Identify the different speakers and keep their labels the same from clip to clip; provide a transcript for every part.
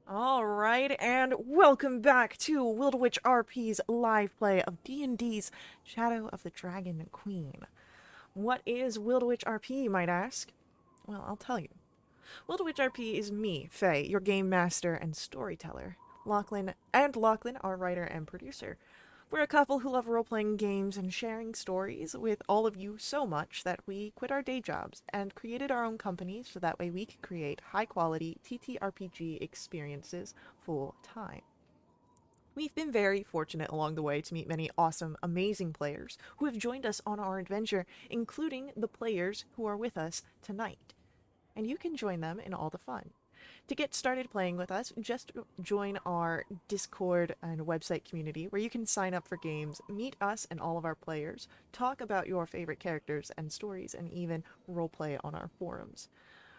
Speaker 1: All right, and welcome back to WRP's live play of D&D's Shadow of the Dragon Queen. What is WRP, you might ask? Well, I'll tell you. WRP is me, Faye, your game master and storyteller. Lachlan, our writer and producer. We're a couple who love role playing games and sharing stories with all of you so much that we quit our day jobs and created our own company so that way we could create high quality TTRPG experiences full time. We've been very fortunate along the way to meet many awesome, amazing players who have joined us on our adventure, including the players who are with us tonight. And you can join them in all the fun. To get started playing with us, just join our Discord and website community where you can sign up for games, meet us and all of our players, talk about your favorite characters and stories, and even roleplay on our forums.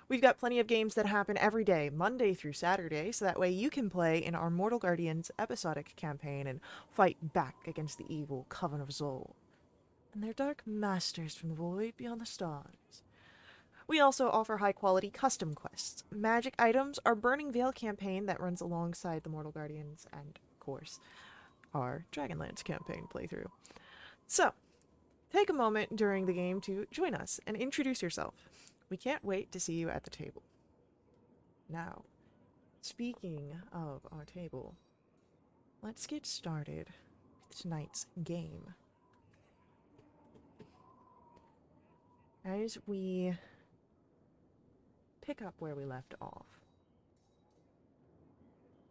Speaker 1: We've got plenty of games that happen every day, Monday through Saturday, so that way you can play in our Mortal Guardians episodic campaign and fight back against the evil Coven of Zol and their dark masters from the void beyond the stars. We also offer high quality custom quests, magic items, our Burning Veil campaign that runs alongside the Mortal Guardians, and, of course, our Dragonlance campaign playthrough. So, take a moment during the game to join us and introduce yourself. We can't wait to see you at the table. Now, speaking of our table, let's get started with tonight's game. As we pick up where we left off,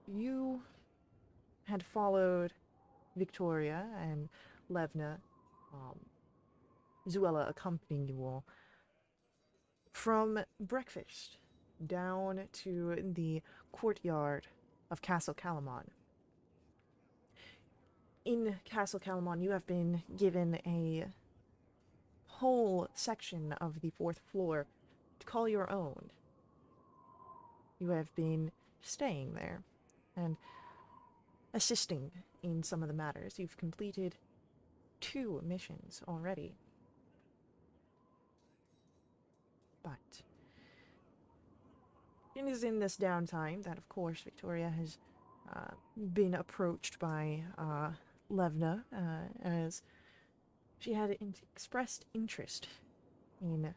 Speaker 1: you had followed Victoria and Levna, um, Zuela accompanying you all, from breakfast down to the courtyard of Castle Calamon. In Castle Calamon, you have been given a whole section of the fourth floor to call your own. You have been staying there and assisting in some of the matters. You've completed 2 missions already. But it is in this downtime that, of course, Victoria has been approached by Levna as she had expressed interest in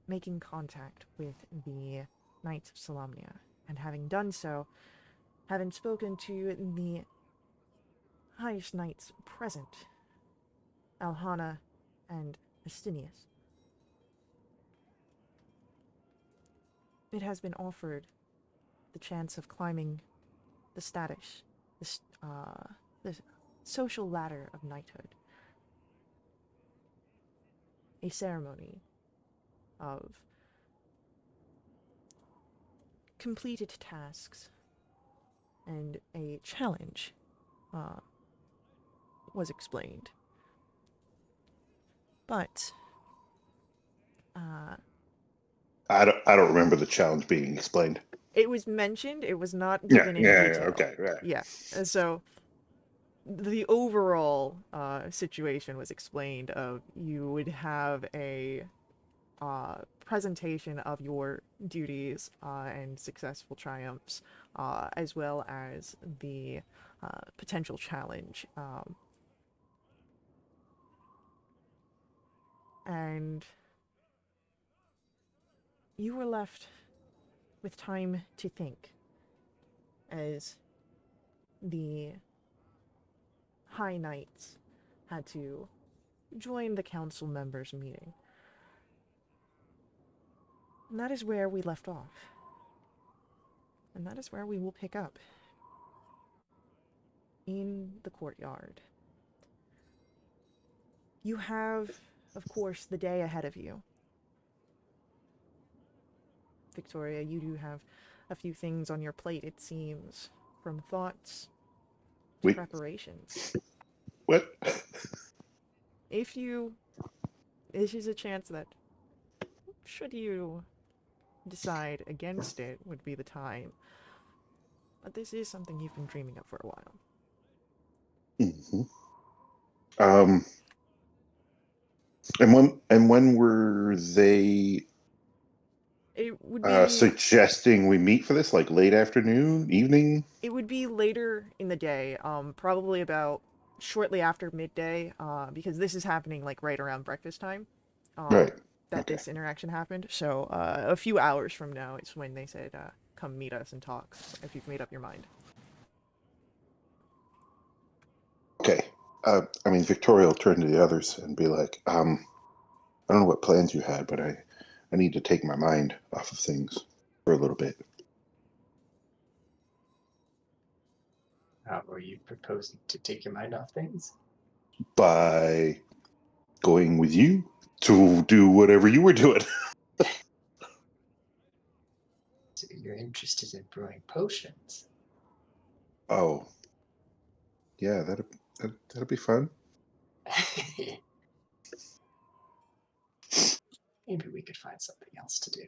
Speaker 1: making contact with the Knights of Solamnia, and having done so, having spoken to the highest knights present, Alhana and Astinius, it has been offered the chance of climbing the status, the social ladder of knighthood. A ceremony of completed tasks and a challenge was explained. But
Speaker 2: I don't remember the challenge being explained.
Speaker 1: it was mentioned, it was not
Speaker 2: Yeah,
Speaker 1: given in
Speaker 2: yeah, yeah,
Speaker 1: detail.
Speaker 2: okay, right.
Speaker 1: Yeah. And so the overall situation was explained of you would have a presentation of your duties and successful triumphs, as well as the potential challenge. And you were left with time to think as the High Knights had to join the council members' meeting. And that is where we left off. And that is where we will pick up. In the courtyard. You have, of course, the day ahead of you. Victoria, you do have a few things on your plate, it seems, from thoughts to
Speaker 2: Wait,
Speaker 1: preparations.
Speaker 2: what?
Speaker 1: If you. This is a chance that, should you decide against it, would be the time. But this is something you've been dreaming of for a while.
Speaker 2: hmm Um, and when were they
Speaker 1: It would be
Speaker 2: Suggesting we meet for this, like late afternoon, evening.
Speaker 1: later in the day, probably about shortly after midday, because this is happening like right around breakfast time,
Speaker 2: Right.
Speaker 1: that
Speaker 2: Okay.
Speaker 1: this interaction happened. So a few hours from now is when they said, come meet us and talk, if you've made up your mind.
Speaker 2: Okay. I mean, Victoria will turn to the others and be like, I don't know what plans you had, but I need to take my mind off of things for a little bit.
Speaker 3: How are you proposing to take your mind off things?
Speaker 2: By going with you to do whatever you were doing.
Speaker 3: So you're interested in brewing potions?
Speaker 2: Oh, yeah, that'll be fun.
Speaker 3: Maybe we could find something else to do.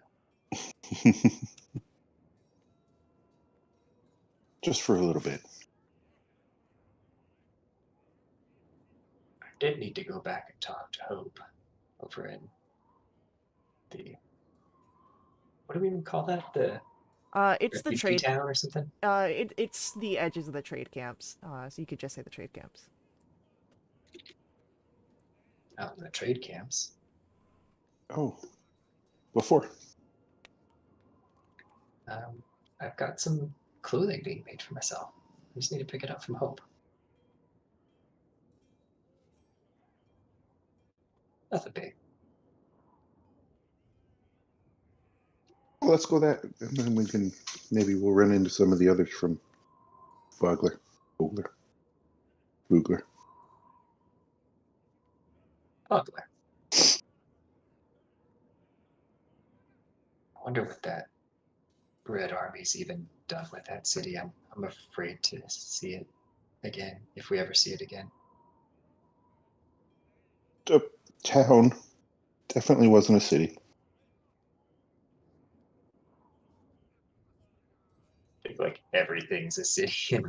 Speaker 2: Just for a little bit.
Speaker 3: I did need to go back and talk to Hope over in the, what do we even call that? The
Speaker 1: It's the
Speaker 3: refugee
Speaker 1: trade.
Speaker 3: town or something?
Speaker 1: It's the edges of the trade camps. So you could just say the trade camps.
Speaker 3: Out in the trade camps.
Speaker 2: Oh, before.
Speaker 3: I've got some clothing being made for myself. I just need to pick it up from Hope. Nothing big.
Speaker 2: Well, let's go that, and then we'll run into some of the others from Vogler. Vogler.
Speaker 3: Bugler. I wonder what that Red Army's even done with that city. I'm afraid to see it again, if we ever see it again.
Speaker 2: The town definitely wasn't a city.
Speaker 3: I think like everything's a city in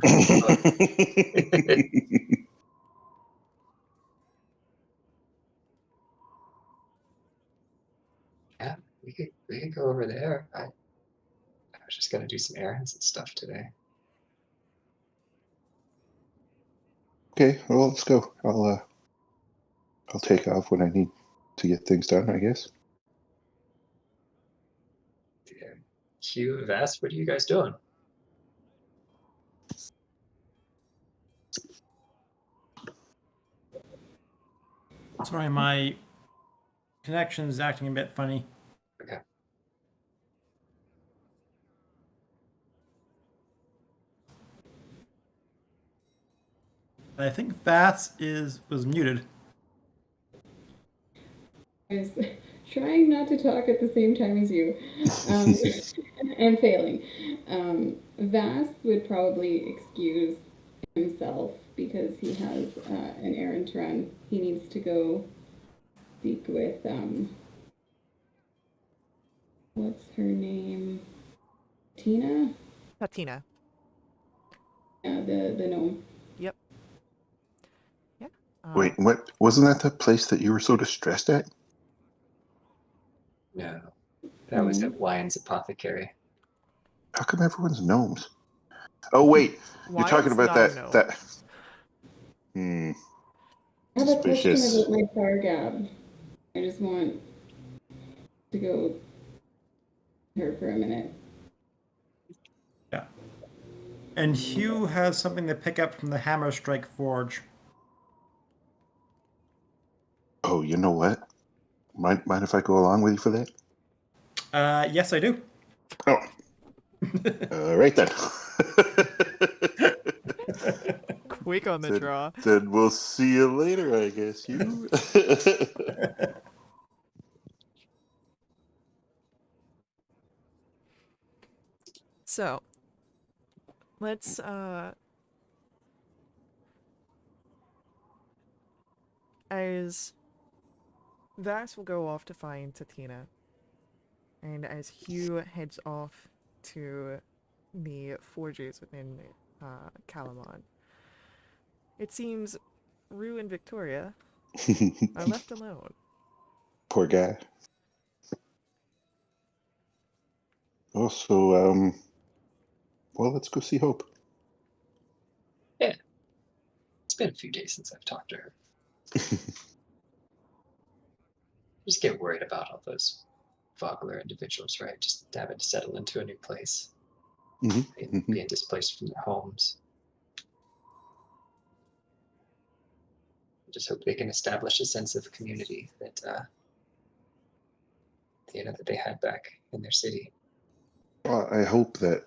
Speaker 3: Yeah, we could go over there. I was just gonna do some errands and stuff today.
Speaker 2: Okay, well, let's go. I'll take off when I need to get things done, I guess.
Speaker 3: Yeah. Hugh, Vast, what are you guys doing?
Speaker 4: Sorry, my connection is acting a bit funny.
Speaker 3: Okay.
Speaker 4: I think Vats was muted.
Speaker 5: I was trying not to talk at the same time as you, and failing. Vass would probably excuse himself because he has an errand to run. He needs to go speak with what's her name? Tina?
Speaker 1: Patina.
Speaker 5: Yeah, the gnome.
Speaker 1: Yep. Yeah.
Speaker 2: Wait, what? Wasn't that the place that you were so distressed at?
Speaker 3: No, that was at Lyon's Apothecary.
Speaker 2: How come everyone's gnomes? Oh, wait, you're talking
Speaker 1: Wyon's
Speaker 2: about
Speaker 1: not a
Speaker 2: that.
Speaker 1: gnome.
Speaker 2: That.
Speaker 5: I have a question
Speaker 2: Suspicious.
Speaker 5: about my Fargab. I just want to go her for a minute.
Speaker 4: Yeah. And Hugh has something to pick up from the Hammer Strike Forge.
Speaker 2: Oh, you know what? Mind if I go along with you for that?
Speaker 4: Yes, I do.
Speaker 2: Oh. Right then.
Speaker 1: Quick on the draw.
Speaker 2: Then we'll see you later, I guess. You.
Speaker 1: So, let's as Vass will go off to find Tatina, and as Hugh heads off to the forges within Calamon, it seems Rue and Victoria are left alone.
Speaker 2: Poor guy. Also, well, let's go see Hope.
Speaker 3: Yeah. It's been a few days since I've talked to her. Just get worried about all those Vogler individuals, right? Just having to settle into a new place, being displaced from their homes. I just hope they can establish a sense of community that that they had back in their city.
Speaker 2: Well, I hope that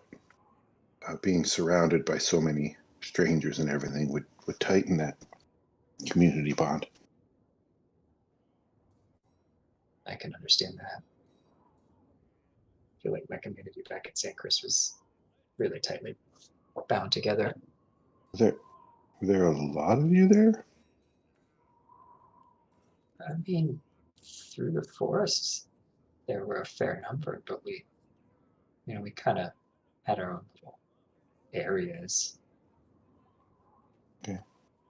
Speaker 2: being surrounded by so many strangers and everything would tighten that community bond.
Speaker 3: I can understand that. I feel like my community back at San Chris was really tightly bound together.
Speaker 2: Were there a lot of you there?
Speaker 3: I mean, through the forests, there were a fair number, but we kind of had our own little areas.
Speaker 2: Okay,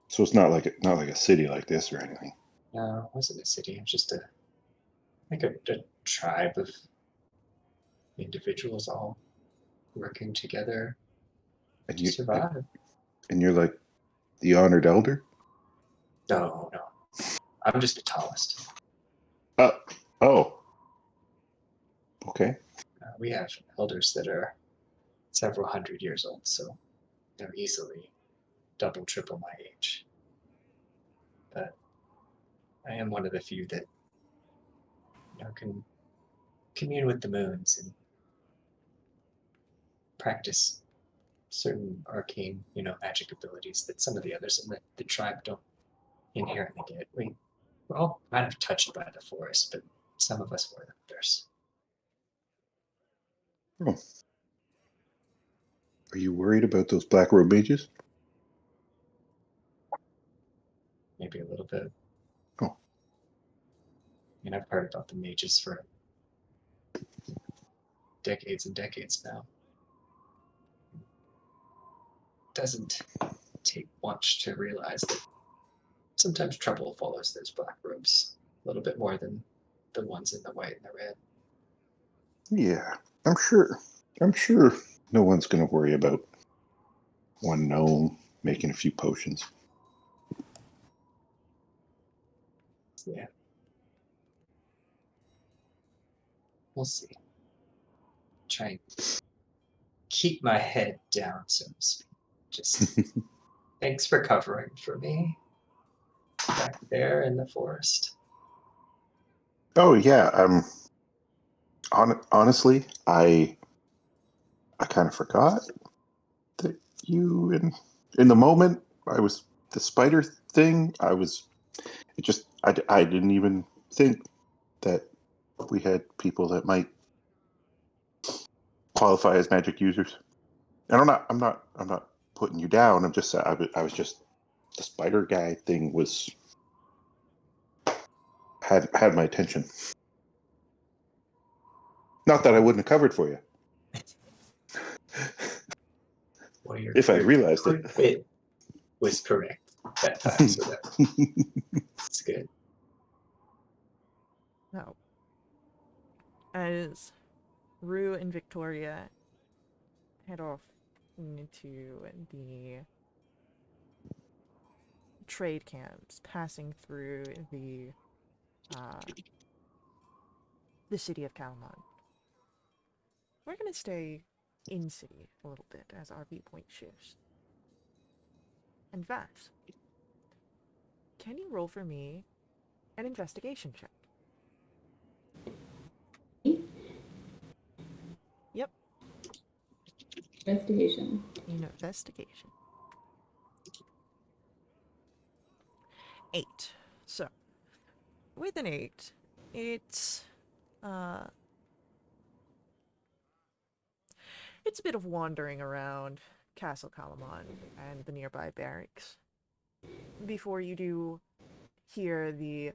Speaker 2: so it's not like a city like this or anything.
Speaker 3: No, it wasn't a city. It was just a tribe of individuals all working together
Speaker 2: And
Speaker 3: to survive.
Speaker 2: you're like the honored elder?
Speaker 3: No. I'm just the tallest.
Speaker 2: Oh. Okay.
Speaker 3: We have elders that are several hundred years old, so they're easily double, triple my age. But I am one of the few that can commune with the moons and practice certain arcane, magic abilities that some of the others in the tribe don't inherently get. We're all kind of touched by the forest, but some of us more than others.
Speaker 2: Oh. Are you worried about those black robe mages?
Speaker 3: Maybe a little bit.
Speaker 2: Oh.
Speaker 3: I've heard about the mages for decades and decades now. It doesn't take much to realize that sometimes trouble follows those black robes a little bit more than the ones in the white and the red.
Speaker 2: Yeah, I'm sure no one's going to worry about one gnome making a few potions.
Speaker 3: Yeah. We'll see. Try and keep my head down, so to speak. Just thanks for covering for me back there in the forest.
Speaker 2: Oh yeah, honestly, I kind of forgot that you in the moment I was the spider thing. I didn't even think that we had people that might qualify as magic users. And I'm not putting you down. I'm just I was just the spider guy thing had my attention. Not that I wouldn't have covered for you.
Speaker 3: Well,
Speaker 2: If I'd realized it.
Speaker 3: It was correct that time, so that's good.
Speaker 1: Now, as Rue and Victoria head off into the trade camps, passing through the city of Calamon, we're gonna stay in city a little bit as our viewpoint shifts. And Vass, can you roll for me an investigation check? Yep.
Speaker 5: Investigation.
Speaker 1: Investigation. 8. So, with an 8, it's a bit of wandering around Castle Calamon and the nearby barracks before you do hear the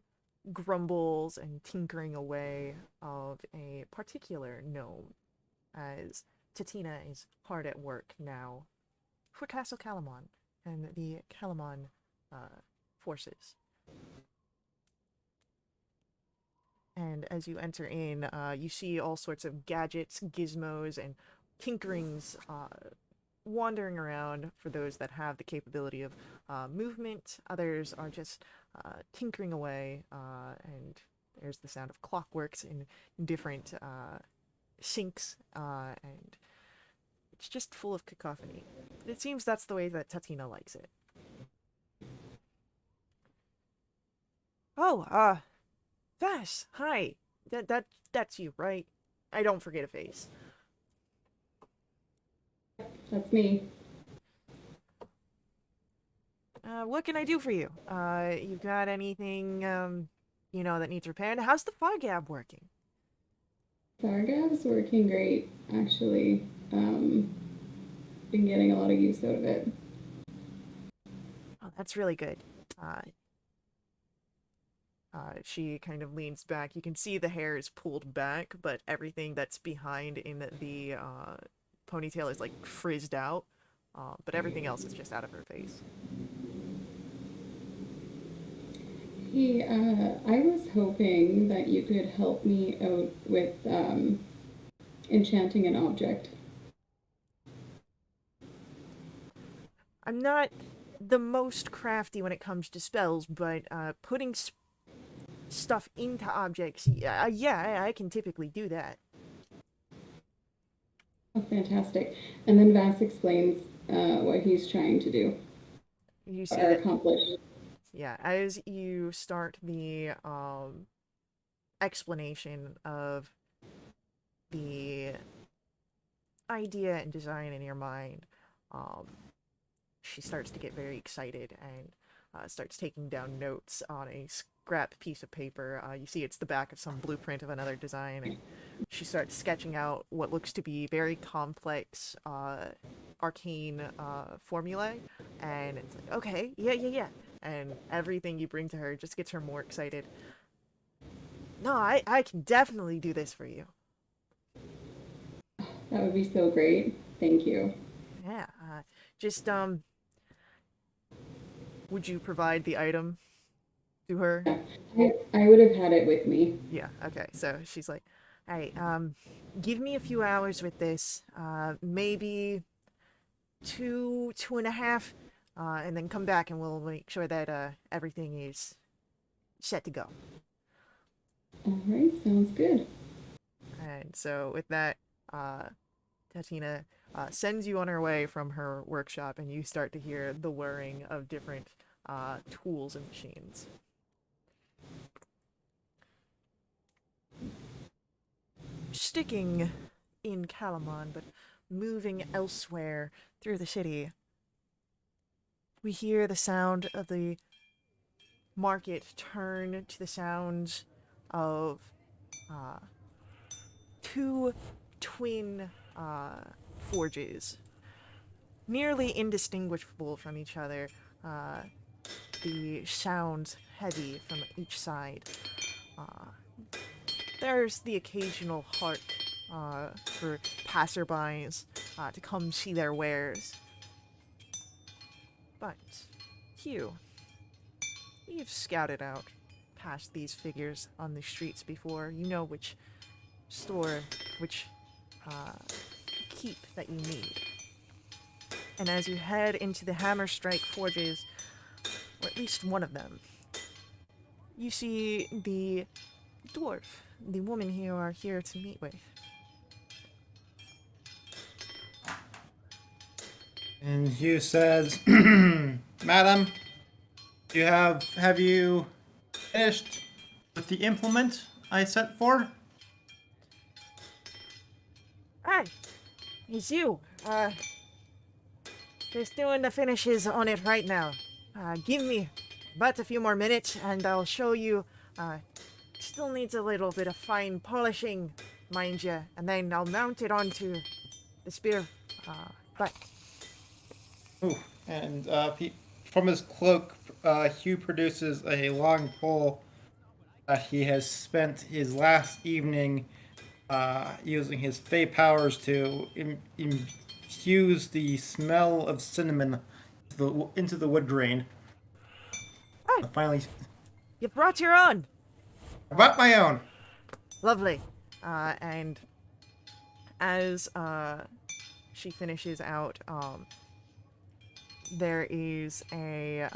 Speaker 1: grumbles and tinkering away of a particular gnome, as Tatina is hard at work now for Castle Calamon and the Calamon forces. and as you enter in, you see all sorts of gadgets, gizmos, and tinkerings wandering around for those that have the capability of movement. Others are just tinkering away, and there's the sound of clockworks in different sinks, and it's just full of cacophony. But it seems that's the way that Tatina likes it. Oh, Vash, hi. That's you, right? I don't forget a face.
Speaker 5: That's me.
Speaker 1: What can I do for you? You got anything, that needs repaired? How's the Fargab working?
Speaker 5: Fargav's working great, actually. Been getting a lot of use out of it.
Speaker 1: Oh, that's really good. She kind of leans back. You can see the hair is pulled back, but everything that's behind in the ponytail is like frizzed out. But everything else is just out of her face.
Speaker 5: Hey, I was hoping that you could help me out with enchanting an object.
Speaker 1: I'm not the most crafty when it comes to spells, but putting stuff into objects, yeah, I can typically do that.
Speaker 5: Oh, fantastic. And then Vass explains what he's trying to do
Speaker 1: You see
Speaker 5: or
Speaker 1: that,
Speaker 5: accomplish.
Speaker 1: yeah, as you start the explanation of the idea and design in your mind, she starts to get very excited and starts taking down notes on a scrap piece of paper. You see it's the back of some blueprint of another design, and she starts sketching out what looks to be very complex arcane formulae, and it's like, okay, yeah. And everything you bring to her just gets her more excited. No, I can definitely do this for you.
Speaker 5: That would be so great. Thank you.
Speaker 1: Yeah, just, would you provide the item to her?
Speaker 5: I would have had it with me.
Speaker 1: Yeah, okay. So she's like, all right, give me a few hours with this, maybe two and a half, and then come back and we'll make sure that everything is set to go.
Speaker 5: All right, sounds good.
Speaker 1: And so with that, Tatina sends you on her way from her workshop, and you start to hear the whirring of different tools and machines. Sticking in Calamon, but moving elsewhere through the city, we hear the sound of the market turn to the sounds of two twin forges, nearly indistinguishable from each other. The sounds heavy from each side. There's the occasional hark for passerbys to come see their wares. But, Hugh, you've scouted out past these figures on the streets before. You know which store, which keep that you need. And as you head into the Hammerstrike forges, or at least one of them, you see the dwarf, the woman you are here to meet with.
Speaker 4: And Hugh says, Madam, have you finished with the implement I sent for?
Speaker 1: Ah, it's you. Just doing the finishes on it right now. Give me but a few more minutes and I'll show you. Still needs a little bit of fine polishing, mind you, and then I'll mount it onto the spear. But
Speaker 4: Ooh, and from his cloak, Hugh produces a long pole that he has spent his last evening using his fey powers to infuse the smell of cinnamon into the wood grain.
Speaker 1: Hey!
Speaker 4: Finally,
Speaker 1: you brought your own.
Speaker 4: I brought my own.
Speaker 1: Lovely. And as she finishes out, there is a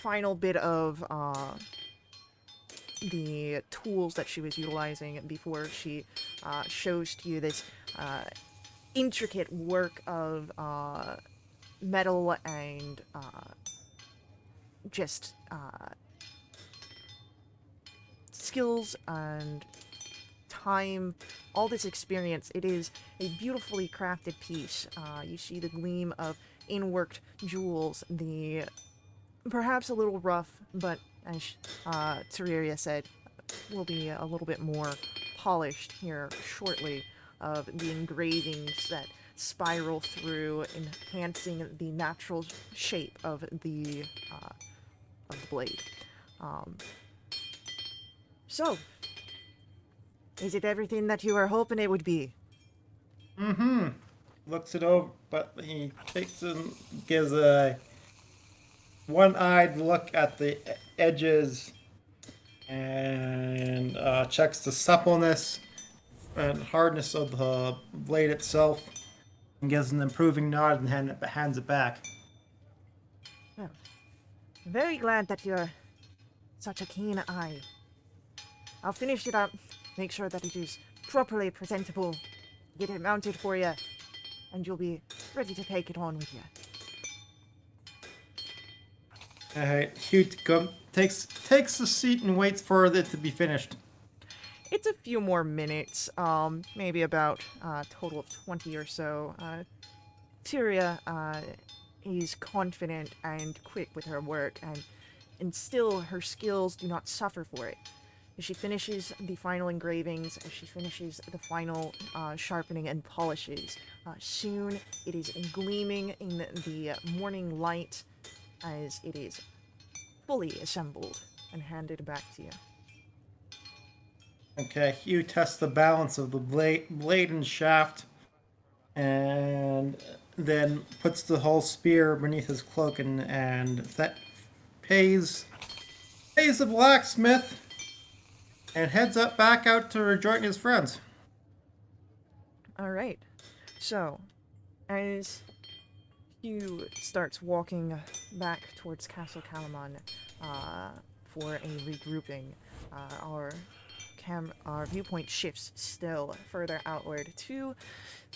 Speaker 1: final bit of the tools that she was utilizing before she shows to you this intricate work of metal and just skills and time, all this experience. It is a beautifully crafted piece. You see the gleam of inworked jewels, the perhaps a little rough, but as Terraria said, will be a little bit more polished here shortly, of the engravings that spiral through, enhancing the natural shape of the blade. So, is it everything that you were hoping it would be?
Speaker 4: Mm-hmm. Looks it over, but he takes and gives a one-eyed look at the edges and checks the suppleness and hardness of the blade itself and gives an improving nod and hands it back.
Speaker 1: Well, very glad that you're such a keen eye. I'll finish it up, make sure that it is properly presentable, get it mounted for you, and you'll be ready to take it on with you.
Speaker 4: Hugh takes the seat and waits for it to be finished.
Speaker 1: It's a few more minutes, maybe about a total of 20 or so. Tyria is confident and quick with her work, and still her skills do not suffer for it. As she finishes the final engravings, as she finishes the final sharpening and polishes, soon it is gleaming in the morning light as it is fully assembled and handed back to you.
Speaker 4: Okay, Hugh tests the balance of the blade and shaft, and then puts the whole spear beneath his cloak and pays the blacksmith and heads up back out to rejoin his friends.
Speaker 1: All right. So, as Hugh starts walking back towards Castle Calamon for a regrouping, our viewpoint shifts still further outward to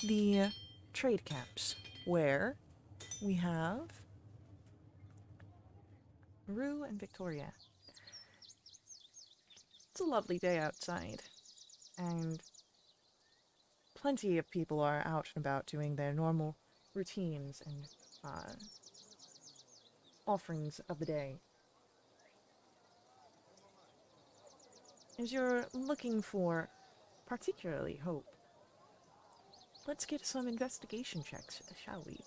Speaker 1: the trade camps, where we have Rue and Victoria. It's a lovely day outside, and plenty of people are out and about doing their normal routines and offerings of the day. As you're looking for particularly Hope, let's get some investigation checks, shall we?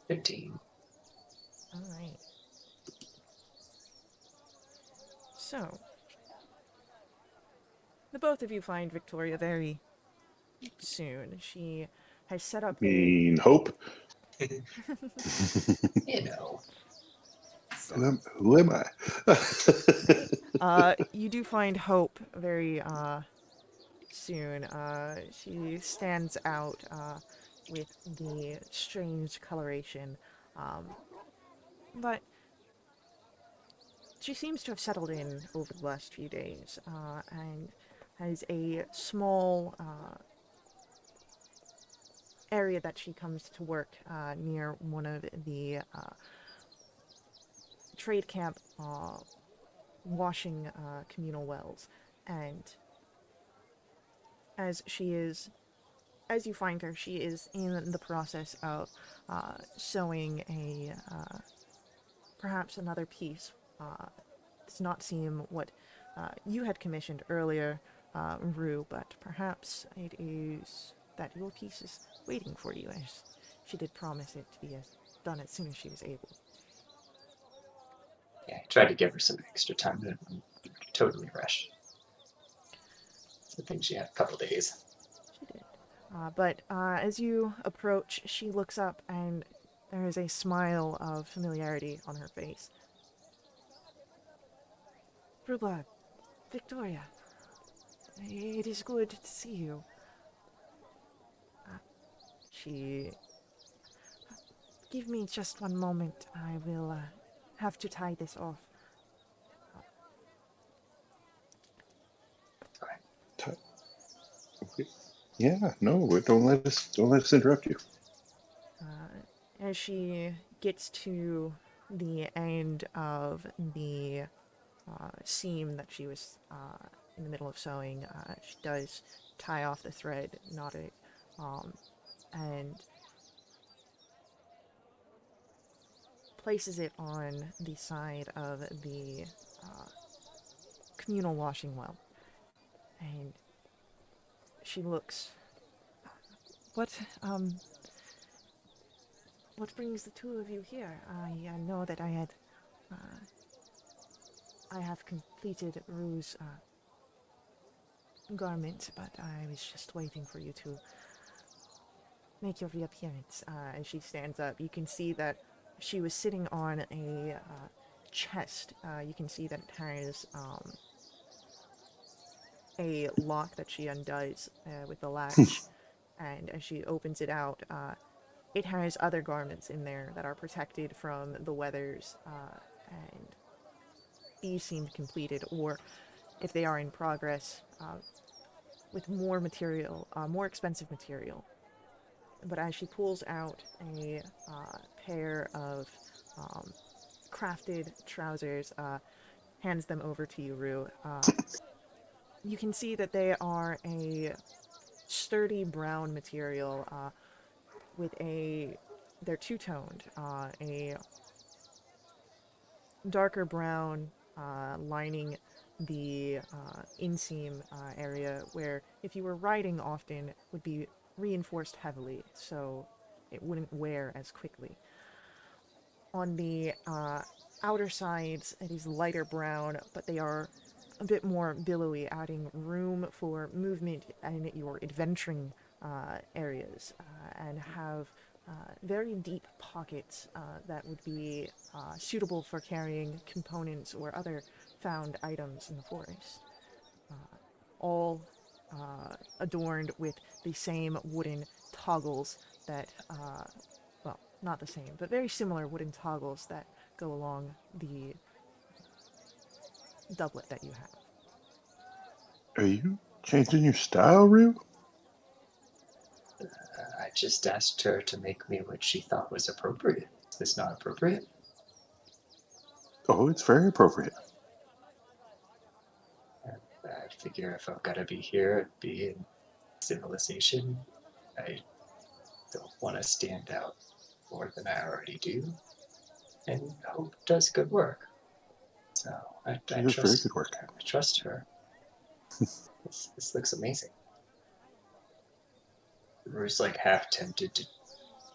Speaker 3: $15.
Speaker 1: All right. So, the both of you find Victoria very soon. She has set up
Speaker 2: Hope.
Speaker 3: You know.
Speaker 2: Who am I?
Speaker 1: You do find Hope very soon. She stands out with the strange coloration, but she seems to have settled in over the last few days, and has a small area that she comes to work near one of the trade camp washing communal wells. And as you find her, she is in the process of sewing a perhaps another piece. Does not seem what you had commissioned earlier, Rue, but perhaps it is that your piece is waiting for you, as she did promise it to be done as soon as she was able.
Speaker 3: Yeah, I tried to give her some extra time, but I'm totally rushed. So I think she had a couple days.
Speaker 1: She did. But as you approach, she looks up and There is a smile of familiarity on her face. Ruba, Victoria, it is good to see you. She... Give me just one moment. I will have to tie this off.
Speaker 3: Fine.
Speaker 2: Yeah, no, don't let us interrupt you.
Speaker 1: As she gets to the end of the seam that she was in the middle of sewing, she does tie off the thread, knot it, and places it on the side of the communal washing well. And she looks. What, what brings the two of you here? I know that I have completed Rue's garment, but I was just waiting for you to make your reappearance. As she stands up, you can see that she was sitting on a chest. You can see that it has a lock that she undoes with the latch, and as she opens it out, it has other garments in there that are protected from the weathers, and these seem completed, or if they are in progress, with more material, more expensive material. But as she pulls out a pair of crafted trousers, hands them over to you, Rue, you can see that they are a sturdy brown material with they're two-toned, a darker brown lining the inseam area, where if you were riding often would be reinforced heavily, so it wouldn't wear as quickly. On the outer sides, it is lighter brown, but they are a bit more billowy, adding room for movement in your adventuring areas, and have very deep pockets that would be suitable for carrying components or other found items in the forest. All adorned with the same wooden toggles that, well, not the same, but very similar wooden toggles that go along the doublet that you have.
Speaker 2: Are you changing your style, Rue?
Speaker 3: I just asked her to make me what she thought was appropriate. Is this not appropriate?
Speaker 2: Oh, it's very appropriate.
Speaker 3: I figure if I'm gonna be here and be in civilization, I don't want to stand out more than I already do. And Hope does good work. So I
Speaker 2: She does very
Speaker 3: trust
Speaker 2: good work.
Speaker 3: I trust her. This looks amazing. Rue's like half tempted to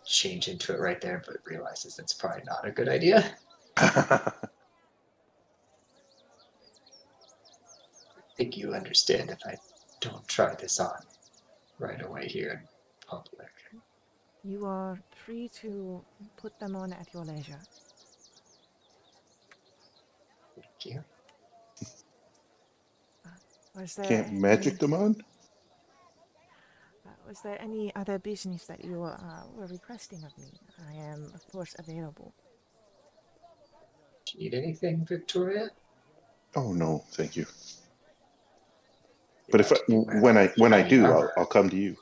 Speaker 3: change into it right there, but realizes that's probably not a good idea. I think you understand if I don't try this on right away here in public.
Speaker 1: You are free to put them on at your leisure.
Speaker 3: Thank you.
Speaker 1: Was there
Speaker 2: Can't magic them on?
Speaker 1: was there any other business that you were requesting of me? I am, of course, available.
Speaker 3: Do you need anything, Victoria?
Speaker 2: Oh no, thank you.
Speaker 3: You're
Speaker 2: But if
Speaker 3: about to be wearing
Speaker 2: when I
Speaker 3: shiny
Speaker 2: do,
Speaker 3: armor.
Speaker 2: I'll come to you.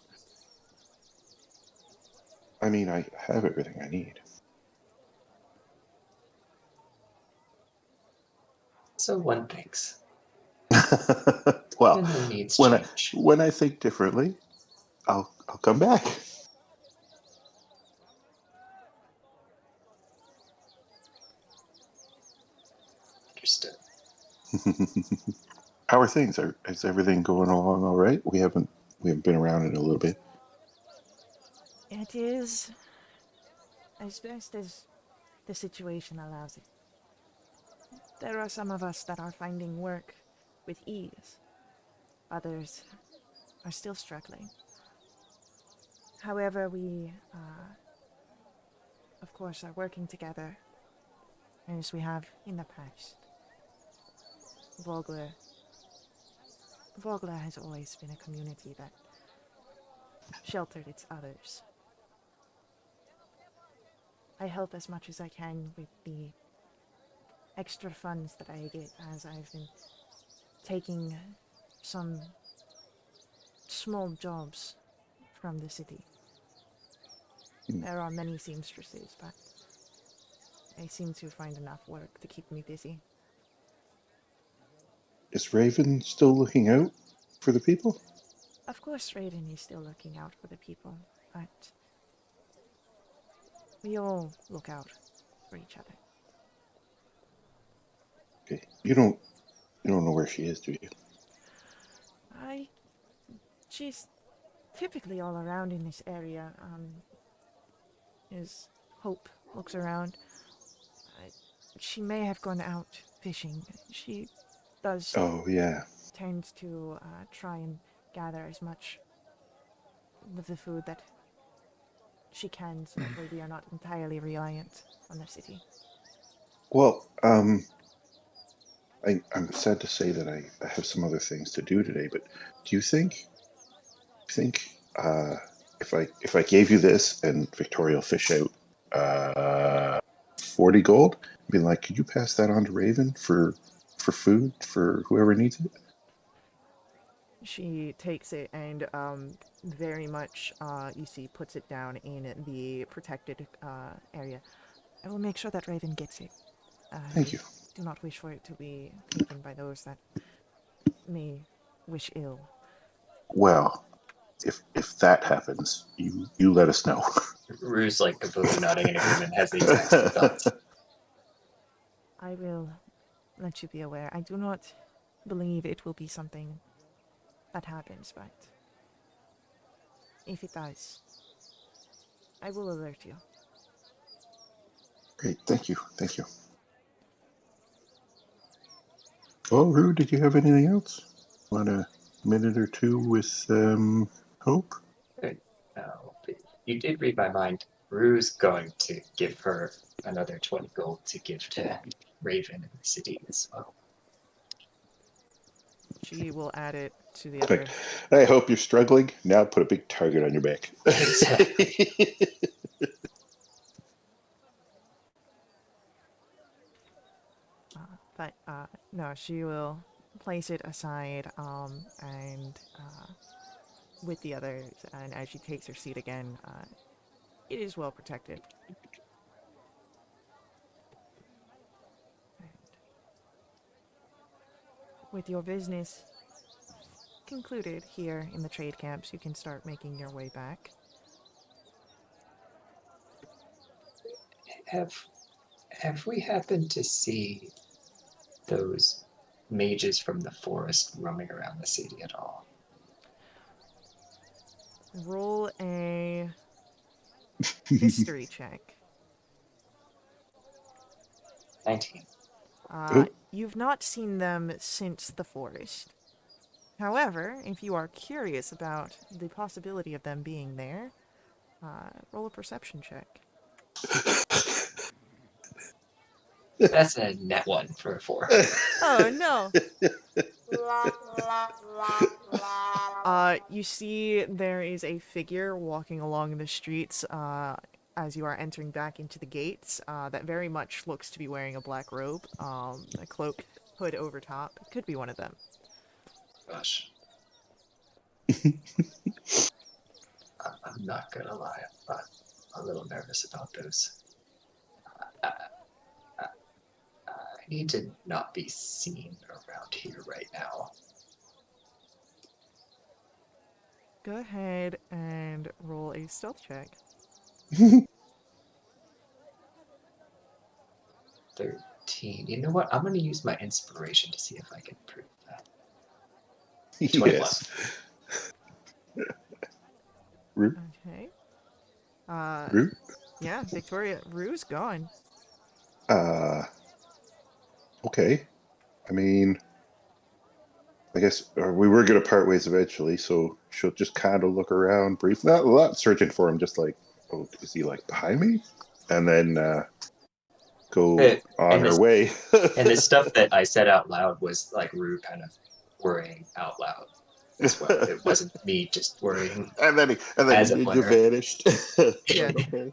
Speaker 2: I mean, I have everything I need.
Speaker 3: So one thinks.
Speaker 2: Well,
Speaker 3: And their needs
Speaker 2: when
Speaker 3: change.
Speaker 2: I think differently, I'll come back.
Speaker 3: Understood.
Speaker 2: How are things? Is everything going along all right? We haven't been around in a little bit.
Speaker 1: It is as best as the situation allows it. There are some of us that are finding work with ease. Others are still struggling. However, we of course, are working together, as we have in the past. Vogler has always been a community that sheltered its others. I help as much as I can with the extra funds that I get, as I've been taking some small jobs from the city. There are many seamstresses, but they seem to find enough work to keep me busy.
Speaker 2: Is Raven still looking out for the people?
Speaker 1: Of course, Raven is still looking out for the people, but we all look out for each other.
Speaker 2: Okay. You don't know where she is, do you?
Speaker 1: She's typically all around in this area. As Hope looks around, she may have gone out fishing. She does
Speaker 2: Oh, yeah.
Speaker 1: tend to try and gather as much of the food that she can, so that way we are not entirely reliant on the city.
Speaker 2: Well, I'm sad to say that I have some other things to do today, but do you think if I gave you this and Victoria will fish out 40 gold, be like, could you pass that on to Raven for food for whoever needs it?
Speaker 1: She takes it and very much, you see, puts it down in the protected area. I will make sure that Raven gets it.
Speaker 2: Thank you.
Speaker 1: Do not wish for it to be taken by those that may wish ill.
Speaker 2: Well, if that happens, you let us know.
Speaker 3: Rue's like completely nodding in agreement, has the exact same thoughts.
Speaker 1: I will let you be aware. I do not believe it will be something that happens, but if it does, I will alert you.
Speaker 2: Great, thank you. Well, Rue, did you have anything else? Want a minute or two with Hope?
Speaker 3: Good. You did read my mind. Rue's going to give her another 20 gold to give to Raven in the city as well.
Speaker 1: She will add it to the other.
Speaker 2: I hope you're struggling. Now put a big target on your back.
Speaker 3: Exactly.
Speaker 1: But no, she will place it aside and with the others, and as she takes her seat again, it is well protected. And with your business concluded here in the trade camps, you can start making your way back.
Speaker 3: Have we happened to see those mages from the forest roaming around the city at all?
Speaker 1: Roll a history check.
Speaker 3: 19.
Speaker 1: You've not seen them since the forest. However, if you are curious about the possibility of them being there, roll a perception check.
Speaker 3: That's a net 1 for a 4.
Speaker 1: Oh, no. You see there is a figure walking along the streets as you are entering back into the gates that very much looks to be wearing a black robe, a cloak, hood over top. It could be one of them.
Speaker 3: Gosh. I'm not gonna lie, I'm a little nervous about those. I need to not be seen around here right now.
Speaker 1: Go ahead and roll a stealth check.
Speaker 3: 13. You know what? I'm gonna use my inspiration to see if I can prove that. 21.
Speaker 2: Yes. Rue?
Speaker 1: Okay.
Speaker 2: Rue?
Speaker 1: Yeah, Victoria, Rue's gone.
Speaker 2: Okay. I mean, I guess we were going to part ways eventually, so she'll just kind of look around briefly. Not searching for him, just like, oh, is he like behind me? and then go
Speaker 3: It-
Speaker 2: on
Speaker 3: and
Speaker 2: her
Speaker 3: this-
Speaker 2: way.
Speaker 3: And the stuff that I said out loud was like Rue kind of worrying out loud as well. It wasn't me just worrying.
Speaker 2: and then
Speaker 3: As a
Speaker 2: you
Speaker 3: player.
Speaker 2: vanished.
Speaker 1: Yeah.
Speaker 2: Okay.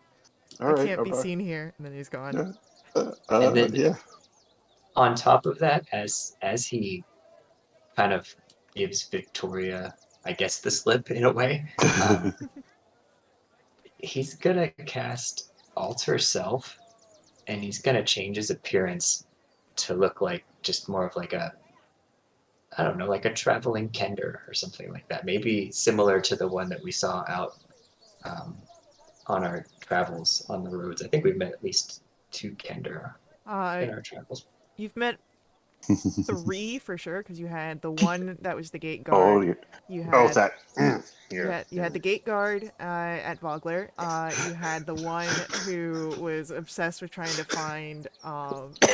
Speaker 2: All
Speaker 1: I
Speaker 2: right.
Speaker 1: can't be
Speaker 2: okay.
Speaker 1: seen here, and then he's gone.
Speaker 3: And then-
Speaker 2: Yeah.
Speaker 3: On top of that, as he kind of gives Victoria, I guess, the slip in a way, he's gonna cast Alter Self, and he's gonna change his appearance to look like just more of like a, I don't know, like a traveling Kender or something like that. Maybe similar to the one that we saw out on our travels on the roads. I think we've met at least 2 Kender in our travels.
Speaker 1: You've met 3 for sure, because you had the one that was the gate
Speaker 2: Oh,
Speaker 1: guard.
Speaker 2: yeah.
Speaker 1: You
Speaker 2: Oh,
Speaker 1: had
Speaker 2: that.
Speaker 1: you had the gate guard at Vogler. You had the one who was obsessed with trying to find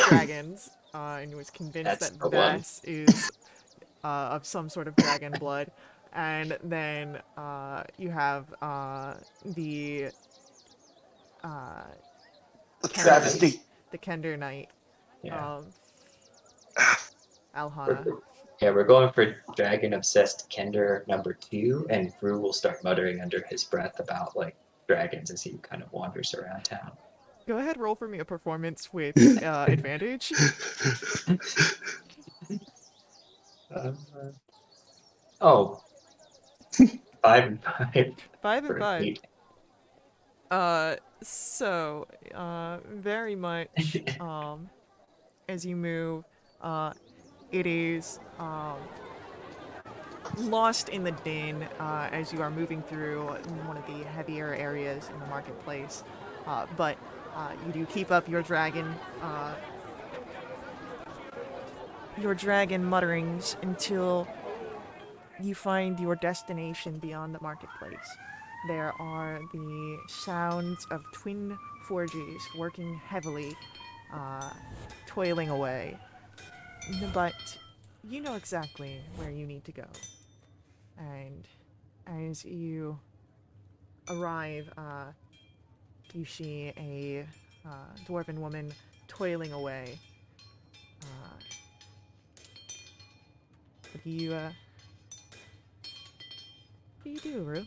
Speaker 1: dragons and was convinced
Speaker 3: That's
Speaker 1: that
Speaker 3: the one.
Speaker 1: Vass is of some sort of dragon blood. And then you have the
Speaker 2: The
Speaker 1: Kender
Speaker 2: travesty.
Speaker 1: Knight, the Kender Knight,
Speaker 3: Yeah.
Speaker 1: Alhana.
Speaker 3: We're going for Dragon Obsessed Kender number 2, and Rue will start muttering under his breath about like dragons as he kind of wanders around town.
Speaker 1: Go ahead, roll for me a performance with advantage.
Speaker 3: Oh, 5 and 5
Speaker 1: 5 and
Speaker 3: for
Speaker 1: 5.
Speaker 3: 8.
Speaker 1: So, very much, as you move, it is, lost in the din, as you are moving through one of the heavier areas in the marketplace. But, you do keep up your dragon mutterings until you find your destination beyond the marketplace. There are the sounds of twin forges working heavily, toiling away. But you know exactly where you need to go. And as you arrive, you see a dwarven woman toiling away. What do you do, Rue?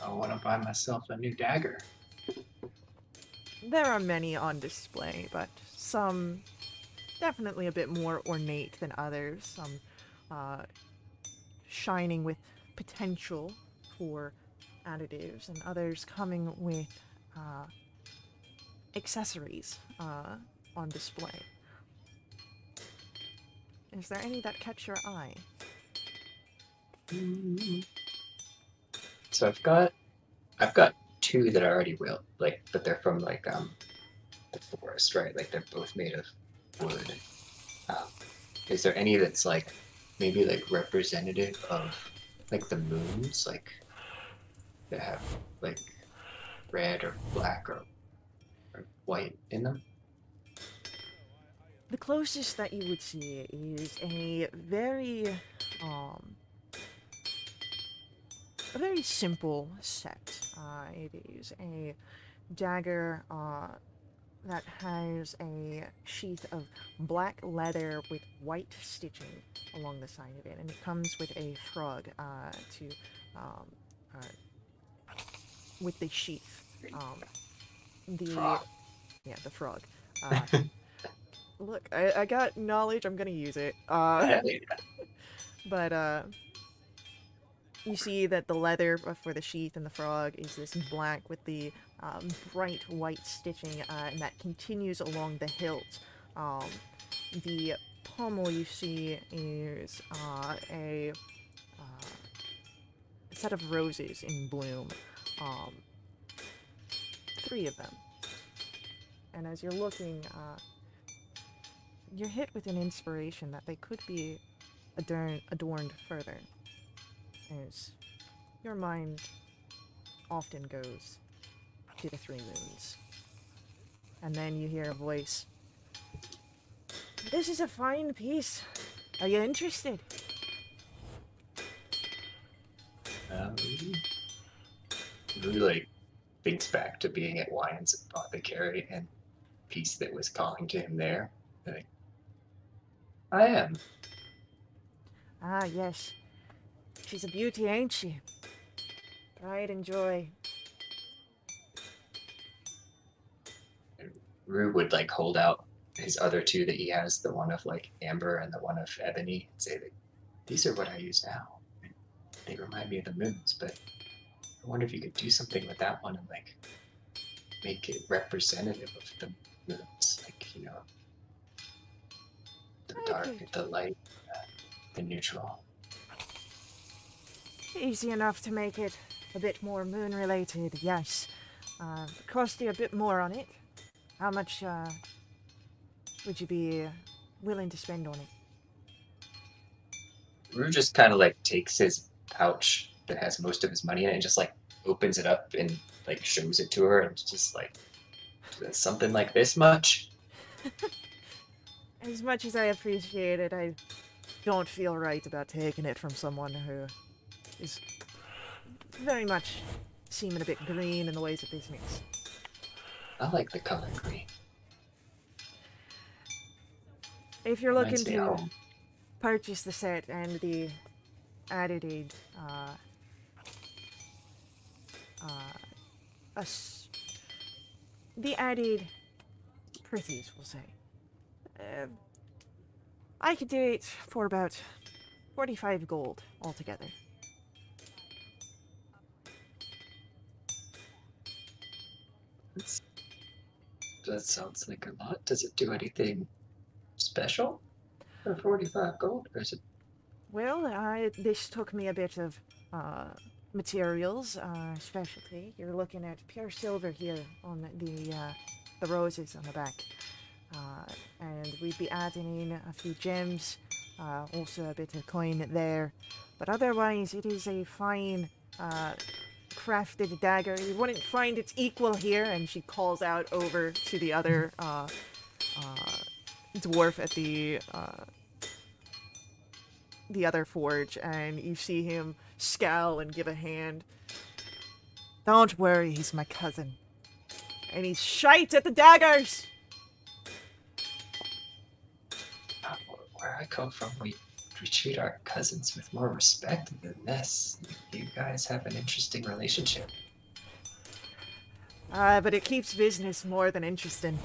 Speaker 3: I want to buy myself a new dagger.
Speaker 1: There are many on display, but some definitely a bit more ornate than others. Some shining with potential for additives, and others coming with accessories on display. Is there any that catch your eye?
Speaker 3: So I've got 2 that I already will, like, but they're from like the forest, right? Like they're both made of wood. Is there any that's like maybe like representative of like the moons, like that have like red or black or white in them?
Speaker 1: The closest that you would see is a very simple set. It is a dagger that has a sheath of black leather with white stitching along the side of it, and it comes with a frog with the sheath.
Speaker 3: Frog.
Speaker 1: Yeah, the frog. Look, I got knowledge. I'm gonna use it. But you see that the leather for the sheath and the frog is this black with the bright white stitching, and that continues along the hilt. The pommel you see is a set of roses in bloom. 3 of them. And as you're looking, you're hit with an inspiration that they could be adorned further. As your mind often goes to the 3 moons. And then you hear a voice. This is a fine piece. Are you interested?
Speaker 3: Really like thinks back to being at Wyand's Apothecary and peace that was calling to him there. Like, I am.
Speaker 1: Ah, yes. She's a beauty, ain't she? Pride and joy.
Speaker 3: Rue would like hold out his other two that he has, the one of like amber and the one of ebony, and say that these are what I use now. They remind me of the moons, but I wonder if you could do something with that one and like make it representative of the moons, like the
Speaker 1: I
Speaker 3: dark,
Speaker 1: could.
Speaker 3: the light, the neutral.
Speaker 1: Easy enough to make it a bit more moon related, yes. Cost you a bit more on it. How much would you be willing to spend on it?
Speaker 3: Rue just kind of like takes his pouch that has most of his money in it and just like opens it up and like shows it to her and just like something like this much.
Speaker 1: As much as I appreciate it, I don't feel right about taking it from someone who is very much seeming a bit green in the ways of business.
Speaker 3: I like the color green.
Speaker 1: If you're looking
Speaker 3: Reminds me of
Speaker 1: to
Speaker 3: home.
Speaker 1: purchase the set and the added the added pretties, we'll say. I could do it for about 45 gold altogether.
Speaker 3: That sounds like a lot. Does it do anything special for 45 gold? Or is it
Speaker 1: Well, this took me a bit of materials, specialty. You're looking at pure silver here on the roses on the back. And we'd be adding in a few gems, also a bit of coin there. But otherwise, it is a fine crafted dagger. You wouldn't find its equal here. And she calls out over to the other dwarf at the other forge, and you see him scowl and give a hand. Don't worry, he's my cousin. And he's shite at the daggers!
Speaker 3: where I come from? We treat our cousins with more respect than this. You guys have an interesting relationship.
Speaker 1: But it keeps business more than interesting.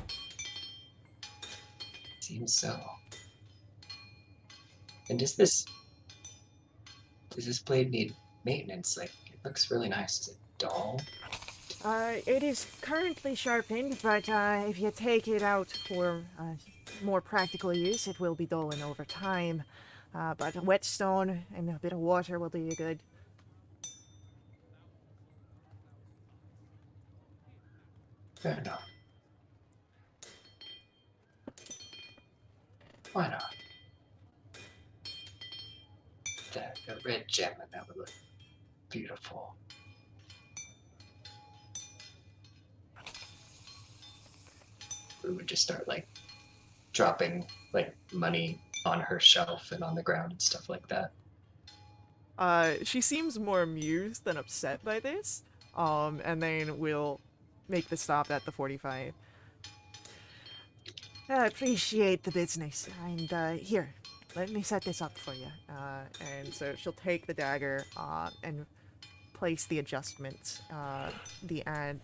Speaker 3: Seems so. And does this blade need maintenance? Like, it looks really nice. Is it dull?
Speaker 1: It is currently sharpened, but if you take it out for more practical use, it will be dulling over time. But a whetstone and a bit of water will do you good.
Speaker 3: Fair enough. Why not? The red gem and that would look beautiful. We would just start like dropping like money on her shelf and on the ground and stuff like that.
Speaker 1: She seems more amused than upset by this. And then we'll make the stop at the 45. I appreciate the business. And here, let me set this up for you. And so she'll take the dagger and place the adjustments, the added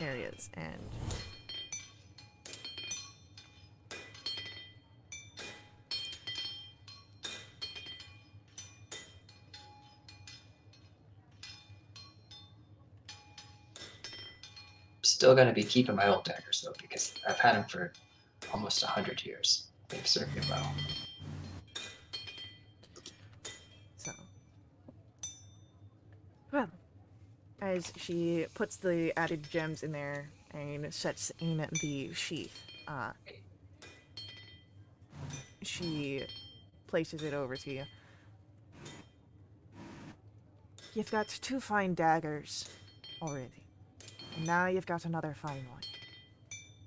Speaker 1: areas, and
Speaker 3: Still gonna be keeping my old daggers though, because I've had them for almost 100 years. They've served me well.
Speaker 1: so. Well, as she puts the added gems in there and sets in the sheath, she places it over to you. You've got 2 fine daggers already. And now you've got another fine one.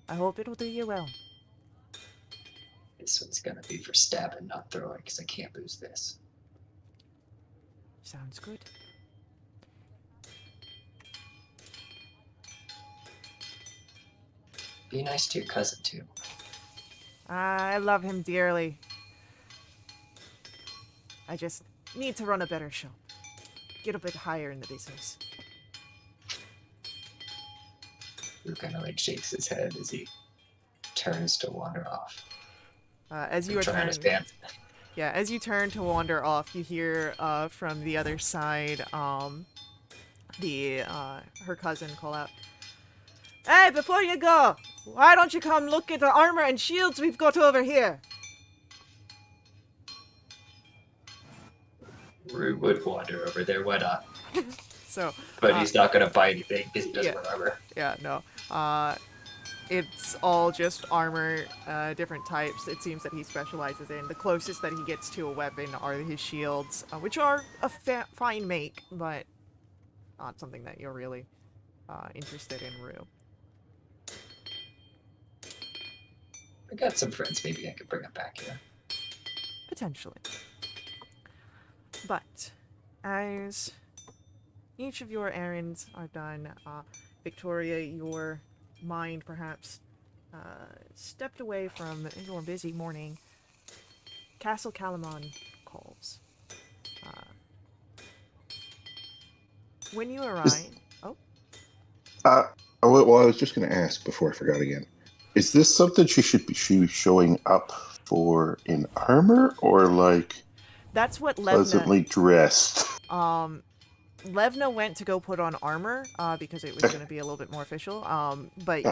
Speaker 1: I hope it'll do you well.
Speaker 3: This one's gonna be for stabbing, not throwing, because I can't lose this.
Speaker 1: Sounds good.
Speaker 3: Be nice to your cousin, too.
Speaker 1: I love him dearly. I just need to run a better show. Get a bit higher in the business.
Speaker 3: Who kind of like shakes his head as he turns to wander off.
Speaker 1: As you are
Speaker 3: Trying his
Speaker 1: turning,
Speaker 3: pants.
Speaker 1: yeah, as you turn to wander off, you hear from the other side, her cousin call out, "Hey, before you go, why don't you come look at the armor and shields we've got over here?"
Speaker 3: Rue would wander over there, why not?
Speaker 1: So,
Speaker 3: But he's not gonna buy anything because he doesn't
Speaker 1: yeah.
Speaker 3: wear armor.
Speaker 1: yeah, no. It's all just armor, different types. It seems that he specializes in. The closest that he gets to a weapon are his shields, which are a fine make, but not something that you're really interested in, Rue.
Speaker 3: I got some friends, maybe I could bring them back here.
Speaker 1: Potentially. But, as each of your errands are done, Victoria, your mind perhaps stepped away from your busy morning. Castle Calamon calls. When you arrive...
Speaker 2: Well, I was just going to ask before I forgot again. Is this something she should be showing up for in armor, or like
Speaker 1: That's what
Speaker 2: pleasantly dressed?
Speaker 1: Levna went to go put on armor because it was going to be a little bit more official. But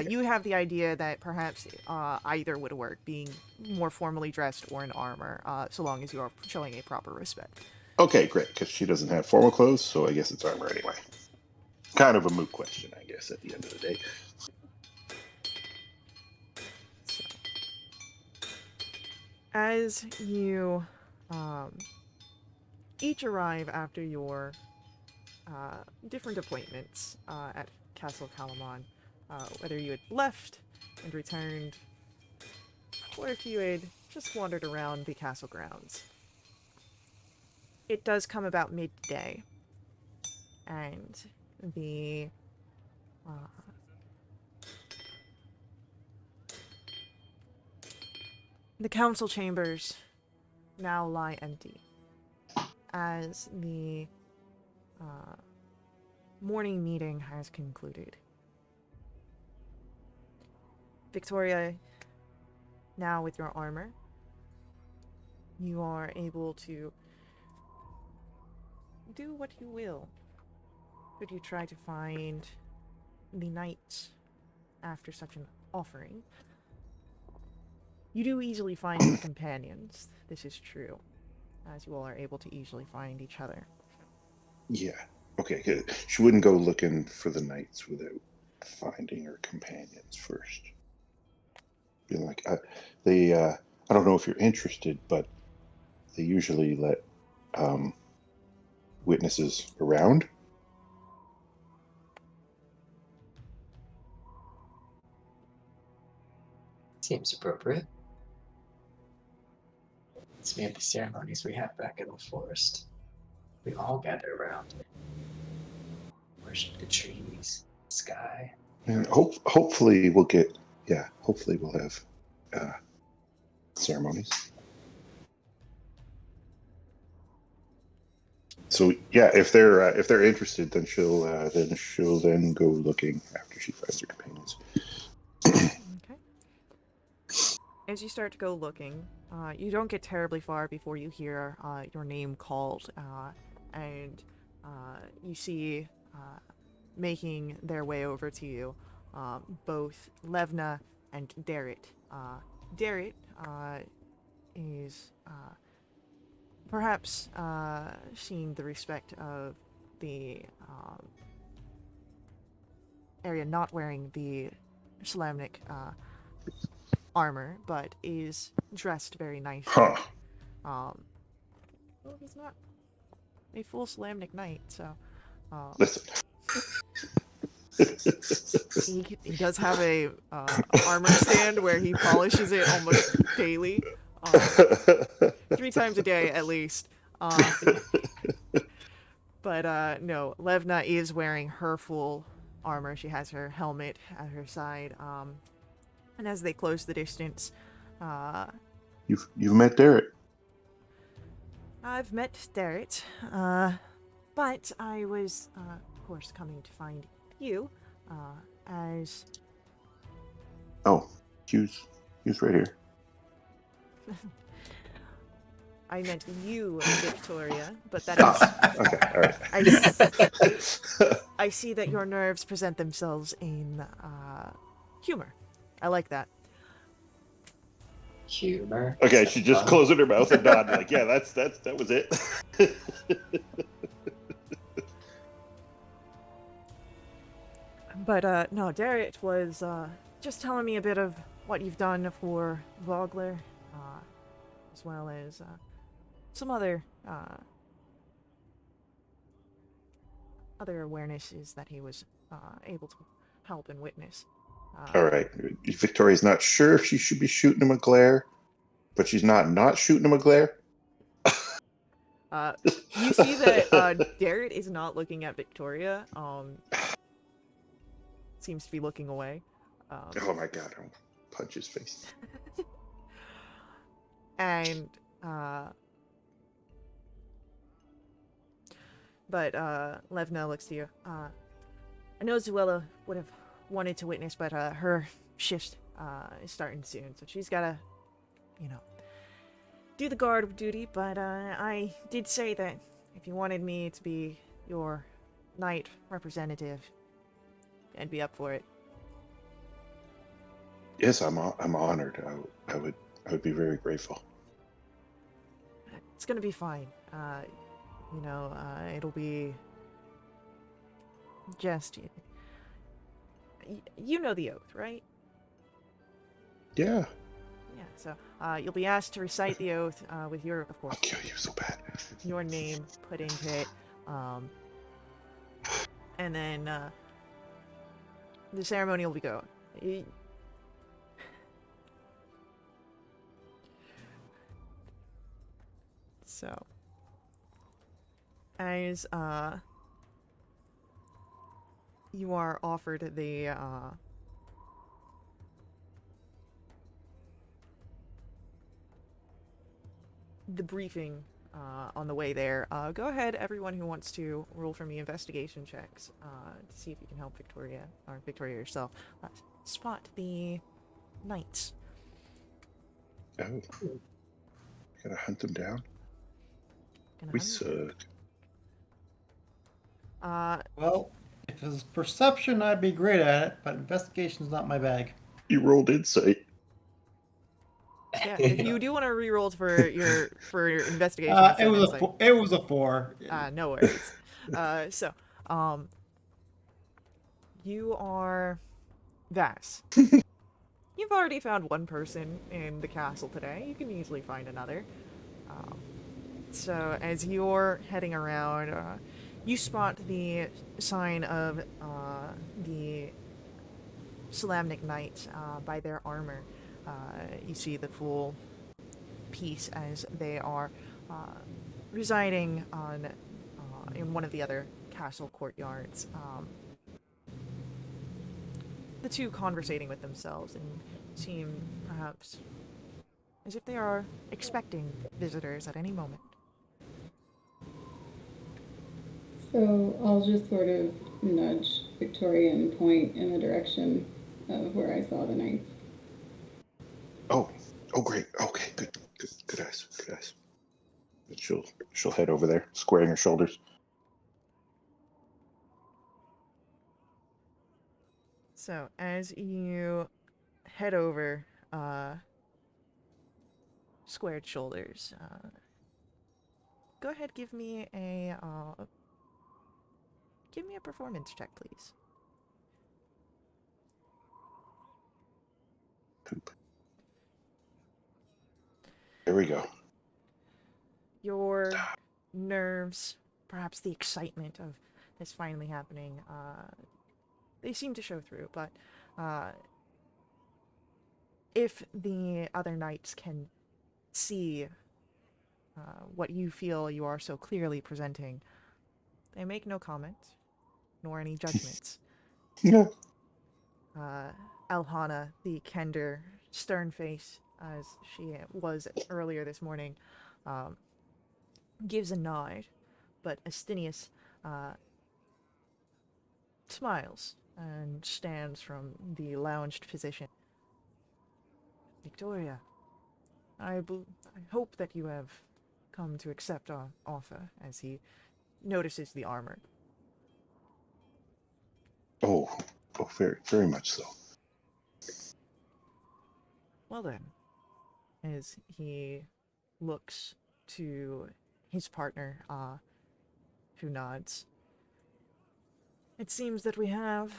Speaker 1: you have the idea that perhaps either would work, being more formally dressed or in armor, so long as you are showing a proper respect.
Speaker 2: Okay, great, because she doesn't have formal clothes, so I guess it's armor anyway. Kind of a moot question, I guess, at the end of the day.
Speaker 1: So, as you each arrive after your different appointments at Castle Calamon, whether you had left and returned, or if you had just wandered around the castle grounds. It does come about midday, and the council chambers now lie empty, as the morning meeting has concluded. Victoria, now with your armor, you are able to do what you will. Could you try to find the knights after such an offering? You do easily find your companions, this is true, as you all are able to easily find each other.
Speaker 2: Yeah. Okay, good. She wouldn't go looking for the knights without finding her companions first. Being like, I don't know if you're interested, but they usually let witnesses around.
Speaker 3: Seems appropriate. It's many of the ceremonies we have back in the forest. We all gather around. Worship the trees, the sky.
Speaker 2: And hopefully we'll get, hopefully we'll have ceremonies. So yeah, if they're interested, then she'll go looking after she finds her companions.
Speaker 1: Okay. As you start to go looking, you don't get terribly far before you hear your name called, and you see making their way over to you both Levna and Darrit. Darrit is perhaps seeing the respect of the area not wearing the Slamnik armor, but is dressed very nicely.
Speaker 2: Huh.
Speaker 1: Well, he's not a full Slamnik knight, so
Speaker 2: Listen.
Speaker 1: he does have a armor stand where he polishes it almost daily, 3 times a day at least. But no, Levna is wearing her full armor. She has her helmet at her side. And as they close the distance,
Speaker 2: You've met Derek.
Speaker 1: I've met Derek, but I was, of course, coming to find you, as
Speaker 2: Oh, Hugh's right here.
Speaker 1: I meant you, Victoria, but that
Speaker 2: Ah,
Speaker 1: is...
Speaker 2: okay, all right.
Speaker 1: I see that your nerves present themselves in, humor. I like that.
Speaker 3: Humor.
Speaker 2: Okay,
Speaker 3: Is
Speaker 2: she
Speaker 3: that
Speaker 2: just
Speaker 3: fun?
Speaker 2: closed her mouth and nodded, like, yeah, that was it.
Speaker 1: But, no, Derek was, just telling me a bit of what you've done for Vogler, as well as, some other awarenesses that he was, able to help and witness.
Speaker 2: All right, Victoria's not sure if she should be shooting him a glare, but she's not shooting him a glare.
Speaker 1: You see that, Derek is not looking at Victoria, seems to be looking away.
Speaker 2: Oh my god, I'll punch his face.
Speaker 1: And, but Levna looks to you. I know Zuela would have wanted to witness, but her shift is starting soon, so she's gotta, do the guard duty. But I did say that if you wanted me to be your knight representative, I'd be up for it.
Speaker 2: Yes, I'm honored. I would be very grateful.
Speaker 1: It's gonna be fine. It'll be just... You know the oath, right?
Speaker 2: Yeah,
Speaker 1: Yeah, so you'll be asked to recite the oath with your, of course,
Speaker 2: I'll kill you so bad.
Speaker 1: your name put into it. And then the ceremony will be going. So, as you are offered the briefing on the way there, go ahead, everyone who wants to roll for me investigation checks to see if you can help Victoria, or Victoria yourself, spot the knights.
Speaker 2: Oh, gotta hunt them down.
Speaker 1: Gonna
Speaker 2: We
Speaker 1: hunt
Speaker 2: suck.
Speaker 1: them down.
Speaker 4: Well, if it was perception, I'd be great at it, but investigation's not my bag.
Speaker 2: You rolled insight.
Speaker 1: Yeah, if you do want to reroll for your investigation,
Speaker 4: It
Speaker 1: instead of
Speaker 4: was
Speaker 1: insight,
Speaker 4: it was a 4.
Speaker 1: no worries. So, you are Vass. You've already found one person in the castle today. You can easily find another. So as you're heading around, you spot the sign of the Solamnic Knights by their armor. You see the full piece as they are residing on in one of the other castle courtyards. The two conversating with themselves and seem perhaps as if they are expecting visitors at any moment.
Speaker 5: So I'll just sort of nudge Victoria and point in the direction of where I saw the knights.
Speaker 2: Oh, great. Okay, good eyes. And she'll head over there, squaring her shoulders.
Speaker 1: So as you head over, squared shoulders, go ahead, give me a performance check, please.
Speaker 2: Poop. There we go.
Speaker 1: Your nerves, perhaps the excitement of this finally happening, they seem to show through, but if the other knights can see what you feel you are so clearly presenting, they make no comment, nor any judgments.
Speaker 2: Yeah.
Speaker 1: Alhana, the Kender, stern face, as she was earlier this morning, gives a nod, but Astinius smiles and stands from the lounged position. Victoria, I hope that you have come to accept our offer, as he notices the armor.
Speaker 2: Oh, very, very much so.
Speaker 1: Well then, as he looks to his partner, who nods. It seems that we have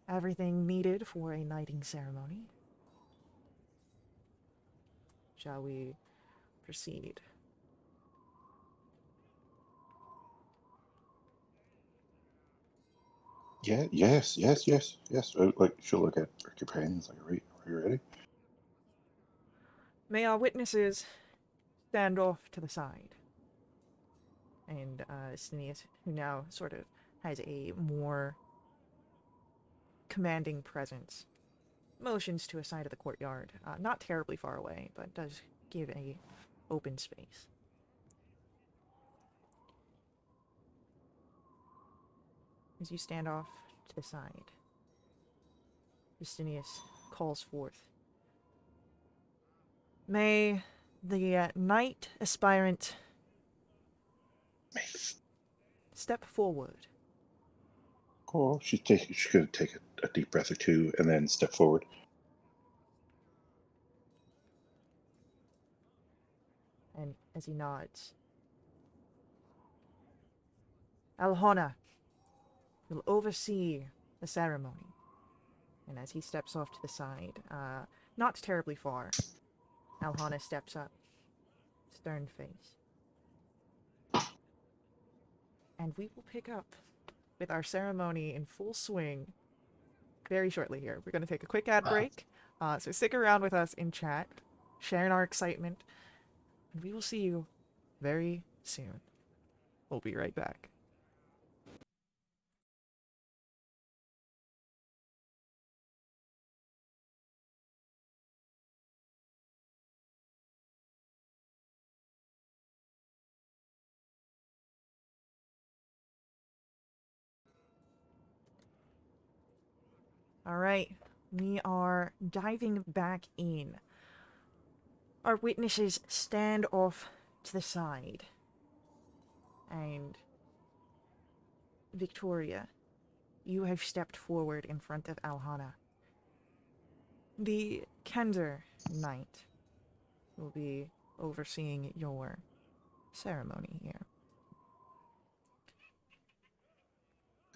Speaker 1: everything needed for a knighting ceremony. Shall we proceed?
Speaker 2: Yeah, yes. Like, she'll look at her companions, like, are you ready?
Speaker 1: May our witnesses stand off to the side. And Sinius, who now sort of has a more commanding presence, motions to a side of the courtyard, not terribly far away, but does give a open space. As you stand off to the side, Justinius calls forth, "May the knight aspirant step forward."
Speaker 2: Oh, she's going to take a deep breath or two and then step forward.
Speaker 1: And as he nods, "Alhona will oversee the ceremony." And as he steps off to the side, not terribly far, Alhana steps up, stern face. And we will pick up with our ceremony in full swing very shortly here. We're going to take a quick ad break, so stick around with us in chat, sharing our excitement, and we will see you very soon. We'll be right back. All right, we are diving back in. Our witnesses stand off to the side. And Victoria, you have stepped forward in front of Alhana. The Kender Knight will be overseeing your ceremony here.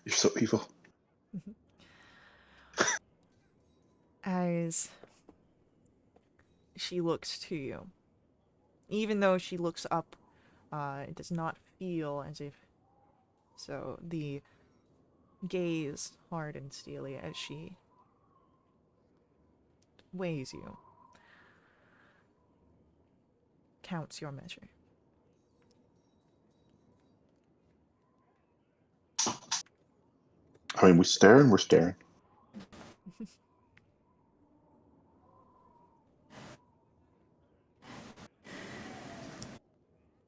Speaker 2: You're so evil.
Speaker 1: As she looks to you, even though she looks up, it does not feel as if so. The gaze hard and steely as she weighs you, counts your measure.
Speaker 2: I mean, we're staring.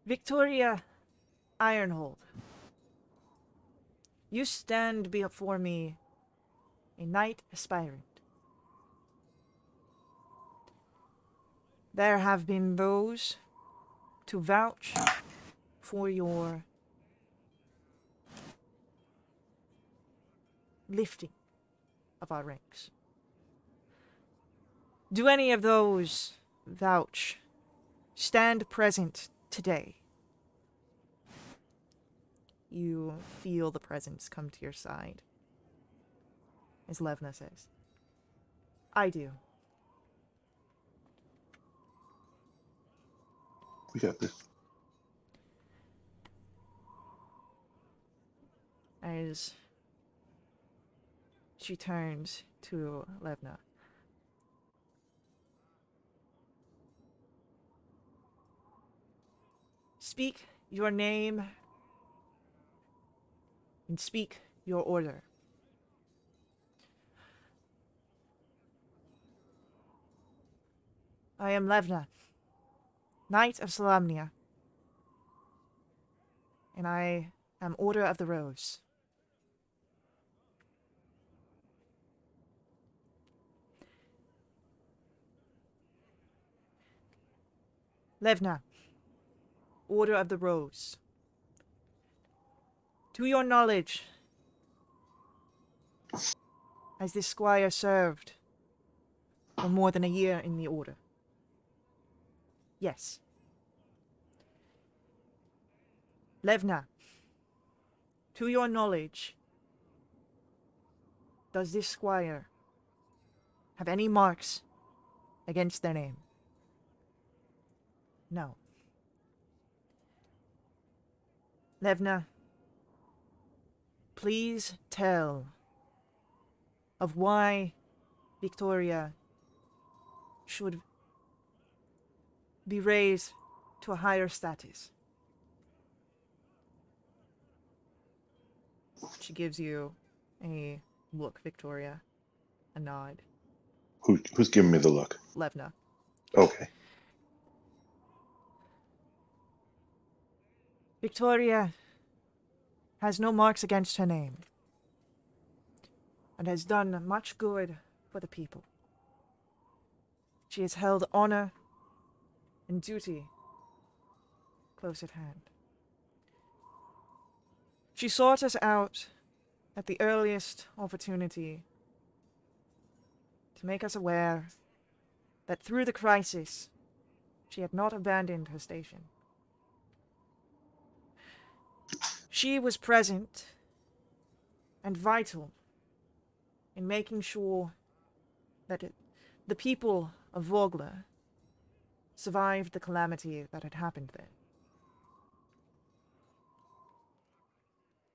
Speaker 1: Victoria Ironhold, you stand before me, a knight aspirant. There have been those to vouch for your lifting of our ranks. Do any of those vouch stand present today? You feel the presence come to your side. As Levna says, "I do."
Speaker 2: We got this.
Speaker 1: As she turns to Levna. "Speak your name and speak your order." I am Levna, Knight of Solamnia, and I am Order of the Rose. Levna, Order of the Rose. To your knowledge, has this squire served for more than a year in the Order? Yes. Levna, to your knowledge, does this squire have any marks against their name? No. Levna, please tell of why Victoria should be raised to a higher status. She gives you a look, Victoria. A nod.
Speaker 2: Who's giving me the look?
Speaker 1: Levna.
Speaker 2: Okay.
Speaker 1: Victoria has no marks against her name and has done much good for the people. She has held honor and duty close at hand. She sought us out at the earliest opportunity to make us aware that through the crisis, she had not abandoned her station. She was present and vital in making sure that the people of Vogler survived the calamity that had happened there.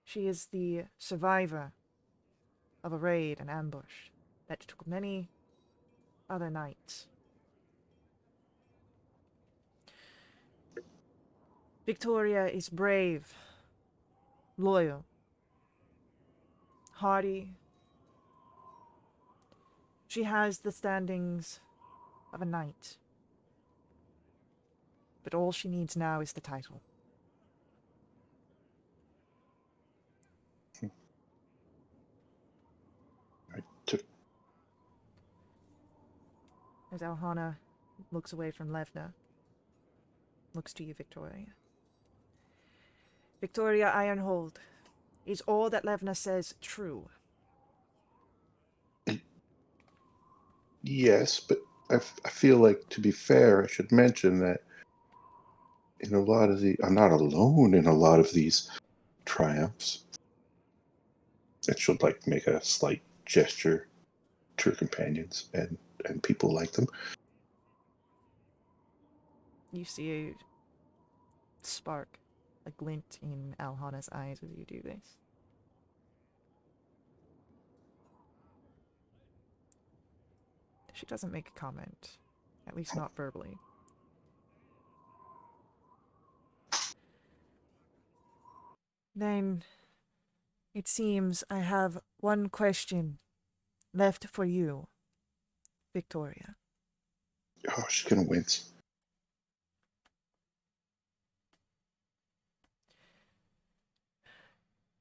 Speaker 1: She is the survivor of a raid and ambush that took many other nights. Victoria is brave, loyal, hardy. She has the standings of a knight. But all she needs now is the title. As Alhana looks away from Levna, looks to you, Victoria. Victoria Ironhold, is all that Levna says true?
Speaker 2: Yes, but I feel like, to be fair, I should mention that in a lot of I'm not alone in a lot of these triumphs. It should make a slight gesture to her companions and people like them.
Speaker 1: You see a spark, a glint in Alhana's eyes as you do this. She doesn't make a comment, at least not verbally. Then, it seems I have one question left for you, Victoria.
Speaker 2: Oh, she's gonna wince.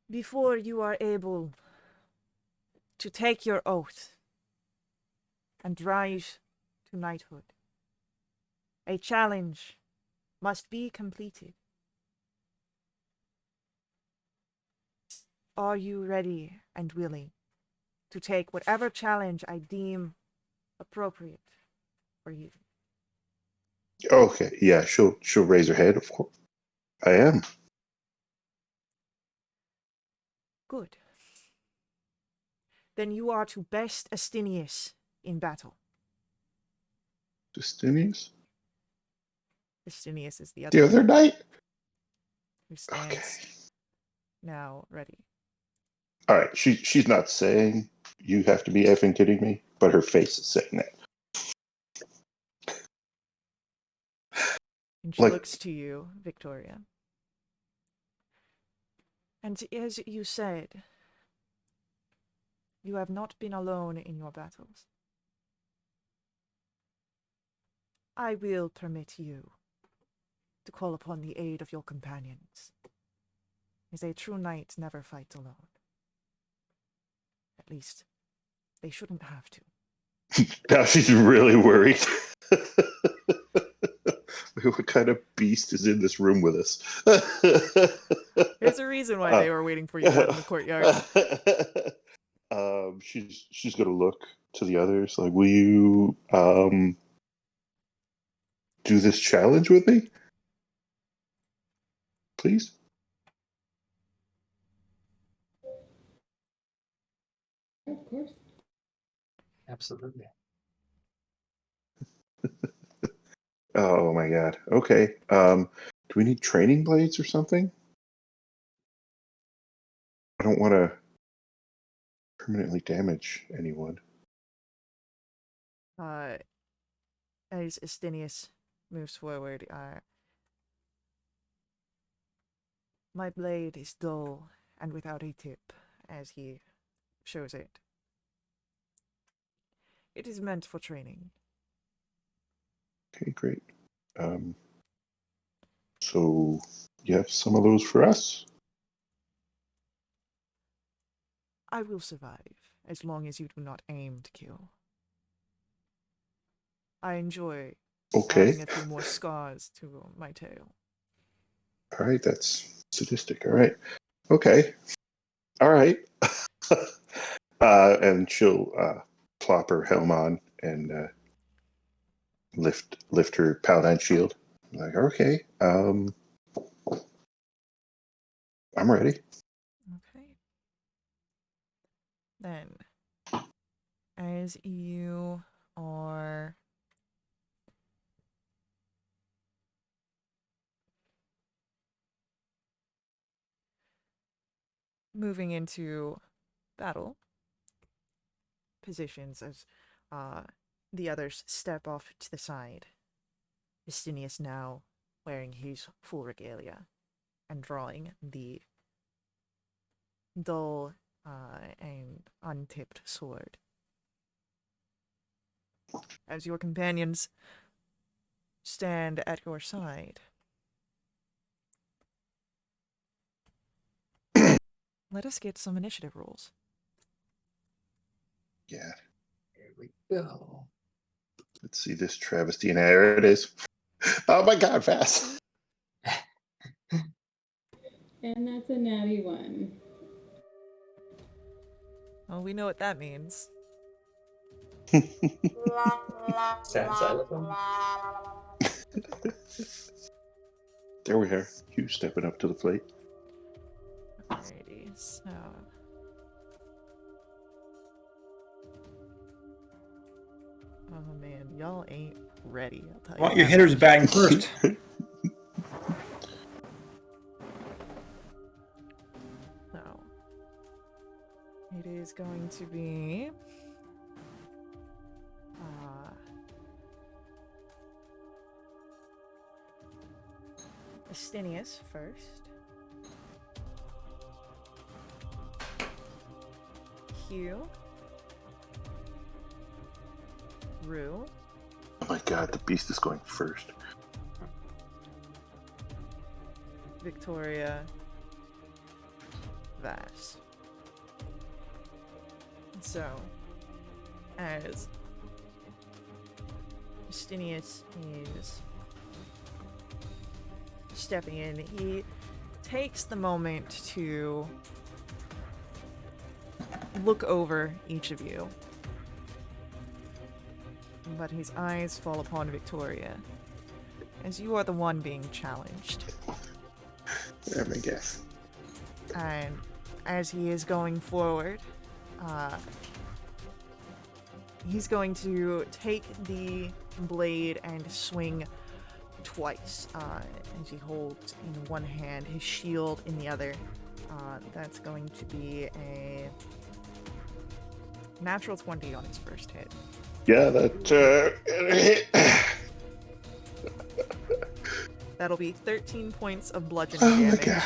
Speaker 1: Before you are able to take your oath and rise to knighthood, a challenge must be completed. Are you ready and willing to take whatever challenge I deem appropriate for you?
Speaker 2: Okay, yeah, she'll raise her head, of course. I am.
Speaker 1: Good. Then you are to best Astinius in battle.
Speaker 2: Justinius?
Speaker 1: Astinius is the
Speaker 2: The other night?
Speaker 1: who stands
Speaker 2: Okay.
Speaker 1: now ready.
Speaker 2: All right, she's not saying you have to be effing kidding me, but her face is saying that.
Speaker 1: And she looks to you, Victoria. And as you said, you have not been alone in your battles. I will permit you to call upon the aid of your companions, as a true knight never fights alone. At least, they shouldn't have to.
Speaker 2: Now she's really worried. What kind of beast is in this room with us?
Speaker 1: There's a reason why they were waiting for you out in the courtyard.
Speaker 2: She's gonna look to the others. Like, will you do this challenge with me, please?
Speaker 5: Of course.
Speaker 3: Absolutely.
Speaker 2: Oh my god. Okay. Do we need training blades or something? I don't want to permanently damage anyone.
Speaker 1: As Estinius moves forward, my blade is dull and without a tip, as he shows it. It is meant for training.
Speaker 2: Okay, great. So you have some of those for us?
Speaker 1: I will survive, as long as you do not aim to kill. I enjoy
Speaker 2: Okay.
Speaker 1: adding a few more scars to my tale.
Speaker 2: All right, that's sadistic. All right. Okay. All right. And she'll plop her helm on and lift her paladin shield. I'm like, okay, I'm ready.
Speaker 1: Okay. Then, as you are moving into battle positions, as the others step off to the side, Justinius now wearing his full regalia and drawing the dull and untipped sword. As your companions stand at your side, let us get some initiative rolls.
Speaker 2: Yeah.
Speaker 3: Here we go.
Speaker 2: Let's see this travesty. And there it is. Oh my god, fast.
Speaker 5: And that's a natty 1.
Speaker 1: Well, we know what that means.
Speaker 3: Sad xylophone.
Speaker 2: There we are. Hugh stepping up to the plate.
Speaker 1: Alrighty, so... Oh man, y'all ain't ready, I'll tell you.
Speaker 4: Want your
Speaker 1: that
Speaker 4: hitters
Speaker 1: much.
Speaker 4: batting first.
Speaker 1: So, it is going to be... Estinius first. Hugh. Rue.
Speaker 2: Oh my god, the beast is going first.
Speaker 1: Victoria. Vass. So, as Justinius is stepping in, he takes the moment to look over each of you. But his eyes fall upon Victoria, as you are the one being challenged.
Speaker 2: There my guess.
Speaker 1: And as he is going forward, he's going to take the blade and swing twice, as he holds in one hand his shield in the other. That's going to be a natural 20 on his first hit.
Speaker 2: Yeah, that
Speaker 1: That'll be 13 points of bludgeoning
Speaker 2: oh my
Speaker 1: damage.
Speaker 2: god.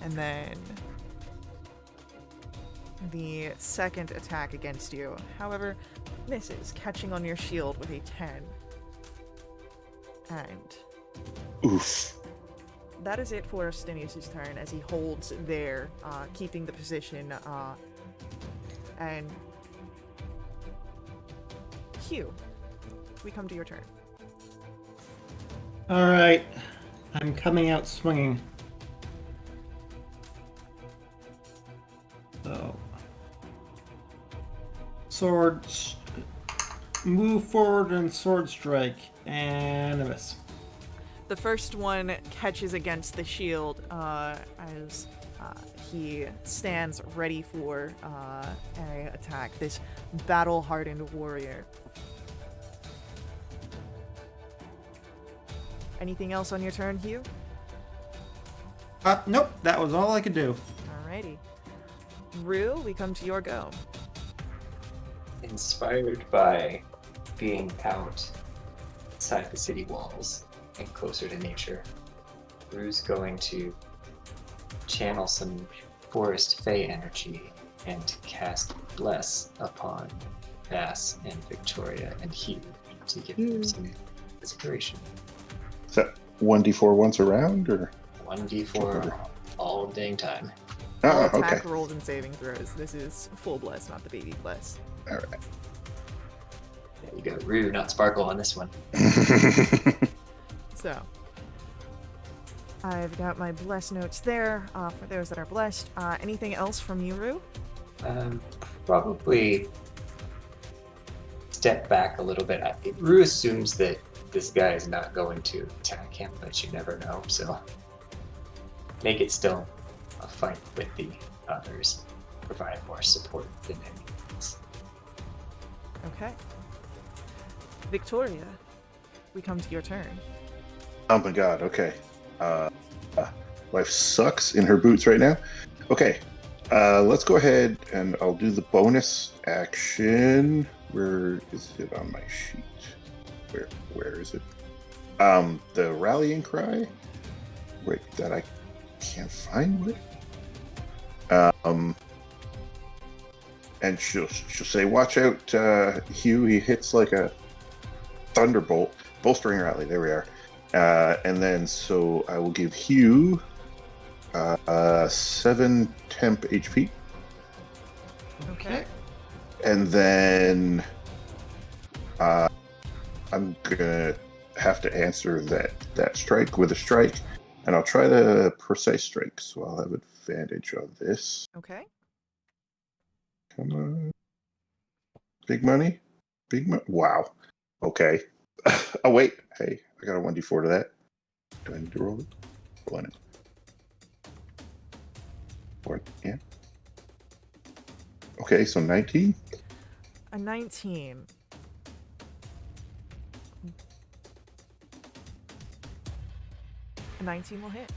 Speaker 1: And then the second attack against you. However, misses, catching on your shield with a 10. And
Speaker 2: Oof.
Speaker 1: that is it for Stenius' turn as he holds there, keeping the position. And Hugh, we come to your turn.
Speaker 4: All right, I'm coming out swinging. So, move forward and sword strike, and a miss.
Speaker 1: The first one catches against the shield as he stands ready for an attack. This battle-hardened warrior. Anything else on your turn, Hugh?
Speaker 4: Nope, that was all I could do.
Speaker 1: Alrighty. Rue, we come to your go.
Speaker 3: Inspired by being outside the city walls and closer to nature, Rue's going to channel some forest fae energy and cast Bless upon Bass and Victoria and Hugh to give them some inspiration.
Speaker 2: Is that 1d4 once around, or?
Speaker 3: 1d4 all dang time.
Speaker 1: All
Speaker 2: Oh,
Speaker 1: attack
Speaker 2: okay.
Speaker 1: rolls and saving throws. This is full bless, not the baby bless.
Speaker 2: All right.
Speaker 3: There you go, Rue, not Sparkle on this one.
Speaker 1: So, I've got my bless notes there for those that are blessed. Anything else from you, Rue?
Speaker 3: Probably step back a little bit. Rue assumes that this guy is not going to attack him, but you never know, so make it still a fight with the others. Provide more support than anything else.
Speaker 1: Okay. Victoria, we come to your turn.
Speaker 2: Oh my god, okay. Wife sucks in her boots right now. Okay, let's go ahead and I'll do the bonus action. Where is it on my sheet? Where is it? The rallying cry? Wait, that I can't find it. And she'll say, "Watch out, Hugh! He hits like a thunderbolt." Bolstering rally. There we are. And then so I will give Hugh 7 temp HP,
Speaker 1: Okay.
Speaker 2: and then I'm gonna have to answer that strike with a strike, and I'll try the precise strike, so I'll have advantage on this.
Speaker 1: Okay.
Speaker 2: Come on, big money, Wow. Okay. Oh wait, hey, I got a 1d4 to that. Do I need to roll it? Roll it. Yeah. Okay, so 19.
Speaker 1: A 19. A 19 will hit.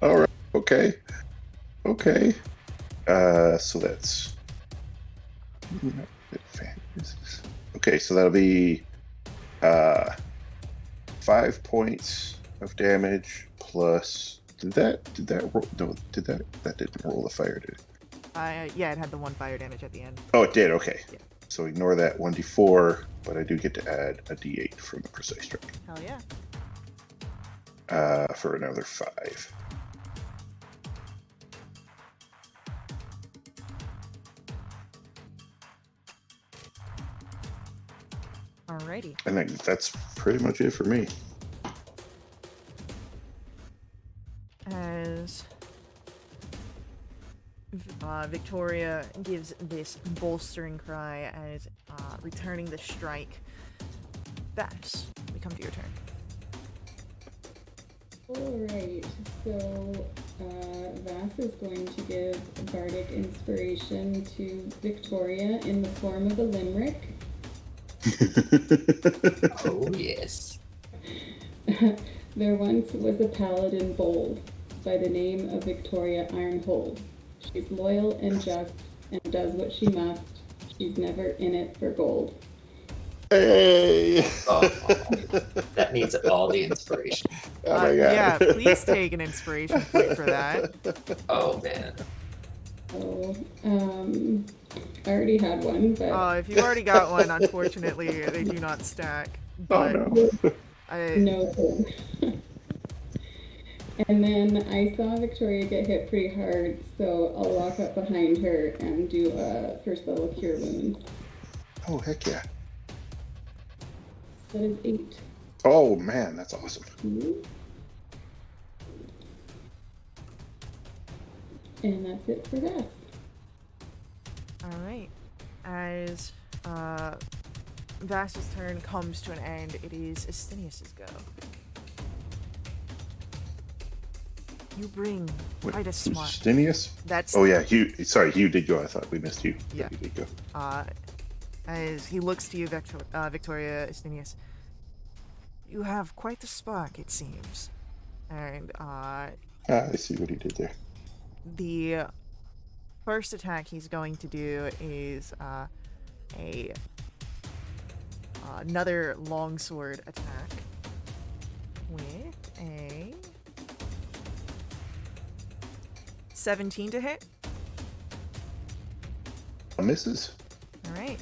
Speaker 2: All right. Okay. So that's okay. So that'll be 5 points of damage plus. Did that roll? No, that didn't roll the fire, did it?
Speaker 1: Yeah, it had the 1 fire damage at the end.
Speaker 2: Oh, it did. Okay.
Speaker 1: Yeah.
Speaker 2: So ignore that 1d4, but I do get to add a d8 from the precise strike.
Speaker 1: Hell yeah.
Speaker 2: For another 5.
Speaker 1: Alrighty.
Speaker 2: And that's pretty much it for me.
Speaker 1: As Victoria gives this bolstering cry as returning the strike. Bass, we come to your turn.
Speaker 5: Alright, so Vass is going to give bardic inspiration to Victoria in the form of a limerick.
Speaker 3: Oh, yes.
Speaker 5: There once was a paladin bold by the name of Victoria Ironhold. She's loyal and just and does what she must. She's never in it for gold.
Speaker 2: Hey!
Speaker 3: Oh, that needs all the inspiration.
Speaker 2: Oh my god.
Speaker 1: Yeah, please take an inspiration point for that.
Speaker 3: Oh, man.
Speaker 5: So, I already had one, but
Speaker 1: If you've already got one, unfortunately, they do not stack.
Speaker 2: Oh
Speaker 1: But
Speaker 2: no.
Speaker 5: no hope. And then I saw Victoria get hit pretty hard, so I'll walk up behind her and do a first level cure wounds.
Speaker 2: Oh heck yeah.
Speaker 5: That is 8.
Speaker 2: Oh man, that's awesome.
Speaker 5: And that's it for that.
Speaker 1: all right, as Vast's turn comes to an end, it is Estinius's go. You bring
Speaker 2: Wait,
Speaker 1: quite a
Speaker 2: who's
Speaker 1: smart.
Speaker 2: Stinius?
Speaker 1: That's
Speaker 2: Oh yeah, Hugh. Sorry, Hugh did go. I thought we missed Hugh.
Speaker 1: Yeah.
Speaker 2: He did go.
Speaker 1: As he looks to you, Victoria Estinius. You have quite the spark, it seems. And
Speaker 2: I see what he did there.
Speaker 1: the first attack he's going to do is another longsword attack with a 17 to hit.
Speaker 2: Misses.
Speaker 1: All right,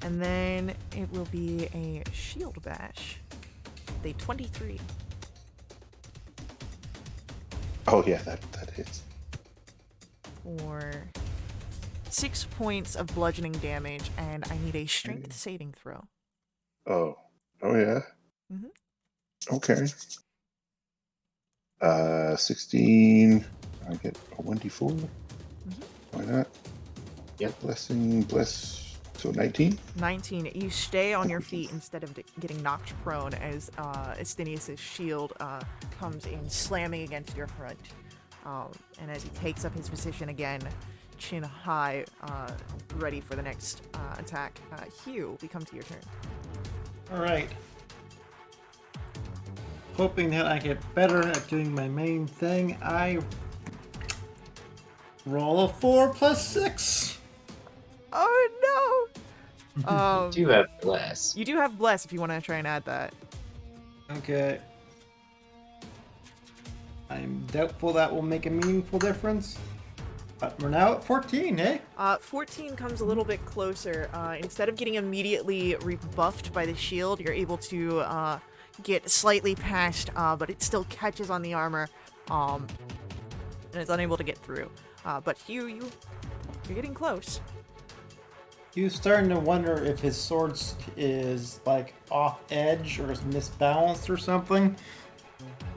Speaker 1: and then it will be a shield bash. A 23.
Speaker 2: Oh yeah, that hits.
Speaker 1: For 6 points of bludgeoning damage, and I need a strength saving throw.
Speaker 2: Oh yeah.
Speaker 1: Mhm.
Speaker 2: Okay. 16. I get a 1d4. Why not?
Speaker 3: Yep.
Speaker 2: Bless. So 19.
Speaker 1: 19. You stay on your feet instead of getting knocked prone as Estinius' shield comes in, slamming against your front. And as he takes up his position again, chin high, ready for the next attack. Hugh, we come to your turn.
Speaker 4: All right. Hoping that I get better at doing my main thing, I roll a 4 plus 6.
Speaker 1: Oh no!
Speaker 3: Do have bless.
Speaker 1: You do have bless if you want to try and add that.
Speaker 4: Okay. I'm doubtful that will make a meaningful difference. But we're now at 14, eh?
Speaker 1: 14 comes a little bit closer. Instead of getting immediately rebuffed by the shield, you're able to get slightly past, but it still catches on the armor, and is unable to get through. But Hugh, you're getting close.
Speaker 4: He's starting to wonder if his sword is like off edge or is misbalanced or something.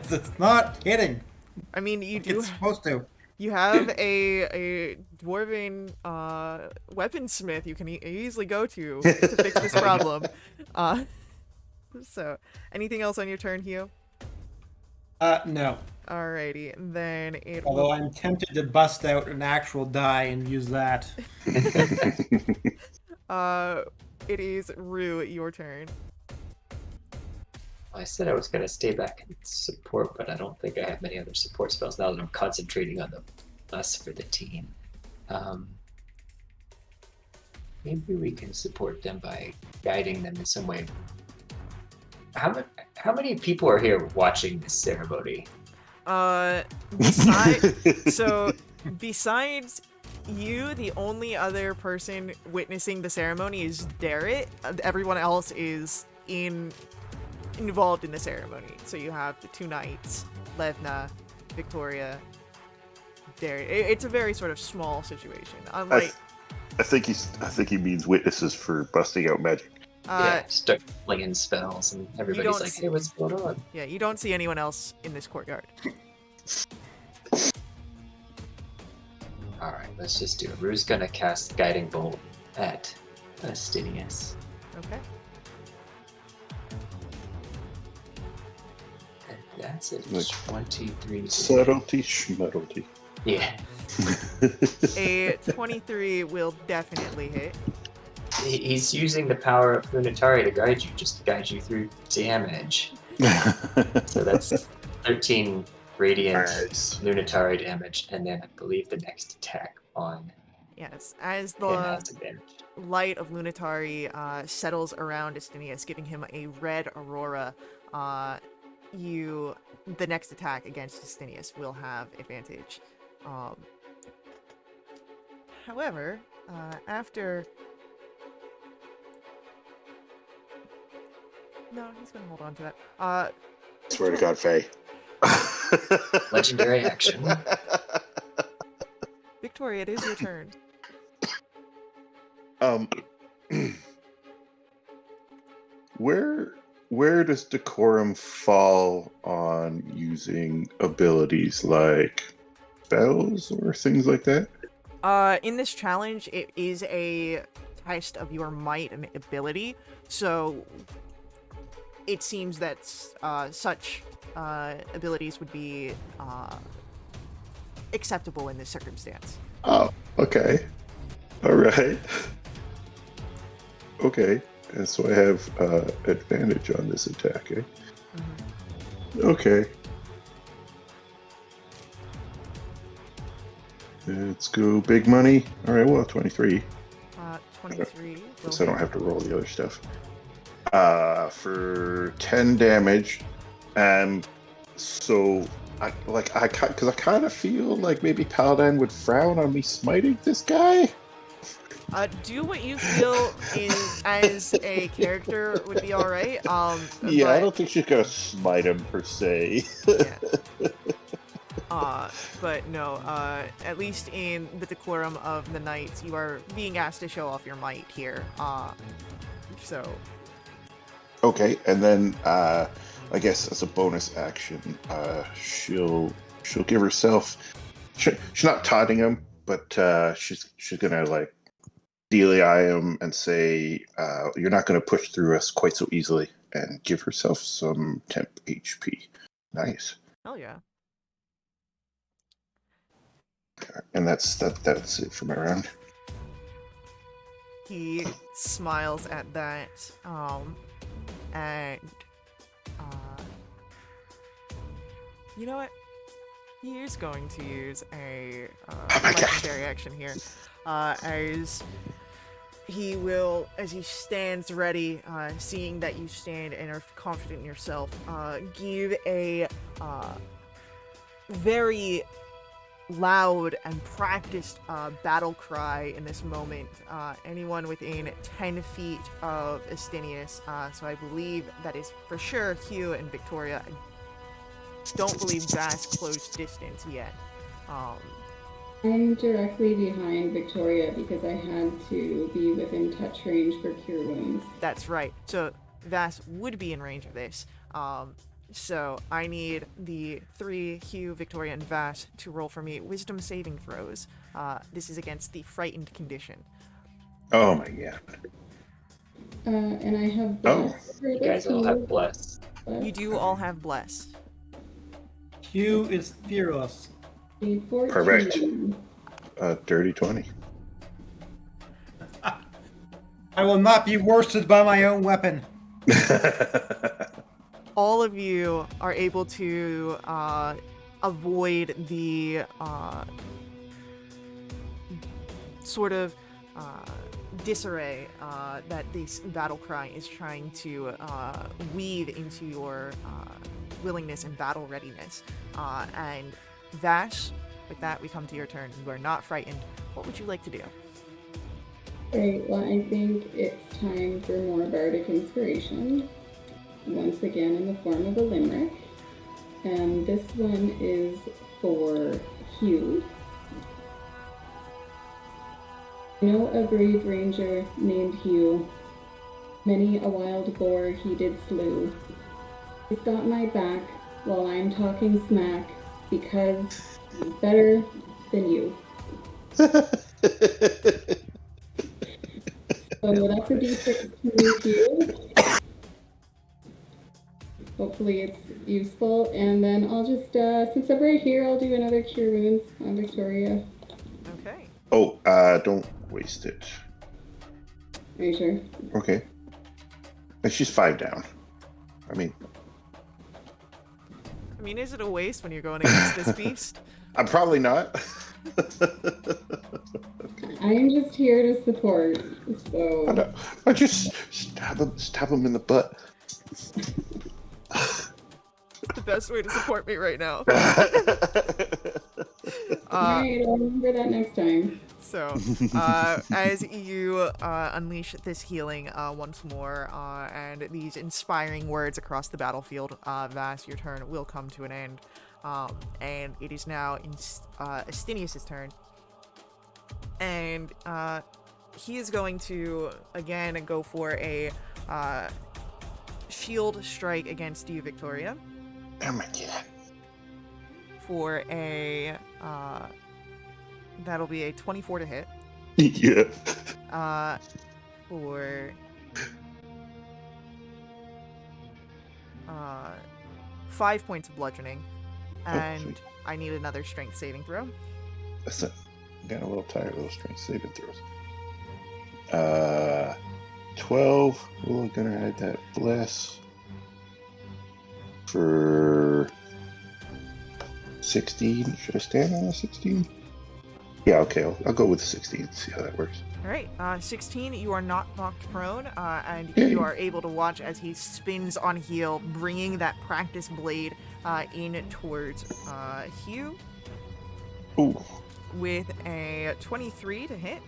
Speaker 4: 'Cause it's not hitting.
Speaker 1: I mean, you
Speaker 4: Like
Speaker 1: do.
Speaker 4: it's supposed to.
Speaker 1: You have a dwarven weaponsmith you can easily go to fix this problem. So, anything else on your turn, Hugh?
Speaker 4: No.
Speaker 1: Alrighty, then it
Speaker 4: Although
Speaker 1: will.
Speaker 4: I'm tempted to bust out an actual die and use that.
Speaker 1: It is Rue, your turn.
Speaker 3: I said I was going to stay back and support, but I don't think I have many other support spells now that I'm concentrating on us for the team. Maybe we can support them by guiding them in some way. How many people are here watching this ceremony?
Speaker 1: Besides you, the only other person witnessing the ceremony is Darrett. Everyone else is involved in the ceremony. So you have the two knights, Levna, Victoria, Darrett. It's a very sort of small situation. Unlike,
Speaker 2: I think he means witnesses for busting out magic.
Speaker 3: Yeah, start flinging spells, and everybody's
Speaker 1: don't
Speaker 3: like,
Speaker 1: see-
Speaker 3: "Hey, what's going on?"
Speaker 1: yeah, you don't see anyone else in this courtyard.
Speaker 3: All right, let's just do it. Rue's gonna cast Guiding Bolt at Estinius.
Speaker 1: Okay.
Speaker 3: And that's it.
Speaker 2: Like
Speaker 3: 23.
Speaker 2: Subtlety, schmuddlety.
Speaker 3: Yeah.
Speaker 1: A 23 will definitely hit.
Speaker 3: He's using the power of Lunatari to guide you, just to guide you through damage. So that's 13 radiant
Speaker 2: Nice.
Speaker 3: Lunatari damage, and then I believe the next attack on
Speaker 1: Yes, as
Speaker 3: him
Speaker 1: the
Speaker 3: has advantage.
Speaker 1: light of Lunatari settles around Estinius, giving him a red aurora, the next attack against Estinius will have advantage. However, after... No, he's gonna hold on to that.
Speaker 2: Swear to God, Faye.
Speaker 3: Legendary action.
Speaker 1: Victoria, it is your turn.
Speaker 2: Where does decorum fall on using abilities like spells or things like that?
Speaker 1: In this challenge, it is a test of your might and ability, so it seems that such abilities would be acceptable in this circumstance.
Speaker 2: Oh, okay. All right. Okay, and so I have advantage on this attack, eh? Okay. Let's go big money. All right, well, 23.
Speaker 1: 23.
Speaker 2: So I don't have to roll the other stuff. For 10 damage, and so I kind of feel like maybe Paladin would frown on me smiting this guy.
Speaker 1: Do what you feel as a character would be alright.
Speaker 2: Yeah, I don't think she's gonna smite him per se.
Speaker 1: But no, at least in the decorum of the knights, you are being asked to show off your might here. So.
Speaker 2: Okay, and then I guess as a bonus action, she'll give herself. She's not taunting him, but she's gonna like dealy eye him and say, "You're not gonna push through us quite so easily," and give herself some temp HP. Nice.
Speaker 1: Hell yeah.
Speaker 2: And that's it for my round.
Speaker 1: He smiles at that, and you know what? He is going to use a legendary action here, as he stands ready, seeing that you stand and are confident in yourself, give a very loud and practiced battle cry in this moment. Anyone within 10 feet of Astinius, so I believe that is for sure Hugh and Victoria. I don't believe Vass close distance yet.
Speaker 5: I'm directly behind Victoria because I had to be within touch range for cure wounds.
Speaker 1: That's right. So Vass would be in range of this. So I need the 3, Hugh, Victoria, and Vass, to roll for me wisdom saving throws. This is against the frightened condition.
Speaker 2: Oh my god.
Speaker 5: And I have
Speaker 2: Oh.
Speaker 5: bless.
Speaker 3: You guys all have bless.
Speaker 1: You do all have bless.
Speaker 4: Hugh is fearless.
Speaker 2: Perfect. Dirty 20.
Speaker 4: I will not be worsted by my own weapon.
Speaker 1: All of you are able to avoid the sort of disarray that this battle cry is trying to weave into your willingness and battle readiness. And Vash, with that, we come to your turn. You are not frightened. What would you like to do?
Speaker 5: Great. Well, I think it's time for more bardic inspiration. Once again in the form of a limerick. And this one is for Hugh. I know a brave ranger named Hugh. Many a wild boar he did slew. He's got my back while I'm talking smack because he's better than you. So that's a d6 to Hugh. Hopefully it's useful, and then I'll just, since I'm right here, I'll do another cure wounds on Victoria.
Speaker 1: Okay.
Speaker 2: Oh, don't waste it.
Speaker 5: Are you sure?
Speaker 2: Okay. And she's 5 down. I mean,
Speaker 1: is it a waste when you're going against this beast?
Speaker 2: I'm probably not.
Speaker 5: I'm just here to support, so...
Speaker 2: I just stab him in the butt.
Speaker 1: The best way to support me right now.
Speaker 5: Alright, I'll remember that next time.
Speaker 1: So, as you unleash this healing once more, and these inspiring words across the battlefield, Vas, your turn will come to an end. And it is now Astinius' turn. And he is going to, again, go for a shield strike against you, Victoria.
Speaker 2: Oh my god.
Speaker 1: For a... that'll be a 24 to hit.
Speaker 2: Yeah.
Speaker 1: For 5 points of bludgeoning, and
Speaker 2: sweet.
Speaker 1: I need another strength saving throw.
Speaker 2: That's it. I'm getting a little tired of those strength saving throws. 12. We're gonna add that bless for 16. Should I stand on a 16? Yeah, okay. I'll go with 16. See how that works.
Speaker 1: All right, 16. You are not knocked prone, and
Speaker 2: Yay.
Speaker 1: you are able to watch as he spins on heel, bringing that practice blade in towards Hugh
Speaker 2: Ooh.
Speaker 1: with a 23 to hit.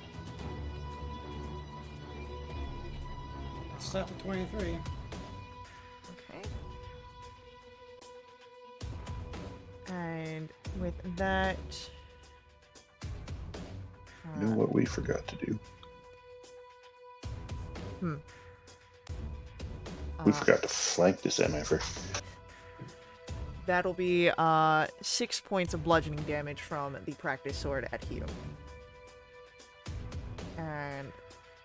Speaker 4: Stop at 23.
Speaker 1: Okay. And with that,
Speaker 2: You know what we forgot to do? We forgot to flank this MFer.
Speaker 1: that'll be 6 points of bludgeoning damage from the practice sword at Hugh. And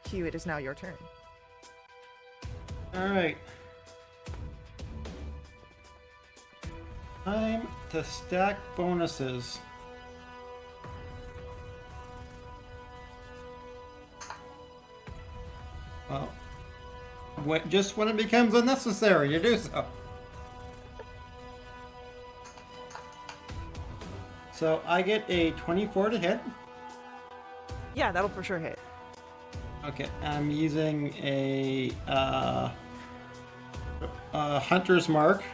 Speaker 1: Hugh, it is now your turn.
Speaker 4: Alright. Time to stack bonuses. Well, just when it becomes unnecessary to do so. So I get a 24 to hit.
Speaker 1: Yeah, that'll for sure hit.
Speaker 4: Okay, I'm using a hunter's mark.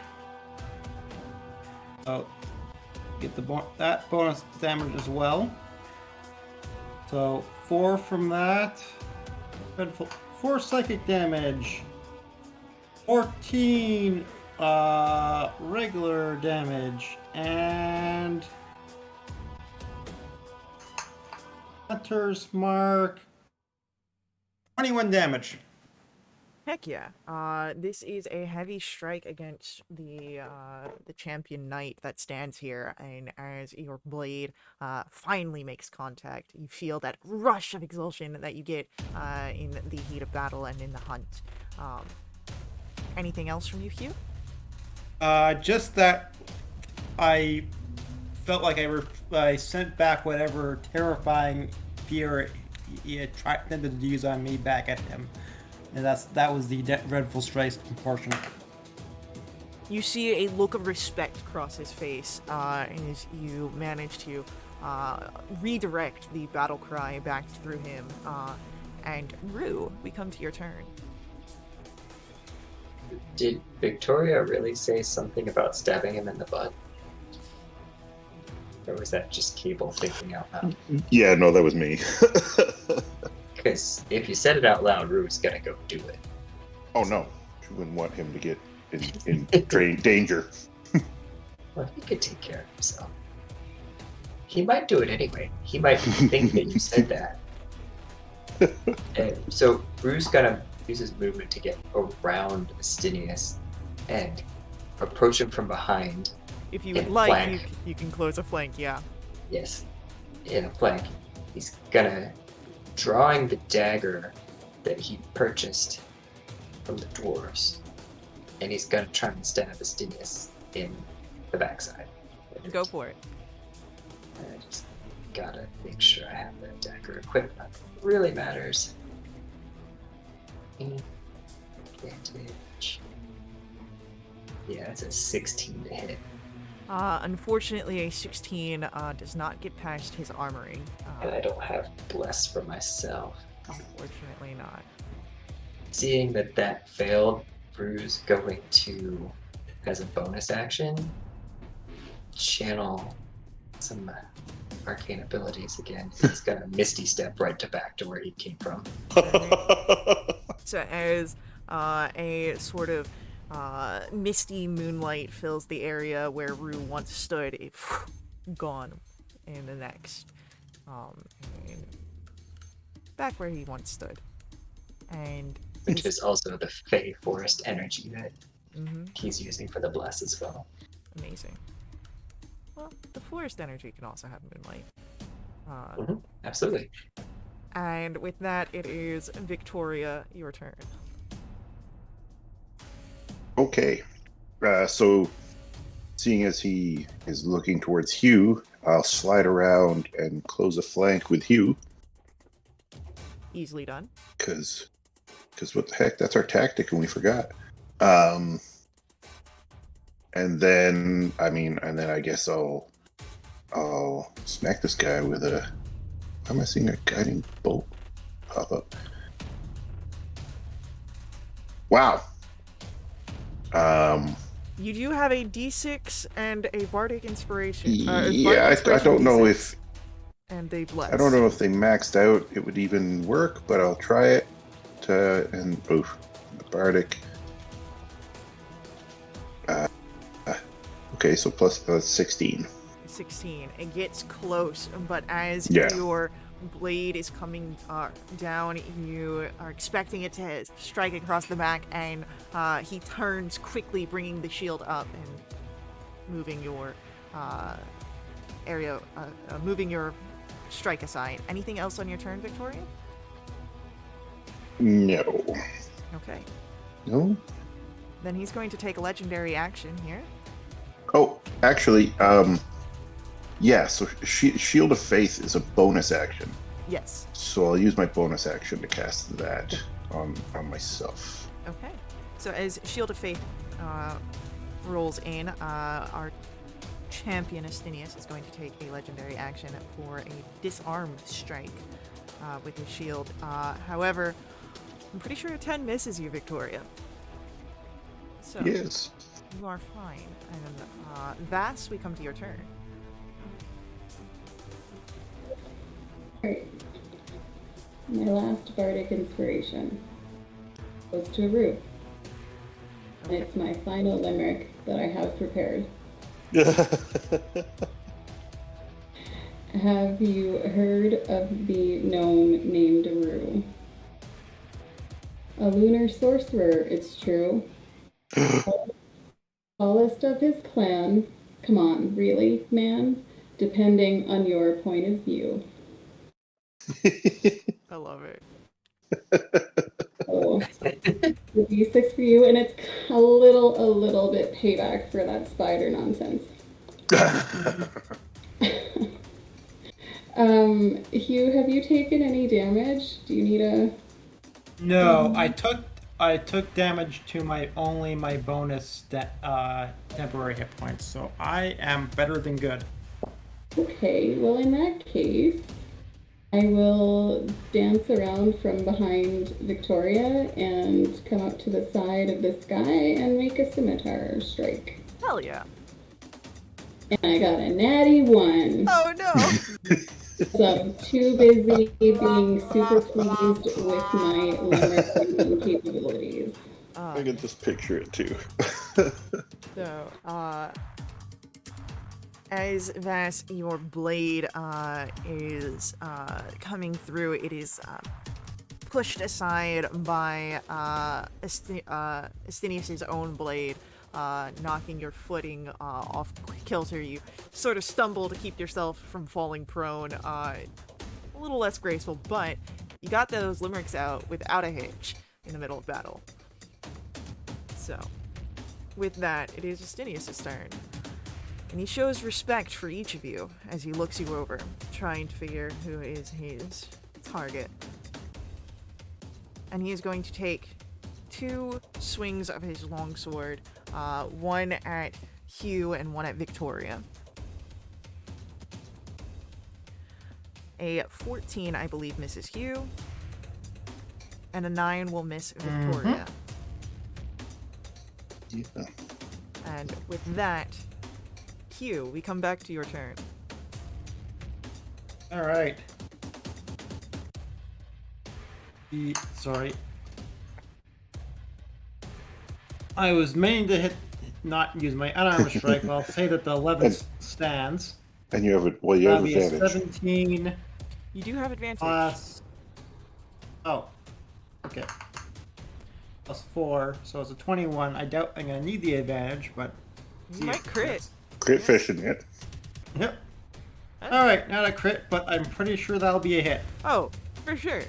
Speaker 4: Oh, get that bonus damage as well. So 4 from that. 4 psychic damage. 14 regular damage, and hunter's mark. 21 damage.
Speaker 1: Heck yeah. This is a heavy strike against the champion knight that stands here, and as your blade finally makes contact, you feel that rush of exultation that you get in the heat of battle and in the hunt. Anything else from you, Hugh?
Speaker 4: Just that I felt like I sent back whatever terrifying fear he tended to use on me back at him. And that was the dreadful strike portion.
Speaker 1: You see a look of respect cross his face as you manage to redirect the battle cry back through him. And Rue, we come to your turn.
Speaker 3: Did Victoria really say something about stabbing him in the butt? Or was that just Cable thinking out loud?
Speaker 2: Yeah, no, that was me.
Speaker 3: Because if you said it out loud, Rue's gonna go do it.
Speaker 2: Oh no, you wouldn't want him to get in danger.
Speaker 3: Well, he could take care of himself. He might do it anyway. He might think that you said that. And so Rue's gonna use his movement to get around Astinius and approach him from behind.
Speaker 1: If you would
Speaker 3: And
Speaker 1: like,
Speaker 3: flank.
Speaker 1: you can close a flank, yeah.
Speaker 3: Yes, in a flank. He's gonna, drawing the dagger that he purchased from the dwarves, and he's gonna try and stab Astinius in the backside.
Speaker 1: Go for it.
Speaker 3: And I just gotta make sure I have that dagger equipped. That really matters. Advantage. Yeah, it's a 16 to hit.
Speaker 1: Unfortunately, a 16 does not get past his armoring.
Speaker 3: And I don't have bless for myself.
Speaker 1: Unfortunately not.
Speaker 3: Seeing that failed, Rue's going to, as a bonus action, channel some arcane abilities again. He's gonna misty step right back to where he came from.
Speaker 1: So as a sort of misty moonlight fills the area where Rue once stood, it gone in the next. And back where he once stood. And
Speaker 3: Which is also the Fey Forest energy that
Speaker 1: mm-hmm,
Speaker 3: he's using for the bless as well.
Speaker 1: amazing. Well, the forest energy can also have moonlight.
Speaker 3: Absolutely.
Speaker 1: And with that, it is Victoria, your turn.
Speaker 2: Okay. So, seeing as he is looking towards Hugh, I'll slide around and close a flank with Hugh.
Speaker 1: Easily done.
Speaker 2: Because what the heck? That's our tactic, and we forgot. And then I guess I'll smack this guy with a. Why am I seeing a guiding bolt pop up? Wow.
Speaker 1: You do have a D6 and a Bardic Inspiration.
Speaker 2: Yeah, I don't know if
Speaker 1: and they bless.
Speaker 2: I don't know if they maxed out. It would even work, but I'll try it. The Bardic. Okay, so plus 16.
Speaker 1: 16. It gets close, but as
Speaker 2: Yeah.
Speaker 1: your blade is coming down, you are expecting it to strike across the back, and he turns quickly, bringing the shield up and moving your moving your strike aside. Anything else on your turn, Victoria?
Speaker 2: No.
Speaker 1: Okay.
Speaker 2: No?
Speaker 1: Then he's going to take a legendary action here.
Speaker 2: Oh, actually, yeah, so Shield of Faith is a bonus action.
Speaker 1: Yes.
Speaker 2: So I'll use my bonus action to cast that on myself.
Speaker 1: Okay. So as Shield of Faith rolls in, our champion Astinius is going to take a legendary action for a disarmed strike with his shield. However, I'm pretty sure a 10 misses you, Victoria. So
Speaker 2: Yes.
Speaker 1: you are fine. And Vass, we come to your turn.
Speaker 5: Alright. My last bardic inspiration goes to Rue. And it's my final limerick that I have prepared. Have you heard of the gnome named Rue? A lunar sorcerer, it's true. Tallest of his clan. Come on, really, man? Depending on your point of view.
Speaker 1: I love it.
Speaker 5: So, the D6 for you, and it's a little bit payback for that spider nonsense. Hugh, have you taken any damage? Do you need a...
Speaker 4: No, I took damage to my bonus temporary hit points, so I am better than good.
Speaker 5: Okay, well in that case, I will dance around from behind Victoria and come up to the side of this guy and make a scimitar strike.
Speaker 1: Hell yeah.
Speaker 5: And I got a natty 1.
Speaker 1: Oh no.
Speaker 5: So I'm too busy being super pleased with my limerick capabilities.
Speaker 2: I can just picture it too.
Speaker 1: So, as Vass, your blade is coming through, it is pushed aside by Astinius' own blade, knocking your footing off kilter. You sort of stumble to keep yourself from falling prone, a little less graceful, but you got those limericks out without a hitch in the middle of battle. So, with that, it is Astinius' turn. And he shows respect for each of you as he looks you over, trying to figure who is his target. And he is going to take 2 swings of his longsword, one at Hugh and one at Victoria. A 14, I believe, misses Hugh, and a 9 will miss Victoria.
Speaker 2: Yeah.
Speaker 1: And with that, Hugh, we come back to your turn.
Speaker 4: All right. Sorry. I was meaning to not use my unarmed strike. I'll say that the 11
Speaker 2: And-
Speaker 4: stands.
Speaker 2: And you have it. Well, you
Speaker 4: That'll
Speaker 2: have
Speaker 4: be a
Speaker 2: advantage.
Speaker 4: 17
Speaker 1: You do have advantage.
Speaker 4: plus. Oh, okay. Plus 4, so it's a 21. I doubt I'm gonna need the advantage, but.
Speaker 1: You might crit.
Speaker 2: Crit fishing it.
Speaker 4: Yep.
Speaker 1: Huh?
Speaker 4: All right, not a crit, but I'm pretty sure that'll be a hit.
Speaker 1: Oh, for sure.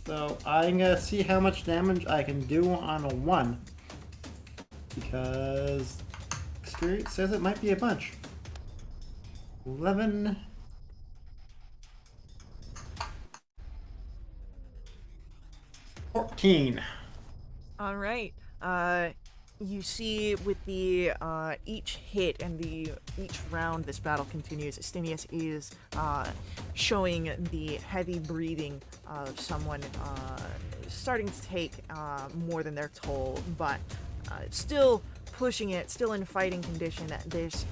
Speaker 4: So I'm gonna see how much damage I can do on a 1. Because experience says it might be a bunch. 11. $14.
Speaker 1: All right. You see with the each hit and the each round this battle continues, Astinius is showing the heavy breathing of someone starting to take more than their toll, but still pushing it, still in fighting condition. This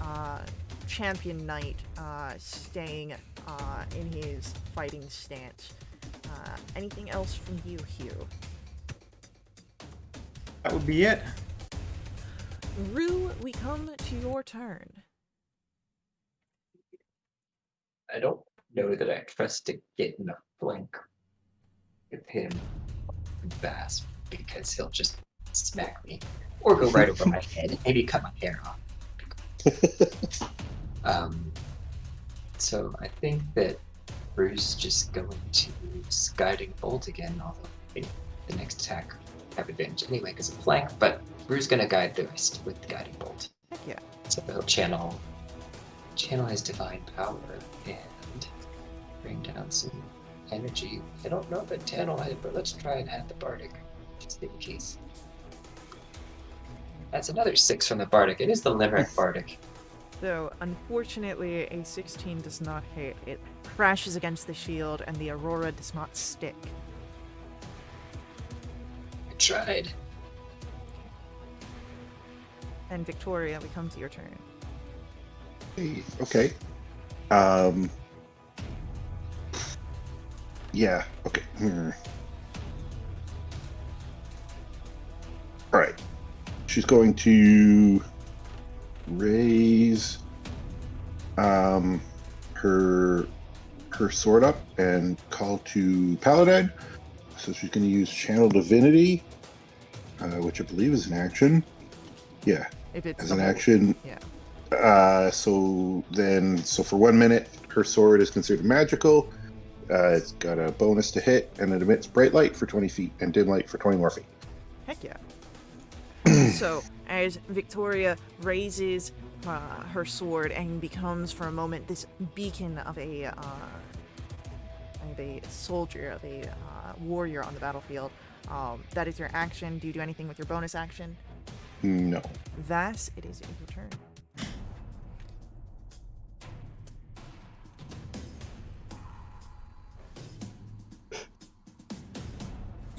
Speaker 1: champion knight staying in his fighting stance. Anything else from you, Hugh?
Speaker 4: That would be it.
Speaker 1: Rue, we come to your turn.
Speaker 3: I don't know that I trust to get in a flank with him fast because he'll just smack me or go right over my head, maybe cut my hair off. So I think that Bruce just going to use Guiding Bolt again, although the next attack have advantage anyway because of flank, but Bruce gonna guide the rest with the Guiding Bolt.
Speaker 1: Heck yeah.
Speaker 3: So he'll channel his divine power and bring down some energy. I don't know the channel it, but let's try and add the Bardic just in case. That's another 6 from the Bardic. It is the Limerick Bardic.
Speaker 1: So, unfortunately, a 16 does not hit. It crashes against the shield, and the aurora does not stick.
Speaker 3: I tried.
Speaker 1: And Victoria, we come to your turn.
Speaker 2: Hey, okay. Yeah. Okay. All right. She's going to raise her sword up and call to Paladin. So she's going to use Channel Divinity, which I believe is an action. Yeah,
Speaker 1: If it's
Speaker 2: as
Speaker 1: the
Speaker 2: an
Speaker 1: whole-
Speaker 2: action.
Speaker 1: Yeah.
Speaker 2: So for 1 minute, her sword is considered magical. It's got a bonus to hit, and it emits bright light for 20 feet and dim light for 20 more feet.
Speaker 1: Heck yeah. So, as Victoria raises her sword and becomes for a moment this beacon of a soldier, of a warrior on the battlefield, that is your action. Do you do anything with your bonus action?
Speaker 2: No.
Speaker 1: Vass, it is your turn.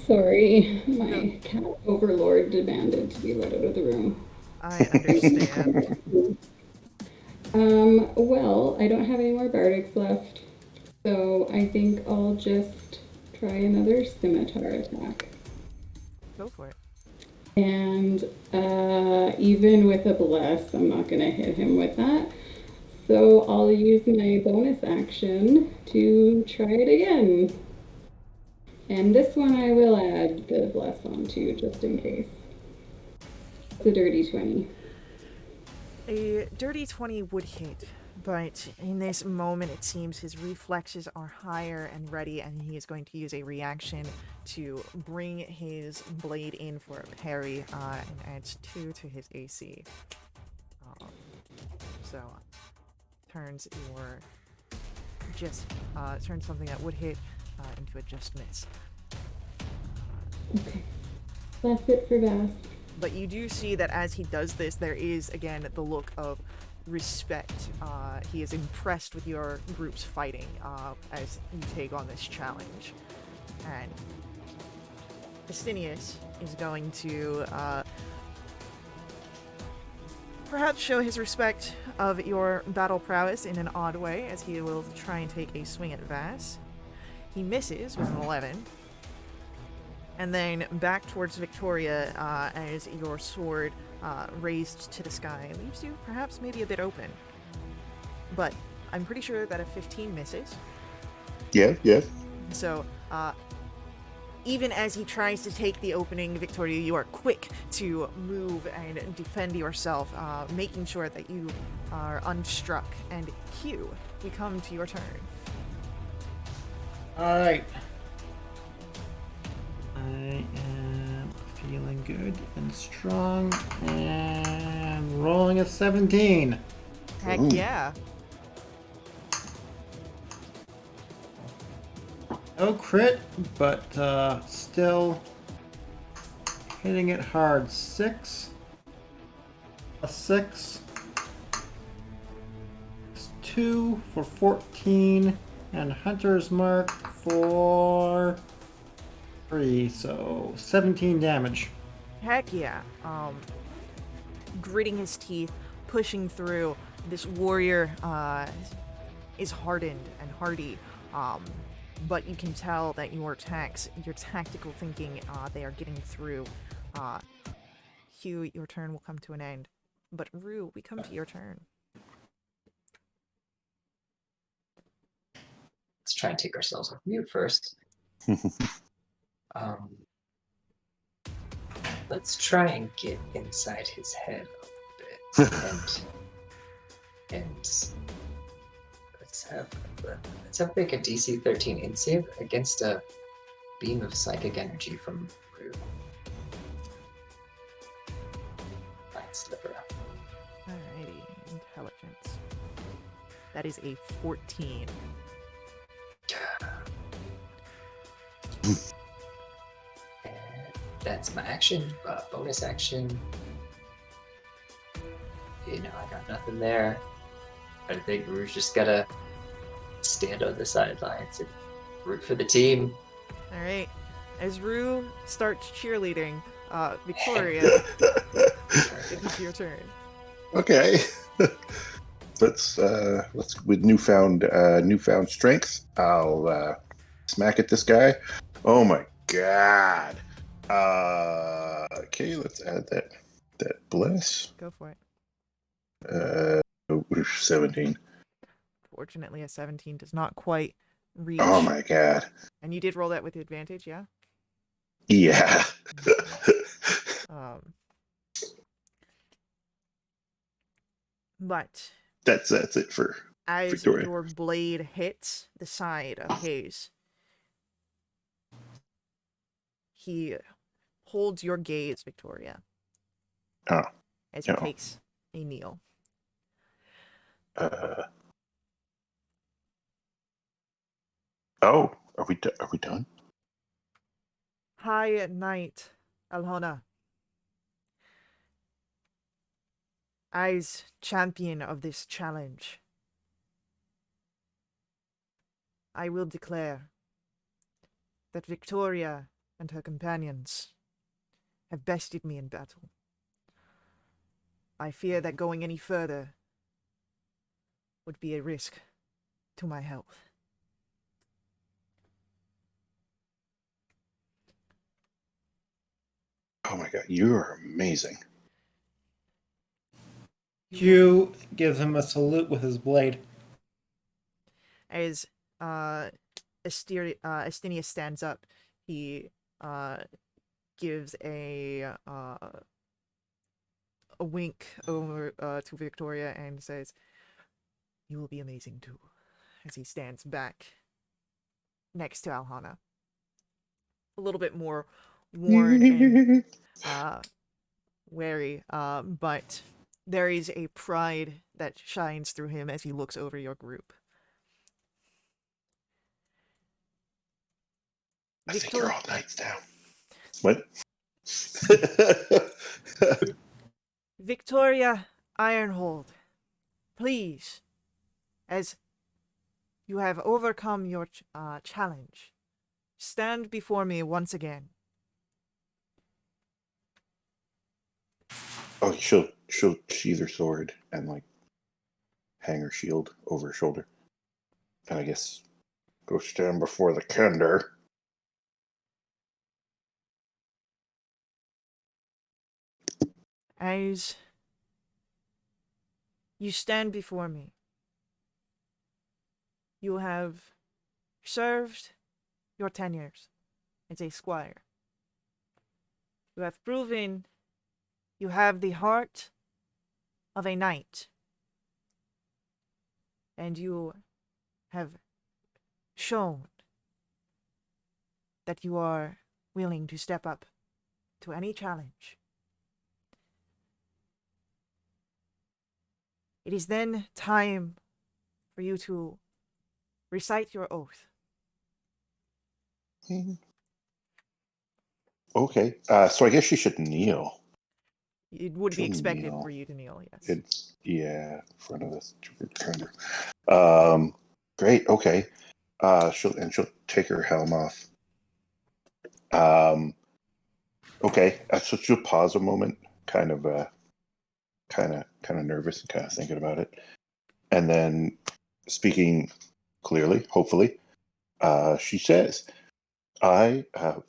Speaker 5: Sorry, my cat overlord demanded to be let out of the room.
Speaker 1: I understand.
Speaker 5: Well, I don't have any more bardics left, so I think I'll just try another scimitar attack.
Speaker 1: Go for it.
Speaker 5: And even with a bless, I'm not going to hit him with that. So I'll use my bonus action to try it again. And this one I will add the bless onto, just in case. It's a dirty 20.
Speaker 1: A dirty 20 would hit, but in this moment it seems his reflexes are higher and ready, and he is going to use a reaction to bring his blade in for a parry, and adds 2 to his AC. So, turns turns something that would hit into a just miss.
Speaker 5: Okay. That's it for Vass.
Speaker 1: But you do see that as he does this, there is, again, the look of respect. He is impressed with your group's fighting as you take on this challenge. And Astinius is going to perhaps show his respect of your battle prowess in an odd way, as he will try and take a swing at Vass. He misses with an 11. And then back towards Victoria as your sword raised to the sky leaves you perhaps maybe a bit open. But I'm pretty sure that a 15 misses.
Speaker 2: Yeah, yeah.
Speaker 1: So, even as he tries to take the opening, Victoria, you are quick to move and defend yourself, making sure that you are unstruck. And Q, we come to your turn.
Speaker 4: All right. I am feeling good and strong and rolling a 17.
Speaker 1: Heck
Speaker 2: Ooh.
Speaker 1: yeah.
Speaker 4: No crit, but still hitting it hard. 6 plus 6 is 2 for 14, and Hunter's Mark for 3, so 17 damage.
Speaker 1: Heck yeah. Gritting his teeth, pushing through, this warrior is hardened and hardy. But you can tell that your attacks, your tactical thinking, they are getting through. Hugh, your turn will come to an end. But Rue, we come to your turn.
Speaker 3: Let's try and take ourselves off mute first. Um, let's try and get inside his head a little bit, and let's have make a DC 13 int save against a beam of psychic energy from Rue. Fine sliver.
Speaker 1: Alrighty, intelligence. That is a 14.
Speaker 3: And that's my action. Bonus action. You know, I got nothing there. I think we're just gotta stand on the sidelines and root for the team.
Speaker 1: Alright. As Rue starts cheerleading, Victoria, it is your turn.
Speaker 2: Okay. let's with newfound strength, I'll smack at this guy. Oh my god. Okay, let's add that bless.
Speaker 1: Go for it.
Speaker 2: 17.
Speaker 1: Fortunately, a 17 does not quite reach.
Speaker 2: Oh my god.
Speaker 1: And you did roll that with advantage, yeah?
Speaker 2: Yeah.
Speaker 1: But
Speaker 2: That's it for
Speaker 1: as
Speaker 2: Victoria.
Speaker 1: your blade hits the side of his, he holds your gaze, Victoria.
Speaker 2: Oh.
Speaker 1: As he
Speaker 2: Oh.
Speaker 1: takes a kneel.
Speaker 2: Oh, are we done?
Speaker 1: High Knight Alhona, as champion of this challenge, I will declare that Victoria and her companions have bested me in battle. I fear that going any further would be a risk to my health.
Speaker 2: Oh my god, you are amazing.
Speaker 4: Hugh gives him a salute with his blade.
Speaker 1: As Astinius stands up, he gives a wink over to Victoria and says, "You will be amazing too," as he stands back next to Alhana. A little bit more worn and wary, but there is a pride that shines through him as he looks over your group.
Speaker 2: I think you're all knights down. What?
Speaker 1: Victoria Ironhold, please, as you have overcome your challenge, stand before me once again.
Speaker 2: Oh, she'll sheathe her sword and like hang her shield over her shoulder, and I guess go stand before the kender.
Speaker 1: As you stand before me, you have served your 10 years as a squire. You have proven you have the heart of a knight, and you have shown that you are willing to step up to any challenge. It is then time for you to recite your oath.
Speaker 2: Okay, so I guess she should kneel.
Speaker 1: It would be
Speaker 2: She'll
Speaker 1: expected
Speaker 2: kneel.
Speaker 1: for you to kneel, yes.
Speaker 2: It's in front of this kender. Great. Okay. She'll take her helm off. Okay. So she'll pause a moment, kind of nervous and kind of thinking about it, and then speaking clearly, hopefully, she says, "I,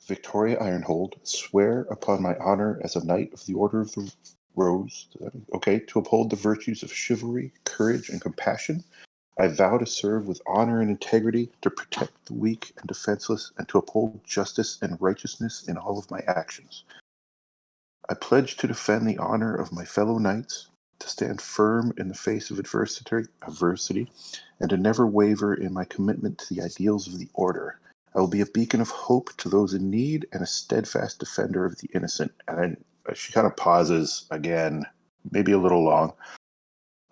Speaker 2: Victoria Ironhold, swear upon my honor as a knight of the Order of the Rose, okay, to uphold the virtues of chivalry, courage, and compassion. I vow to serve with honor and integrity, to protect the weak and defenseless, and to uphold justice and righteousness in all of my actions. I pledge to defend the honor of my fellow knights, to stand firm in the face of adversity, and to never waver in my commitment to the ideals of the Order. I will be a beacon of hope to those in need and a steadfast defender of the innocent." And she kind of pauses again, maybe a little long.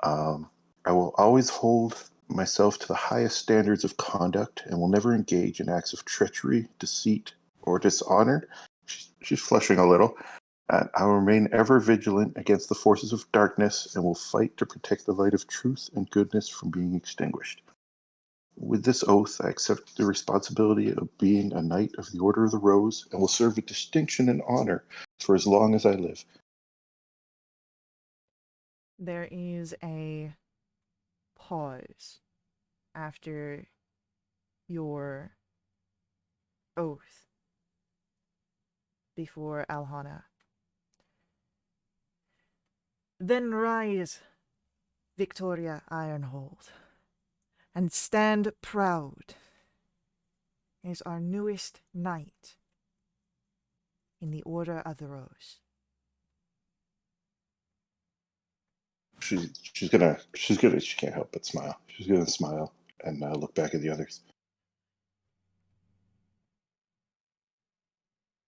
Speaker 2: I will always hold myself to the highest standards of conduct and will never engage in acts of treachery, deceit, or dishonor. She's flushing a little. And I will remain ever vigilant against the forces of darkness and will fight to protect the light of truth and goodness from being extinguished. With this oath, I accept the responsibility of being a knight of the Order of the Rose and will serve with distinction and honor for as long as I live.
Speaker 1: There is a pause after your oath before Alhana. Then rise, Victoria Ironhold, and stand proud as our newest knight in the Order of the Rose.
Speaker 2: She can't help but smile. She's gonna smile and look back at the others.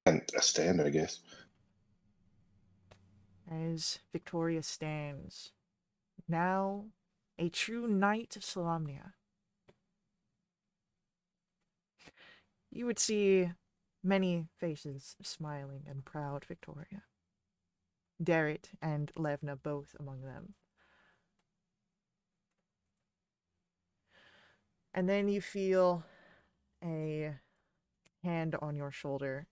Speaker 2: And a stand, I guess.
Speaker 1: As Victoria stands, now a true knight of Solamnia. You would see many faces smiling and proud, Victoria. Darret and Levna both among them. And then you feel a hand on your shoulder,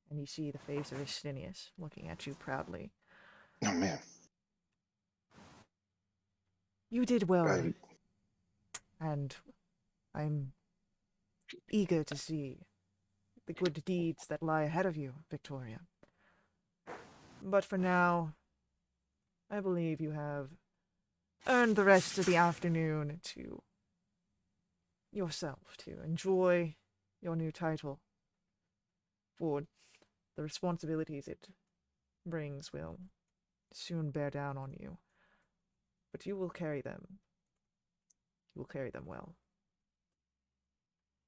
Speaker 1: and you see the face of Estinius looking at you proudly.
Speaker 2: Oh man.
Speaker 1: You did well, and I'm eager to see the good deeds that lie ahead of you, Victoria. But for now, I believe you have earned the rest of the afternoon to yourself, to enjoy your new title. For the responsibilities it brings will soon bear down on you. But you will carry them. You will carry them well.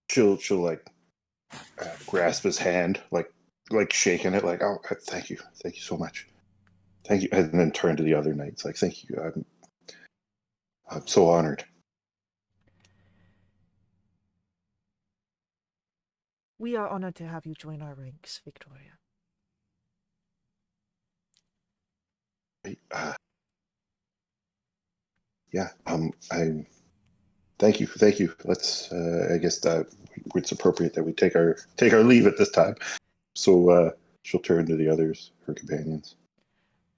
Speaker 2: She'll like grasp his hand, like shaking it, like, "Oh, thank you so much, thank you," and then turn to the other knights, like, "Thank you, I'm so honored."
Speaker 1: We are honored to have you join our ranks, Victoria.
Speaker 2: Yeah, I thank you. Let's, I guess that it's appropriate that we take our leave at this time. So she'll turn to the others, her companions.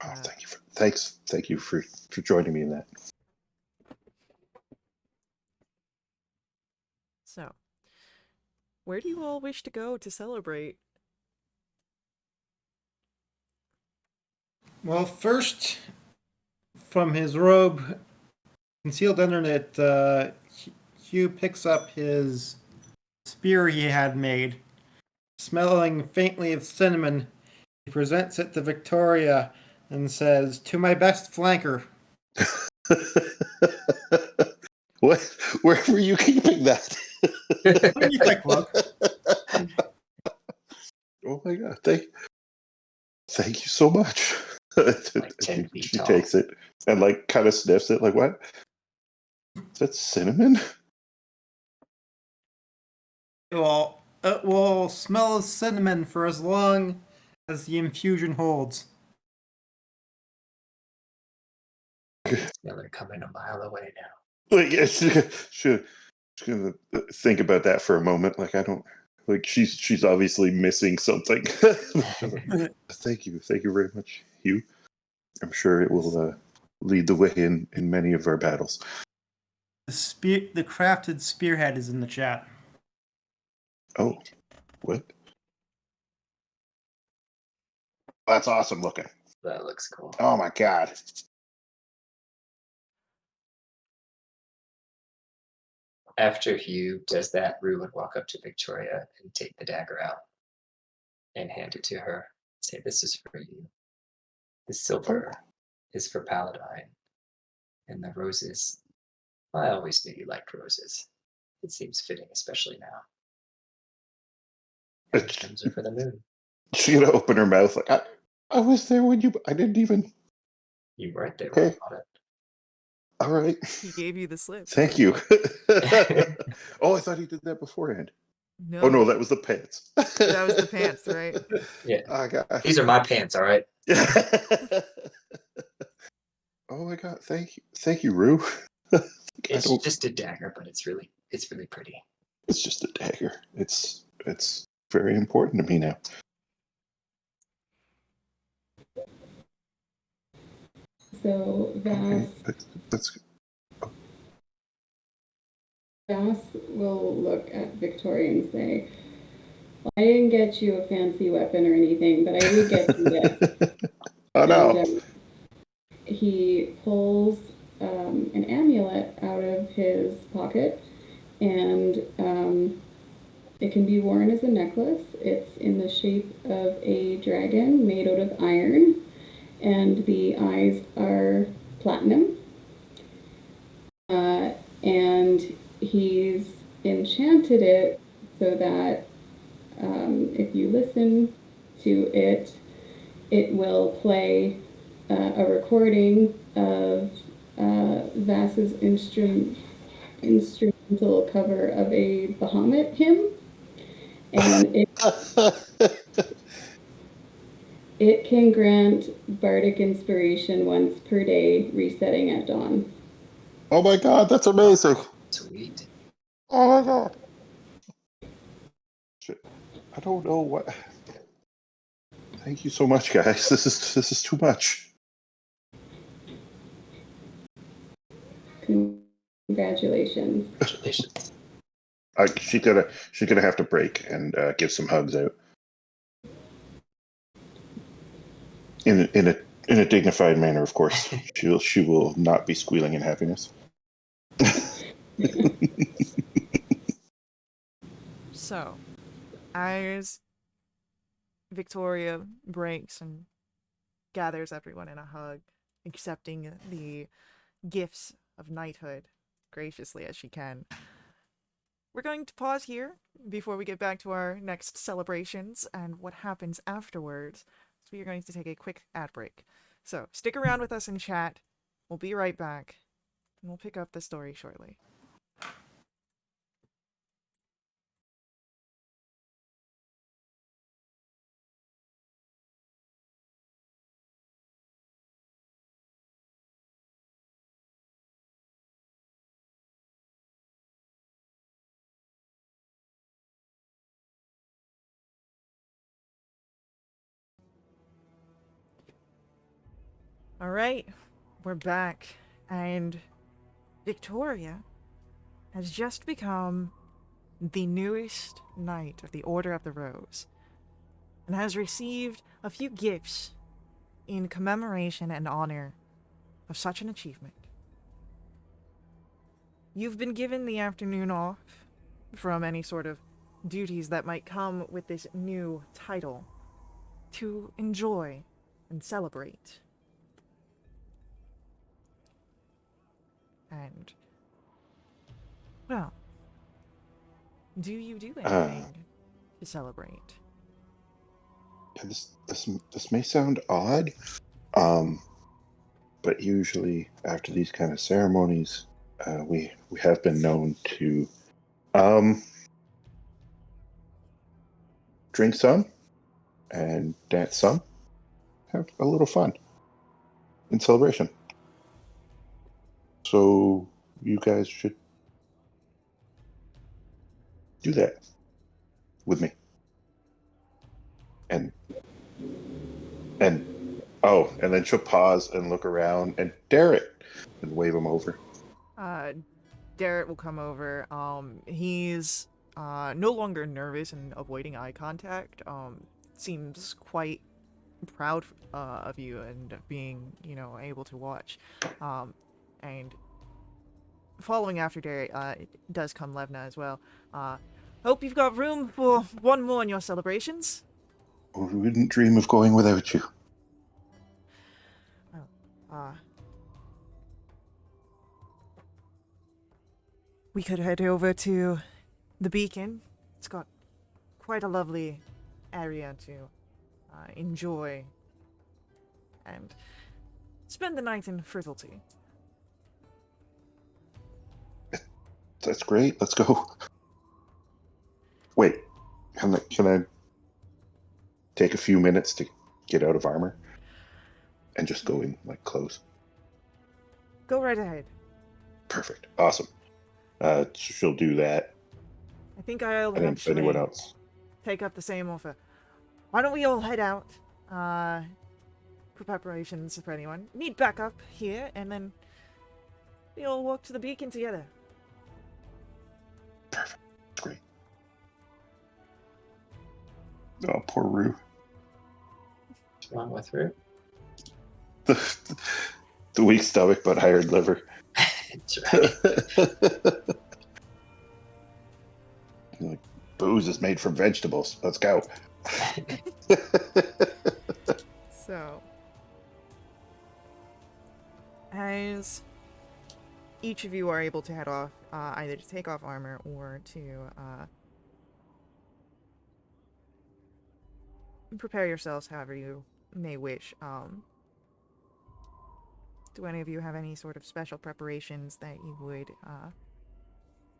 Speaker 2: Oh, thank you for joining me in that.
Speaker 1: So, where do you all wish to go to celebrate?
Speaker 4: Well, first, from his robe, concealed under it, Hugh picks up his spear he had made. Smelling faintly of cinnamon, he presents it to Victoria and says, "To my best flanker."
Speaker 2: What? Where were you keeping that?
Speaker 4: Underneath my cloak.
Speaker 2: Oh my god! Thank you so much.
Speaker 3: Like 10 feet
Speaker 2: she
Speaker 3: tall.
Speaker 2: takes it and like kind of sniffs it, like, what? Is that cinnamon?
Speaker 4: It will smell of cinnamon for as long as the infusion holds.
Speaker 3: Smell it coming a mile away now.
Speaker 2: Like, yeah, should gonna think about that for a moment. Like, I don't like she's obviously missing something. Thank you very much, Hugh. I'm sure it will lead the way in many of our battles.
Speaker 4: The crafted spearhead is in the chat.
Speaker 2: Oh, what? That's awesome looking.
Speaker 3: That looks cool.
Speaker 2: Oh my god.
Speaker 3: After Hugh does that, Rue would walk up to Victoria and take the dagger out and hand it to her. Say, "This is for you. The silver is for Paladine, and the roses. I always knew you liked roses. It seems fitting, especially now. And the gems are for the moon.
Speaker 2: She's gonna open her mouth like, I was there when I didn't even.
Speaker 3: You weren't there when I
Speaker 2: Okay.
Speaker 3: bought it."
Speaker 2: All right.
Speaker 1: He gave you the slip.
Speaker 2: Thank you. Oh, I thought he did that beforehand.
Speaker 1: No.
Speaker 2: Oh no, that was the pants.
Speaker 1: That was the pants, right?
Speaker 3: Yeah.
Speaker 2: Oh gosh.
Speaker 3: These are my pants, all right?
Speaker 2: Oh my god, thank you, Rue.
Speaker 3: It's just a dagger, but it's really pretty.
Speaker 2: It's just a dagger. It's very important to me now.
Speaker 5: So
Speaker 2: Okay,
Speaker 5: Vass will look at Victoria and say, "Well, I didn't get you a fancy weapon or anything, but I did get you this."
Speaker 2: Oh no.
Speaker 5: And he pulls an amulet out of his pocket, and it can be worn as a necklace. It's in the shape of a dragon made out of iron, and the eyes are platinum. And he's enchanted it so that if you listen to it, it will play a recording of Vass's instrumental cover of a Bahamut hymn, and it can grant bardic inspiration once per day, resetting at dawn.
Speaker 2: Oh my god, that's amazing.
Speaker 3: Sweet.
Speaker 2: Oh my god. Shit. I don't know what. Thank you so much, guys. This is too much.
Speaker 5: Congratulations.
Speaker 3: Congratulations.
Speaker 2: She's gonna have to break and give some hugs out in a dignified manner, of course. She will not be squealing in happiness.
Speaker 1: So, as Victoria breaks and gathers everyone in a hug, accepting the gifts of knighthood graciously as she can, we're going to pause here before we get back to our next celebrations and what happens afterwards. So we are going to take a quick ad break. So stick around with us in chat. We'll be right back, and we'll pick up the story shortly. All right, we're back, and Victoria has just become the newest knight of the Order of the Rose, and has received a few gifts in commemoration and honor of such an achievement. You've been given the afternoon off from any sort of duties that might come with this new title to enjoy and celebrate. And, well, do you do anything to celebrate?
Speaker 2: This may sound odd, but usually after these kind of ceremonies, we have been known to drink some and dance some, have a little fun in celebration. So you guys should do that with me. And then she'll pause and look around and dare it and wave him over.
Speaker 1: Derek will come over. He's no longer nervous and avoiding eye contact. Seems quite proud of you and being, able to watch. And following after Derek, it does come Levna as well. Hope you've got room for one more in your celebrations.
Speaker 2: We wouldn't dream of going without you.
Speaker 1: We could head over to the beacon. It's got quite a lovely area to enjoy and spend the night in frivolity.
Speaker 2: That's great. Let's go. Wait, can I take a few minutes to get out of armor and just go in like clothes?
Speaker 1: Go right ahead.
Speaker 2: Perfect. Awesome. She'll do that.
Speaker 1: I think I'll
Speaker 2: And then if anyone
Speaker 1: actually
Speaker 2: else.
Speaker 1: take up the same offer. Why don't we all head out for preparations for anyone? Need backup here, and then we all walk to the beacon together.
Speaker 2: Perfect. Great. Oh, poor Rue.
Speaker 3: What's wrong with Rue?
Speaker 2: The weak stomach but iron liver.
Speaker 3: That's right.
Speaker 2: Like, booze is made from vegetables. Let's go.
Speaker 1: So, as each of you are able to head off, either to take off armor or to prepare yourselves however you may wish. Do any of you have any sort of special preparations that you would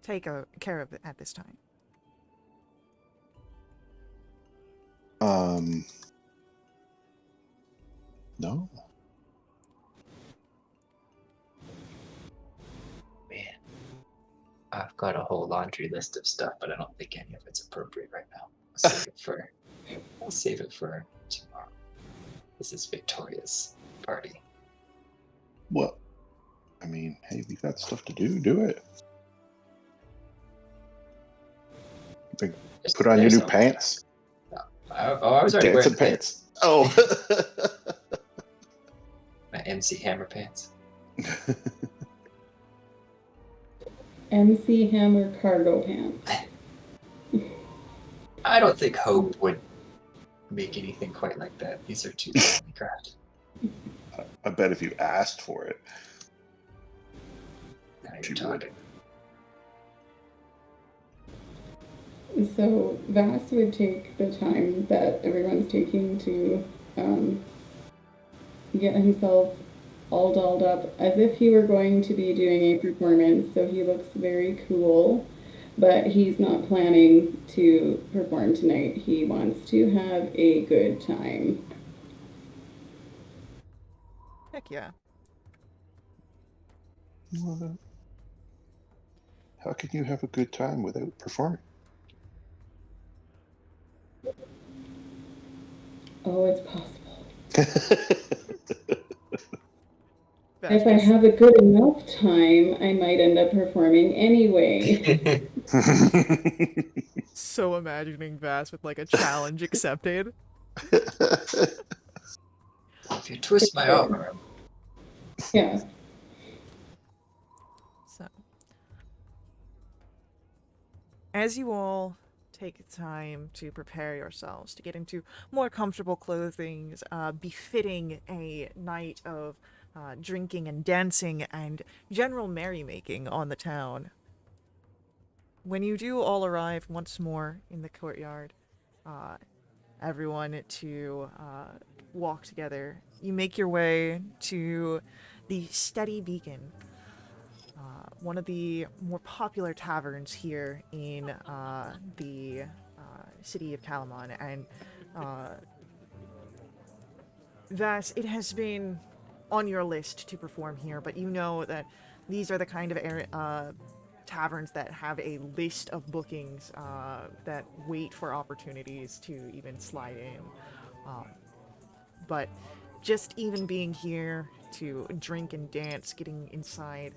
Speaker 1: take care of at this time?
Speaker 2: No.
Speaker 3: Man, I've got a whole laundry list of stuff, but I don't think any of it's appropriate right now. I'll save it for tomorrow. This is Victoria's party.
Speaker 2: Well, I mean, hey, if you got stuff to do, do it. Like, put on your new pants.
Speaker 3: I was already
Speaker 2: Dancing
Speaker 3: wearing
Speaker 2: pants. Oh.
Speaker 3: my MC Hammer pants.
Speaker 5: MC Hammer cargo pants.
Speaker 3: I don't think Hope would make anything quite like that. These are too finely crafted.
Speaker 2: I bet if you asked for it.
Speaker 3: Now
Speaker 2: She
Speaker 3: you're talking.
Speaker 5: So Vass would take the time that everyone's taking to get himself all dolled up as if he were going to be doing a performance. So he looks very cool, but he's not planning to perform tonight. He wants to have a good time.
Speaker 1: Heck yeah.
Speaker 2: Well, how can you have a good time without performing?
Speaker 5: Oh, it's possible. If I have a good enough time, I might end up performing anyway.
Speaker 1: So imagining Vass with like a challenge accepted.
Speaker 3: If you twist my arm.
Speaker 5: Yeah.
Speaker 1: So, as you all take time to prepare yourselves to get into more comfortable clothing, befitting a night of drinking and dancing and general merrymaking on the town, when you do all arrive once more in the courtyard, everyone to walk together, you make your way to the Steady Beacon, one of the more popular taverns here in the city of Calamon. And Vass, it has been on your list to perform here, but you know that these are the kind of taverns that have a list of bookings that wait for opportunities to even slide in. But just even being here to drink and dance, getting inside,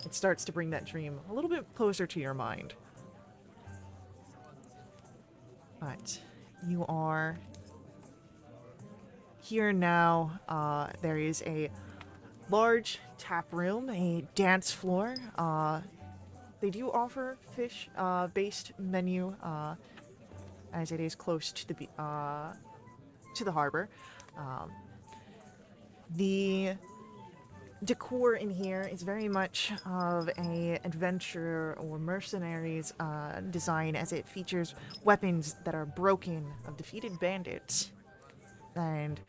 Speaker 1: it starts to bring that dream a little bit closer to your mind. But you are here now. There is a large tap room, a dance floor. They do offer fish-based menu, as it is close to the harbor. The decor in here is very much of a adventure or mercenaries design, as it features weapons that are broken of defeated bandits, and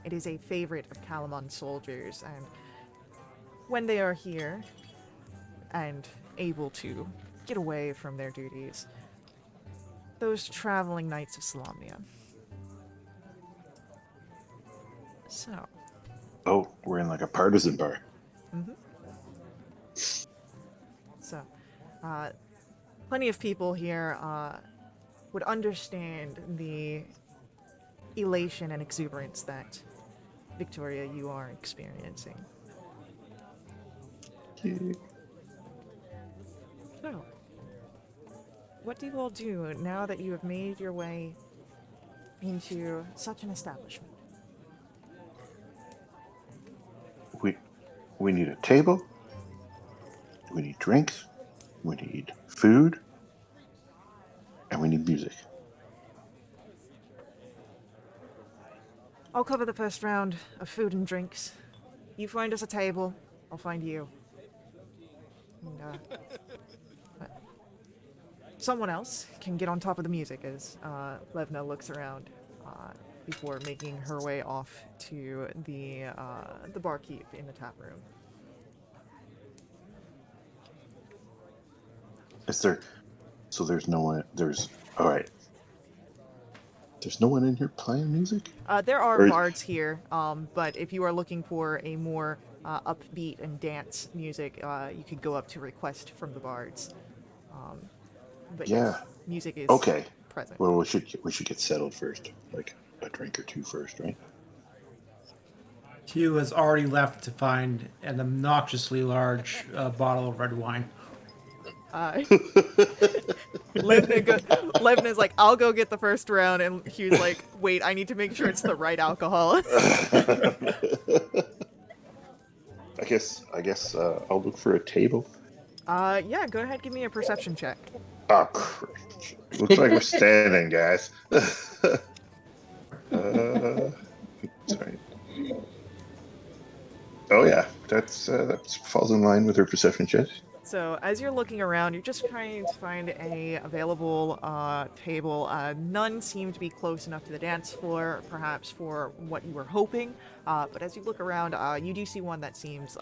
Speaker 1: it is a favorite of Calamon soldiers. And when they are here and able to get away from their duties, those traveling knights of Solamnia. So.
Speaker 2: Oh, we're in like a partisan bar.
Speaker 1: Mm-hmm. So, plenty of people here would understand the elation and exuberance that Victoria, you are experiencing.
Speaker 2: Yeah.
Speaker 1: So, what do you all do now that you have made your way into such an establishment?
Speaker 2: We need a table. We need drinks. We need food. And we need music.
Speaker 1: I'll cover the first round of food and drinks. You find us a table, I'll find you. And, someone else can get on top of the music as Levna looks around before making her way off to the barkeep in the tap room.
Speaker 2: Is there? So there's no one. All right. There's no one in here playing music?
Speaker 1: There are
Speaker 2: Or-
Speaker 1: bards here, but if you are looking for a more upbeat and dance music, you could go up to request from the bards. But
Speaker 2: Yeah.
Speaker 1: yes, music is
Speaker 2: Okay.
Speaker 1: present.
Speaker 2: Well, we should get settled first, like a drink or two first, right?
Speaker 4: Hugh has already left to find an obnoxiously large bottle of red wine.
Speaker 1: Levna's like, I'll go get the first round, and Hugh's like, wait, I need to make sure it's the right alcohol.
Speaker 2: I guess I'll look for a table.
Speaker 1: Yeah, go ahead, give me a perception check.
Speaker 2: Oh, crap. Looks like we're standing, guys. Sorry. Oh yeah, that falls in line with her perception check.
Speaker 1: So as you're looking around, you're just trying to find a available table. None seem to be close enough to the dance floor, perhaps for what you were hoping. But as you look around, you do see one that seems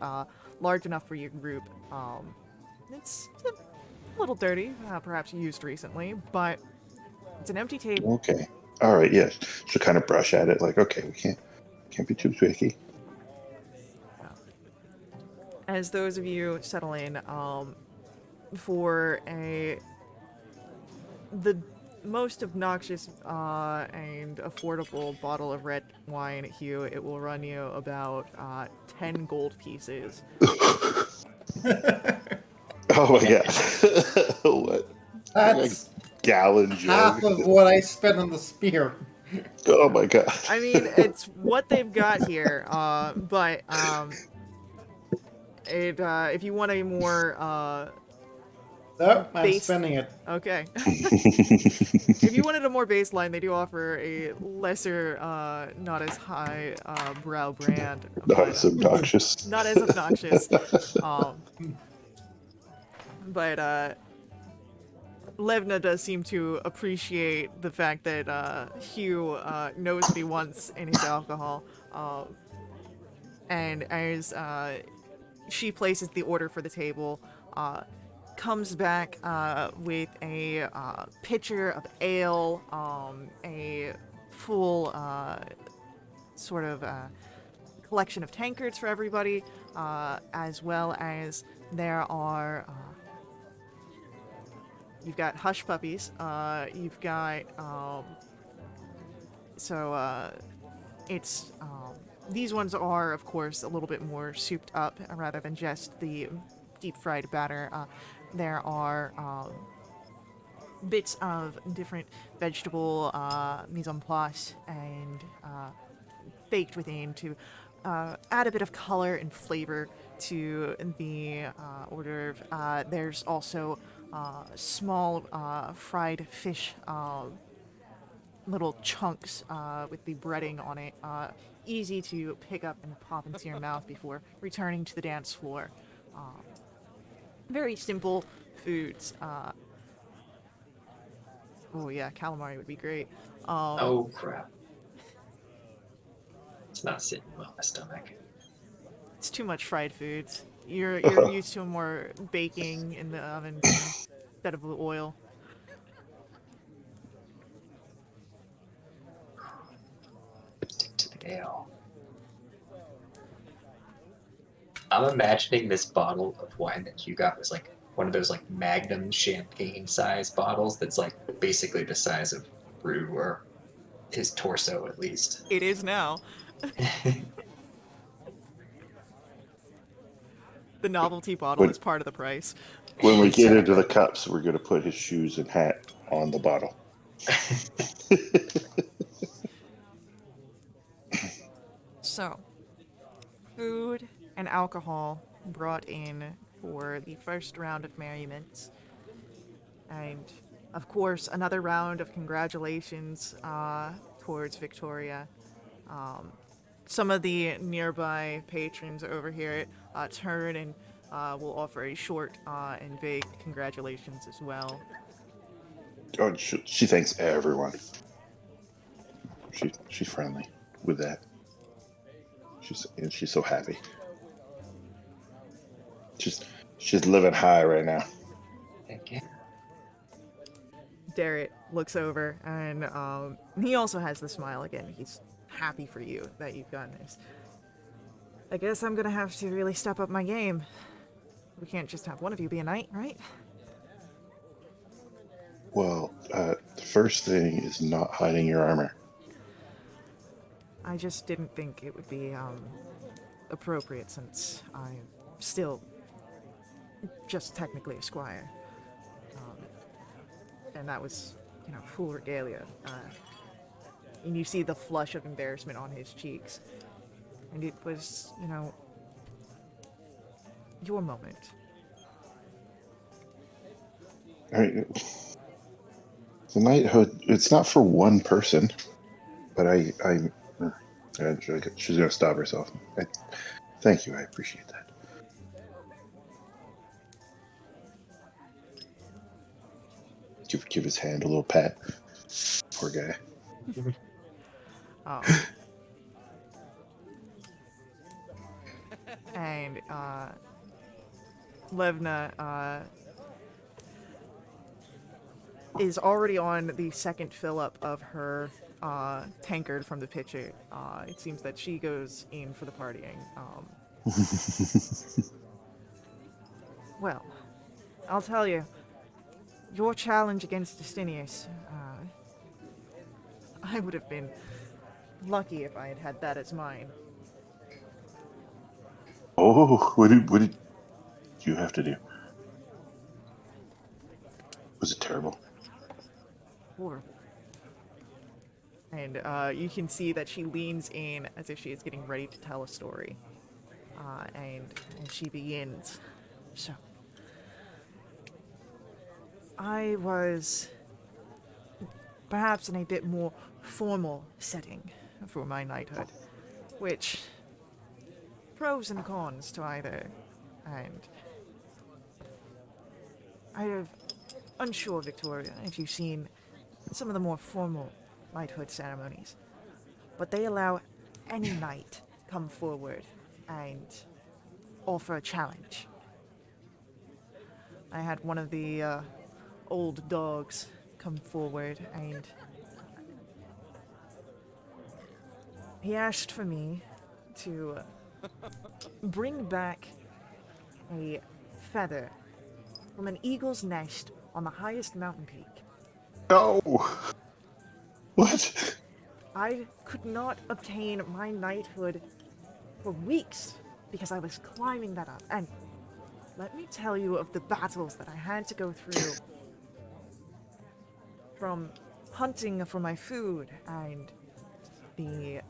Speaker 1: large enough for your group. It's a little dirty, perhaps used recently, but it's an empty table.
Speaker 2: Okay. All right. Yes. She'll kind of brush at it, like, okay, we can't be too picky.
Speaker 1: As those of you settle in, for the most obnoxious and affordable bottle of red wine, Hugh, it will run you about 10 gold pieces.
Speaker 2: Oh my god. What?
Speaker 4: That's
Speaker 2: Gallon
Speaker 4: half
Speaker 2: jug.
Speaker 4: of what I spent on the spear.
Speaker 2: Oh my god.
Speaker 1: I mean, it's what they've got here, but if you want a more
Speaker 4: Nope, I'm
Speaker 1: base,
Speaker 4: spending it.
Speaker 1: okay. If you wanted a more baseline, they do offer a lesser, not as high brow brand,
Speaker 2: Not
Speaker 1: but
Speaker 2: as obnoxious.
Speaker 1: not as obnoxious. But Levna does seem to appreciate the fact that Hugh knows what he wants in his alcohol. And as she places the order for the table, comes back with a pitcher of ale, a full sort of collection of tankards for everybody, as well as there are. You've got hush puppies. You've got it's these ones are of course a little bit more souped up rather than just the deep fried batter. There are bits of different vegetable mise en place and baked within to add a bit of color and flavor to the hors d'oeuvre. There's also small fried fish, little chunks with the breading on it, easy to pick up and pop into your mouth before returning to the dance floor. Very simple foods. Oh yeah, calamari would be great.
Speaker 3: Oh crap! It's not sitting well in my stomach.
Speaker 1: It's too much fried foods. You're used to more baking in the ovens instead of the oil.
Speaker 3: Stick to the ale. I'm imagining this bottle of wine that you got was like one of those like Magnum champagne size bottles that's like basically the size of Rue or his torso at least.
Speaker 1: It is now. The novelty bottle
Speaker 2: When,
Speaker 1: is part of the price.
Speaker 2: when we get into
Speaker 3: Exactly.
Speaker 2: the cups, we're going to put his shoes and hat on the bottle.
Speaker 1: So, food and alcohol brought in for the first round of merriments. And, of course, another round of congratulations towards Victoria. Some of the nearby patrons over here turn and will offer a short and vague congratulations as well.
Speaker 2: Oh, she thanks everyone. She's friendly with that. She's so happy. She's living high right now.
Speaker 3: Thank you.
Speaker 1: Darrett looks over and he also has the smile again. He's happy for you that you've gotten this. I guess I'm gonna have to really step up my game. We can't just have one of you be a knight, right?
Speaker 2: Well, the first thing is not hiding your armor.
Speaker 1: I just didn't think it would be appropriate since I'm still just technically a squire. And that was, full regalia. And you see the flush of embarrassment on his cheeks. And it was, your moment.
Speaker 2: I mean, the knighthood, it's not for one person, but she's going to stop herself. Thank you, I appreciate that. Give his hand a little pat. Poor guy.
Speaker 1: And Levna is already on the second fill up of her tankard from the pitcher. It seems that she goes in for the partying. Well, I'll tell you, your challenge against Justinius, I would have been lucky if I had had that as mine.
Speaker 2: Oh, what did you have to do? Was it terrible?
Speaker 1: Horrible. And you can see that she leans in as if she is getting ready to tell a story. And she begins. So, I was perhaps in a bit more formal setting for my knighthood, which pros and cons to either. And I am unsure, Victoria, if you've seen some of the more formal knighthood ceremonies, but they allow any knight come forward and offer a challenge. I had one of the old dogs come forward and he asked for me to bring back a feather from an eagle's nest on the highest mountain peak.
Speaker 2: No. What?
Speaker 1: I could not obtain my knighthood for weeks because I was climbing that up. And let me tell you of the battles that I had to go through, from hunting for my food and the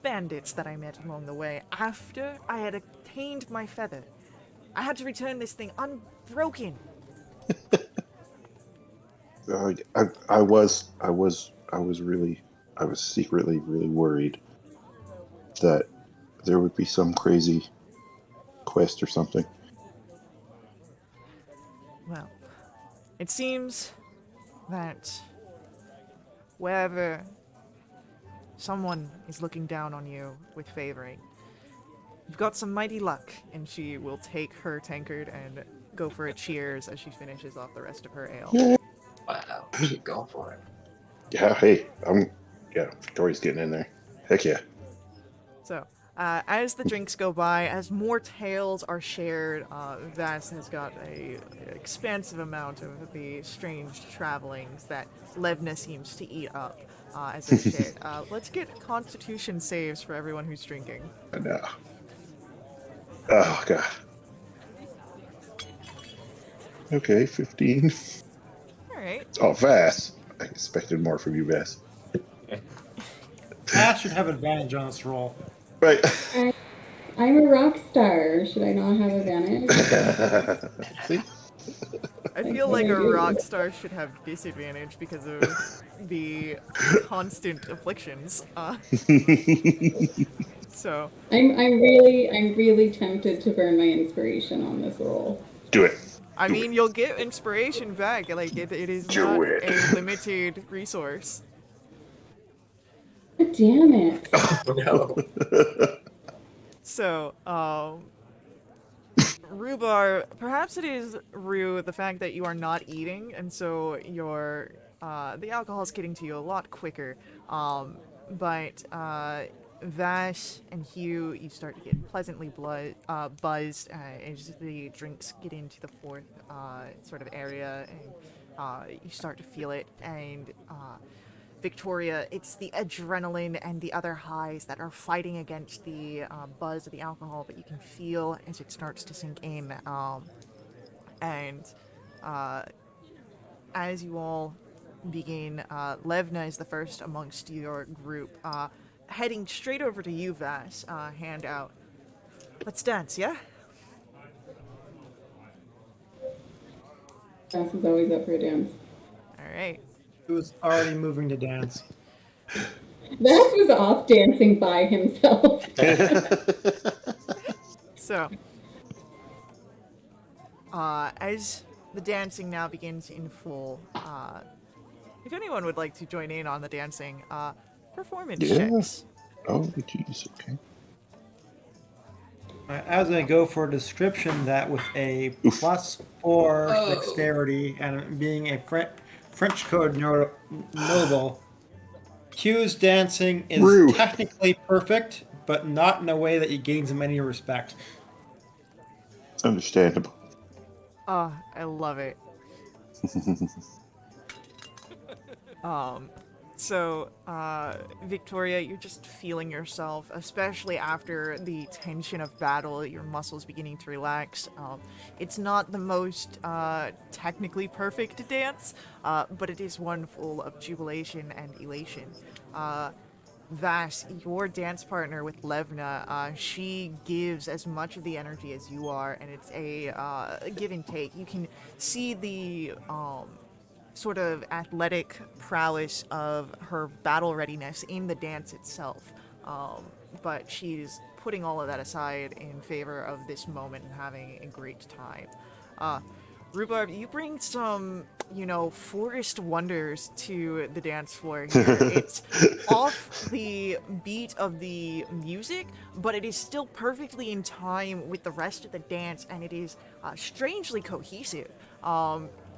Speaker 1: bandits that I met along the way. After I had attained my feather, I had to return this thing unbroken.
Speaker 2: I was secretly really worried that there would be some crazy quest or something.
Speaker 1: Well, it seems that wherever someone is looking down on you with favoring, you've got some mighty luck. And she will take her tankard and go for a cheers as she finishes off the rest of her ale.
Speaker 2: Yeah.
Speaker 3: Wow, keep going for it.
Speaker 2: Yeah, hey, Victoria's getting in there. Heck yeah.
Speaker 1: So, as the drinks go by, as more tales are shared, Vass has got a expansive amount of the strange travelings that Levna seems to eat up as they're shared. Let's get Constitution saves for everyone who's drinking.
Speaker 2: No. Oh god. Okay, 15.
Speaker 1: All right.
Speaker 2: Oh, Vass. I expected more from you, Vass.
Speaker 4: Ash should have advantage on this roll.
Speaker 2: Right.
Speaker 5: I'm a rock star. Should I not have advantage?
Speaker 2: See?
Speaker 1: I
Speaker 5: Like,
Speaker 1: feel
Speaker 5: what
Speaker 1: like
Speaker 5: do I
Speaker 1: a
Speaker 5: do?
Speaker 1: rock star should have disadvantage because of the constant afflictions. So
Speaker 5: I'm really tempted to burn my inspiration on this roll.
Speaker 2: Do it.
Speaker 1: I mean, you'll get inspiration back. Like it is
Speaker 2: Do
Speaker 1: not
Speaker 2: it.
Speaker 1: a limited resource.
Speaker 5: God damn it!
Speaker 3: No.
Speaker 1: So, Rhubarb, perhaps it is Rue, the fact that you are not eating, and so your the alcohol is getting to you a lot quicker. But Vash and Hugh, you start to get pleasantly buzzed as the drinks get into the fourth sort of area, and you start to feel it. And Victoria, it's the adrenaline and the other highs that are fighting against the buzz of the alcohol, but you can feel as it starts to sink in. And as you all begin, Levna is the first amongst your group, heading straight over to you, Vass, hand out. Let's dance, yeah?
Speaker 5: Vass is always up for a dance.
Speaker 1: All right.
Speaker 4: He was already moving to dance.
Speaker 5: Vass was off dancing by himself.
Speaker 1: So, as the dancing now begins in full, if anyone would like to join in on the dancing, performance
Speaker 2: Yeah.
Speaker 1: checks.
Speaker 2: Oh, jeez. Okay.
Speaker 4: I was going to go for a description that with a +4 dexterity and being a French code noble, Q's dancing is
Speaker 2: Rue.
Speaker 4: technically perfect, but not in a way that he gains him any respect.
Speaker 2: Understandable.
Speaker 1: I love it. So, Victoria, you're just feeling yourself, especially after the tension of battle, your muscles beginning to relax. It's not the most technically perfect dance, but it is one full of jubilation and elation. Uh, Vass, your dance partner with Levna, she gives as much of the energy as you are, and it's a give and take. You can see the sort of athletic prowess of her battle readiness in the dance itself. But she's putting all of that aside in favor of this moment and having a great time. Uh, Rhubarb, you bring some, forest wonders to the dance floor here. It's off the beat of the music, but it is still perfectly in time with the rest of the dance, and it is strangely cohesive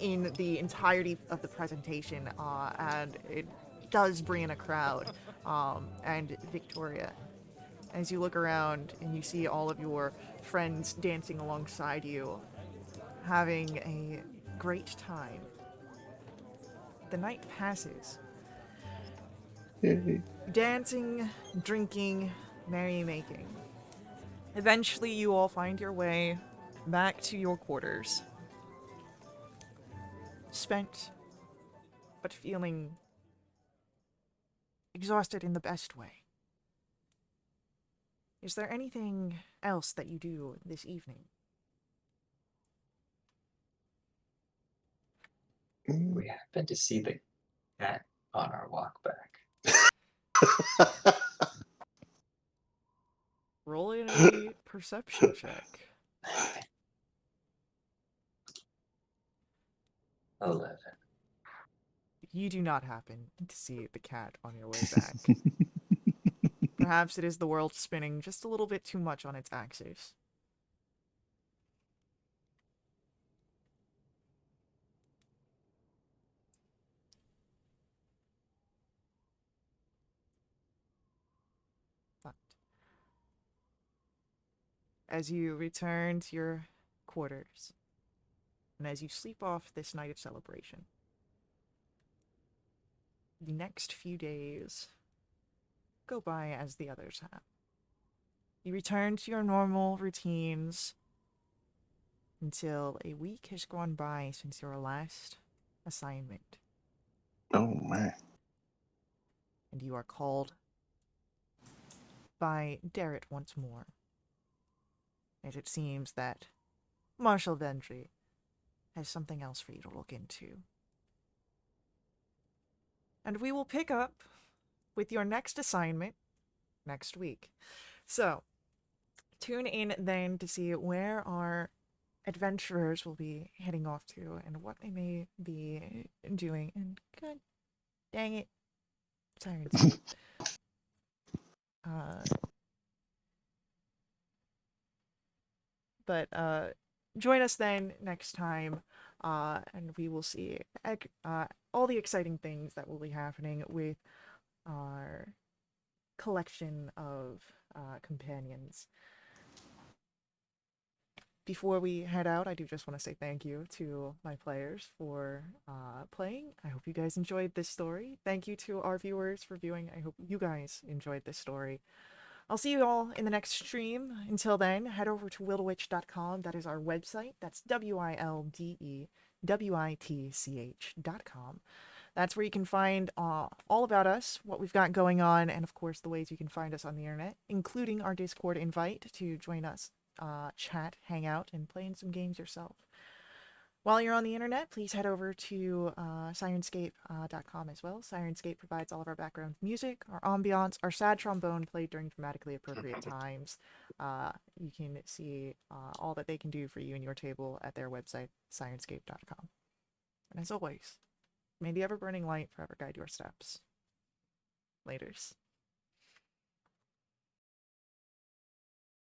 Speaker 1: in the entirety of the presentation, and it does bring in a crowd. And Victoria, as you look around and you see all of your friends dancing alongside you, having a great time. The night passes.
Speaker 2: Yay.
Speaker 1: Dancing, drinking, merrymaking. Eventually, you all find your way back to your quarters. Spent, but feeling exhausted in the best way. Is there anything else that you do this evening?
Speaker 3: We happen to see the cat on our walk back.
Speaker 1: Roll in a perception check.
Speaker 3: 11.
Speaker 1: You do not happen to see the cat on your way back. Perhaps it is the world spinning just a little bit too much on its axis. But as you return to your quarters, and as you sleep off this night of celebration, the next few days go by as the others have. You return to your normal routines until a week has gone by since your last assignment,
Speaker 2: Oh man.
Speaker 1: and you are called by Darrett once more, as it seems that Marshal Vendry has something else for you to look into. And we will pick up with your next assignment next week. So, tune in then to see where our adventurers will be heading off to and what they may be doing. And god dang it, Sirenscape. But join us then next time, and we will see all the exciting things that will be happening with our collection of companions. Before we head out, I do just want to say thank you to my players for playing. I hope you guys enjoyed this story. Thank you to our viewers for viewing. I hope you guys enjoyed this story. I'll see you all in the next stream. Until then, head over to wildwitch.com. That is our website. That's WILDEWITCH.com. That's where you can find all about us, what we've got going on, and of course the ways you can find us on the internet, including our Discord invite to join us, chat, hang out, and play in some games yourself. While you're on the internet, please head over to Sirenscape.com as well. Sirenscape provides all of our background music, our ambiance, our sad trombone played during dramatically appropriate times. You can see all that they can do for you and your table at their website, Sirenscape.com. And as always, may the ever-burning light forever guide your steps. Laters.